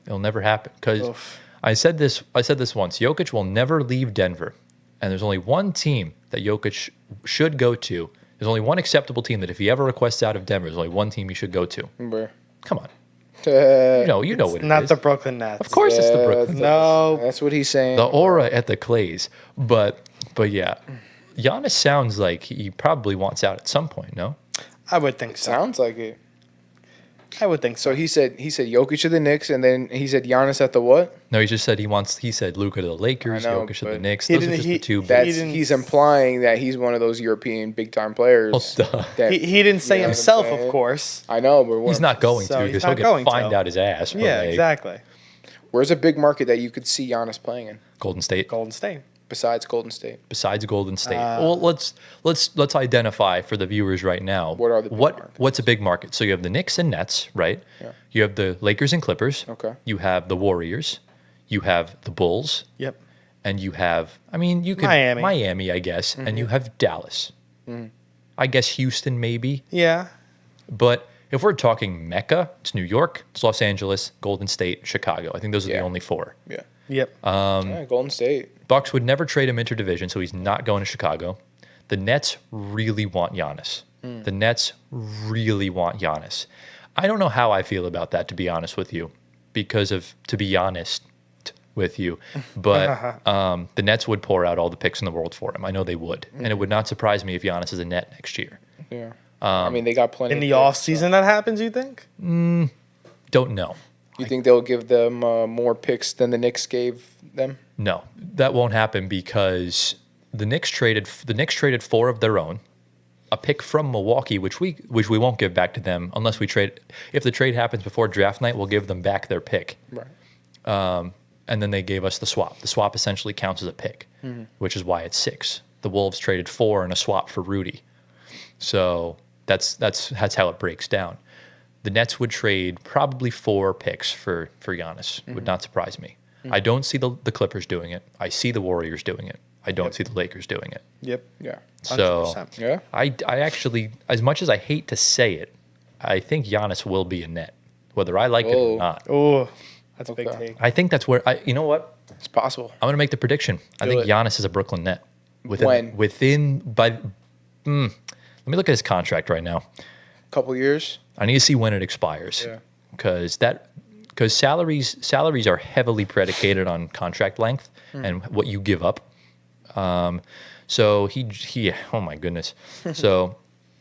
It'll never happen because Oof. I said this once. Jokic will never leave Denver, and there's only one team that Jokic should go to. There's only one acceptable team that if he ever requests out of Denver, there's only one team he should go to. Remember. Come on, Uh, you know what it Not is. the Brooklyn Nets. Of course, it's the Brooklyn. No. That's what he's saying. The aura at the Clays, but yeah, Giannis sounds like he probably wants out at some point. No, I would think so. Sounds like it. I would think so. So he said Jokic to the Knicks, and then he said Giannis at the what? no, he just said he said Luka to the Lakers, I know, Jokic to the but Knicks. he Those are didn't- just he- the two. that- That's didn't- he's implying that he's one of those European big time players. Well, duh. that- He didn't say You know what I'm himself, of saying? coured. I know, but He's not going So to he's because not he'll get going to. fined out his ass. But Yeah, like, exactly. Where's a big market that you could see Giannis playing in Golden State. Golden State. besides Golden State? Besides Golden State, well, let's identify for the viewers right now. What are the big markets? What's a big market? So you have the Knicks and Nets, right? Yeah. You have the Lakers and Clippers. Okay. You have the Warriors. You have the Bulls, Yep. and you have you could Miami. I guess, Mm-hmm. and you have Dallas. I guess Houston maybe, Yeah. but if we're talking Mecca, it's New York, it's Los Angeles, Golden State, Chicago. I think those are the Yeah. only four. Yeah. Yep. Yeah, Golden State. Bucks would never trade him interdivision, so he's not going to Chicago. The Nets really want Giannis. The Nets really want Giannis. I don't know how I feel about that, to be honest with you, to be honest with you, but the Nets would pour out all the picks in the world for him. I know they would, and it would not surprise me if Giannis is a net next year. Yeah. I mean, they got plenty. In of the picks, off so- season, that happens. You think? Don't know. You think they'll give them more picks than the Knicks gave them? No, that won't happen because the Knicks traded 4 of their own, a pick from Milwaukee, which we won't give back to them unless we trade. If the trade happens before draft night, we'll give them back their pick. Right. And then they gave us the swap. The swap essentially counts as a pick, which is why it's 6. The Wolves traded 4 in a swap for Rudy. So that's how it breaks down. The Nets would trade probably 4 picks for Giannis. Would not surprise me. I don't see the Clippers doing it. I see the Warriors doing it. I don't see the Lakers doing it. Yep. Yeah. So 100%. Yeah. I actually, as much as I hate to say it, I think Giannis will be a net, whether I like it Whoa. or not. Oh, that's a big Okay. take. I think that's where you know what? It's possible. I'm going to make the prediction. I Do think it. Giannis is a Brooklyn net. When? Let me look at his contract right now. Couple years. I need to see when it expires. Yeah. Because salaries are heavily predicated on contract length and what you give up. So he oh my goodness. So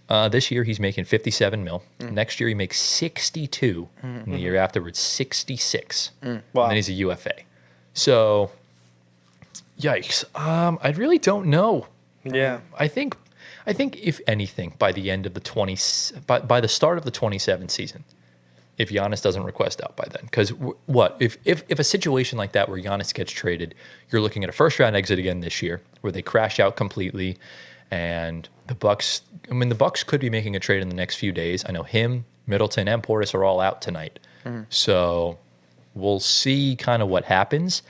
this year he's making 57 mil. Next year he makes 62. And the year afterwards 66. Wow. And then he's a UFA. So yikes. I really don't know. Yeah. I think if anything, by the end of the by the start of the 27 season, if Giannis doesn't request out by then, because what if a situation like that where Giannis gets traded, you're looking at a first round exit again this year where they crash out completely, and the Bucks. I mean, the Bucks could be making a trade in the next few days. I know him, Middleton, and Portis are all out tonight, so we'll see kind of what happens.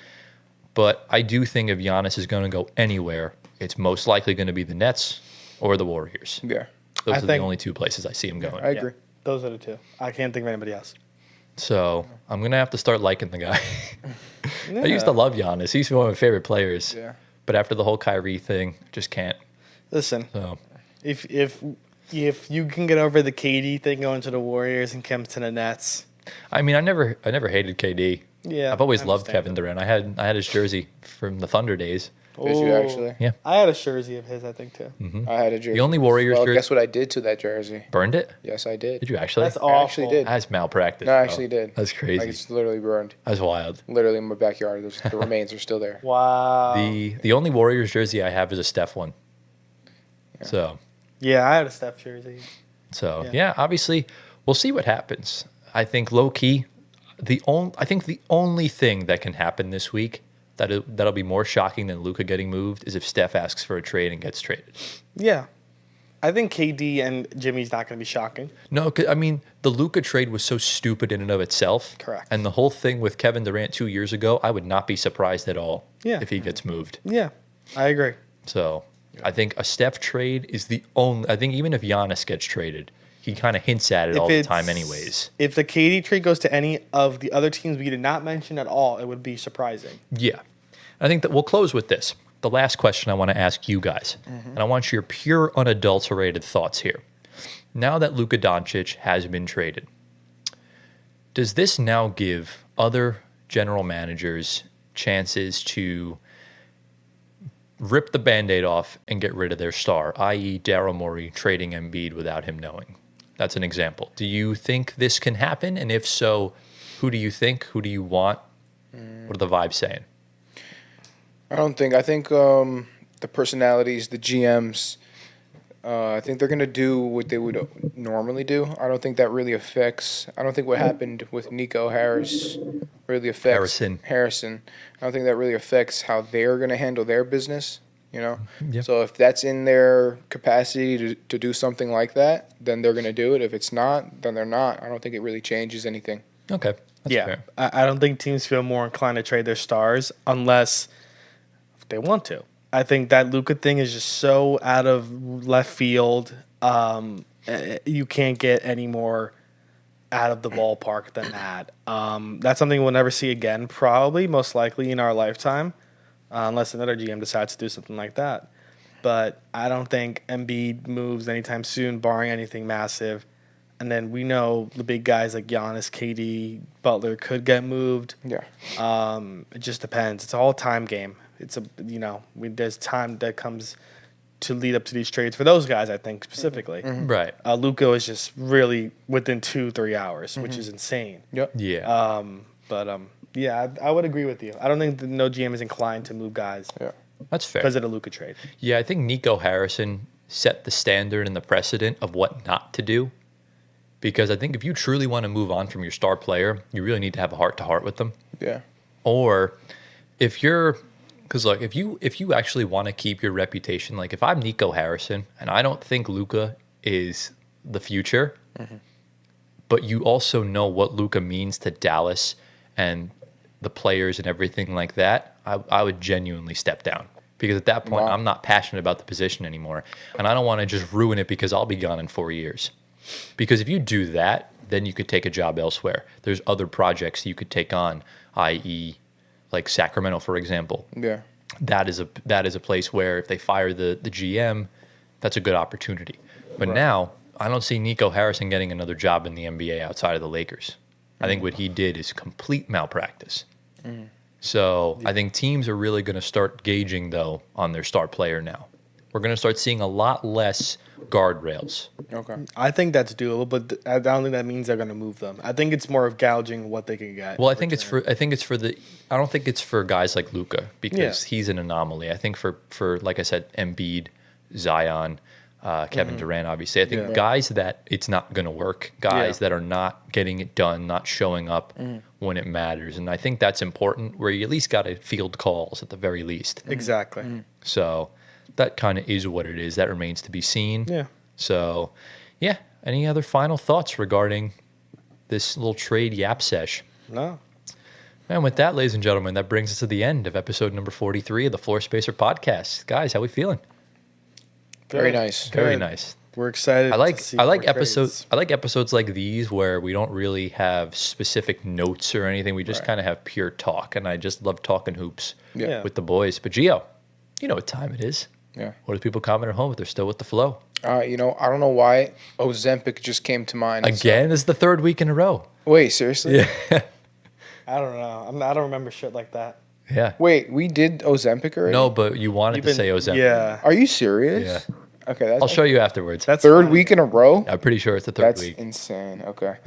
But I do think if Giannis is going to go anywhere, it's most likely going to be the Nets or the Warriors. Yeah, Those are the only two places I see him going. I agree. Those are the two. I can't think of anybody else. So I'm going to have to start liking the guy. I used to love Giannis. He used to be one of my favorite players. Yeah. But after the whole Kyrie thing, just can't. Listen, So if you can get over the KD thing going to the Warriors and comes to the Nets, I mean, I never hated KD. yeah, I've always I loved Kevin understand Durant. I had his jersey from the Thunder days. Did you Oh. actually? Yeah. I had a jersey of his, I think too. I had a jersey. The only Warriors Well, jersey. guess what I did to that jersey? Burned it? Yes, I did. Did you actually? That's I awful. actually did. That's malpractice. No, I bro. actually did. That's crazy. Like it's literally burned. That's wild. Literally in my backyard. The remains are still there. Wow. The only Warriors jersey I have is a Steph one. So Yeah, I had a Steph jersey. yeah. Yeah. Obviously we'll see what happens. I think low key, the only thing that can happen this week that'll be more shocking than Luka getting moved is if Steph asks for a trade and gets traded. Yeah. I think KD and Jimmy's not going to be shocking. No, 'cause, I mean the Luka trade was so stupid in and of itself. Correct. And the whole thing with Kevin Durant 2 years ago, I would not be surprised at all Yeah. if he gets moved. Yeah, I agree. So I think a Steph trade is the only. I think even if Giannis gets traded, he kind of hints at it all the time, anyways. If the KD trade goes to any of the other teams we did not mention at all, it would be surprising. Yeah, I think that we'll close with this. The last question I want to ask you guys, and I want your pure, unadulterated thoughts here. Now that Luka Doncic has been traded, does this now give other general managers chances to rip the Band-Aid off and get rid of their star, i.e. Daryl Morey trading Embiid without him knowing? That's an example. Do you think this can happen? And if so, who do you think? Who do you want? What are the vibes saying? I think the personalities, the GMs, I think they're going to do what they would normally do. I don't think that really affects. I don't think what happened with Nico Harris really affects Harrison. I don't think that really affects how they're going to handle their business. You know, Yep. So if that's in their capacity to do something like that, then they're going to do it. If it's not, then they're not. I don't think it really changes anything. Okay. That's Yeah, fair. I don't think teams feel more inclined to trade their stars unless they want to. I think that Luka thing is just so out of left field. You can't get any more out of the ballpark than that. That's something we'll never see again, probably, most likely in our lifetime, unless another GM decides to do something like that. But I don't think Embiid moves anytime soon, barring anything massive. And then we know the big guys like Giannis, KD, Butler could get moved. Yeah. It just depends. It's all a time game. There's time that comes to lead up to these trades for those guys, I think, specifically. Right. Luka is just really within 2-3 hours, which is insane. Yep. Yeah. Yeah, I would agree with you. I don't think no GM is inclined to move guys Yeah. That's fair. because of the Luka trade. Yeah, I think Nico Harrison set the standard and the precedent of what not to do. Because I think if you truly want to move on from your star player, you really need to have a heart-to-heart with them. Yeah. Or if you're, because look, if you actually want to keep your reputation, like if I'm Nico Harrison and I don't think Luka is the future, but you also know what Luka means to Dallas and the players and everything like that, I would genuinely step down. Because at that point, Wow. I'm not passionate about the position anymore. And I don't want to just ruin it because I'll be gone in 4 years. Because if you do that, then you could take a job elsewhere. There's other projects you could take on, i.e., like Sacramento, for example. Yeah. That is a place where if they fire the GM, that's a good opportunity. But now, I don't see Nico Harrison getting another job in the NBA outside of the Lakers. I think what he did is complete malpractice. So I think teams are really going to start gauging, though, on their star player now. We're going to start seeing a lot less guardrails. Okay. I think that's doable, but I don't think that means they're going to move them. I think it's more of gouging what they can get. Well, I think it's for I don't think it's for guys like Luka because he's an anomaly. I think for like I said, Embiid, Zion, Kevin Durant, obviously. I think guys that it's not going to work, guys that are not getting it done, not showing up when it matters. And I think that's important where you at least got to field calls at the very least. Exactly. So that kind of is what it is. That remains to be seen. Yeah. So, yeah. Any other final thoughts regarding this little trade yap sesh? No. And with that, ladies and gentlemen, that brings us to the end of episode number 43 of the Floor Spacer podcast. Guys, how we feeling? Very nice. Very Good. nice. We're excited. I like to see I like more episodes trades. I like episodes like these where we don't really have specific notes or anything. We just kind of have pure talk, and I just love talking hoops Yeah. with the boys. But Gio, you know what time it is. Yeah. What do people comment at home if they're still with the flow? I don't know why Ozempic just came to mind. Again, this is the third week in a row. Wait, seriously? Yeah. I don't know. I don't remember shit like that. Yeah. Wait, we did Ozempic already? No, but you wanted to say Ozempic. Yeah. Are you serious? Yeah. Okay, that's I'll show you afterwards. That's third fine. week in a row? I'm pretty sure it's the third That's week. insane. Okay.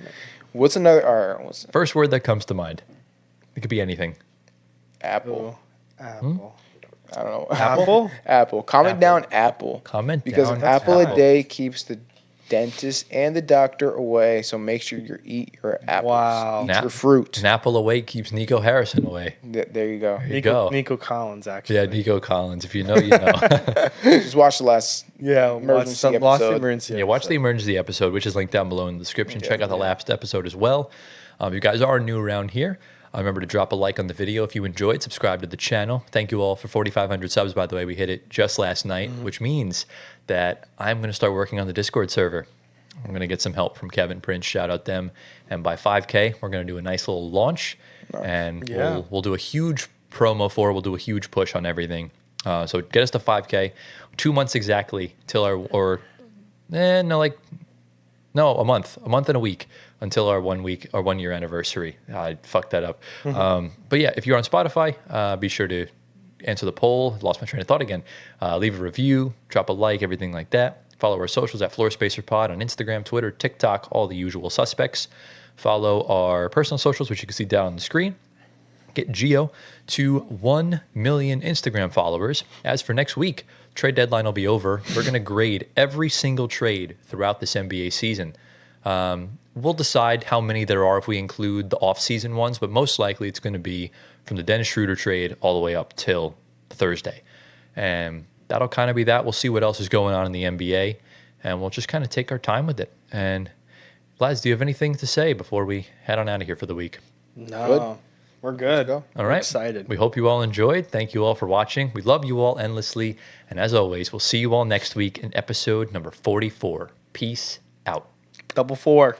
What's another? All right, what's First word that comes to mind. It could be anything. Apple? Ooh, Apple. I don't know. Apple? Apple. Comment down Apple. Comment Because down an apple Apple. a day keeps the dentist and the doctor away. So make sure you eat your apples. Wow. Eat Nap- your fruit. An apple away keeps Nico Harrison away. There you go. There you go. Nico Collins, actually. Yeah, Nico Collins. If you know, you know. Just watch the last. Yeah, Emergency lost episode. emergency. Yeah, watch the emergency episode, which is linked down below in the description. Check out the last episode as well. If you guys are new around here, remember to drop a like on the video if you enjoyed. Subscribe to the channel. Thank you all for 4,500 subs, by the way. We hit it just last night, which means that I'm going to start working on the Discord server. I'm going to get some help from Kevin Prince. Shout out them. And by 5K, we're going to do a nice little launch. And Yeah. we'll do a huge promo for it. We'll do a huge push on everything. So get us to 5K. 2 months exactly till our, a month and a week until our 1 year anniversary. I fucked that up. But yeah, if you're on Spotify, be sure to answer the poll. Lost my train of thought again. Leave a review, drop a like, everything like that. Follow our socials at Floor Spacer Pod on Instagram, Twitter, TikTok, all the usual suspects. Follow our personal socials, which you can see down on the screen. Get Gio to 1 million Instagram followers. As for next week, trade deadline will be over. We're going to grade every single trade throughout this NBA season. We'll decide how many there are if we include the off-season ones, but most likely it's going to be from the Dennis Schroeder trade all the way up till Thursday. And that'll kind of be that. We'll see what else is going on in the NBA, and we'll just kind of take our time with it. And Laz, do you have anything to say before we head on out of here for the week? No, Good. we're good. Go. All right. Excited. We hope you all enjoyed. Thank you all for watching. We love you all endlessly. And as always, we'll see you all next week in episode number 44. Peace out. Double 4.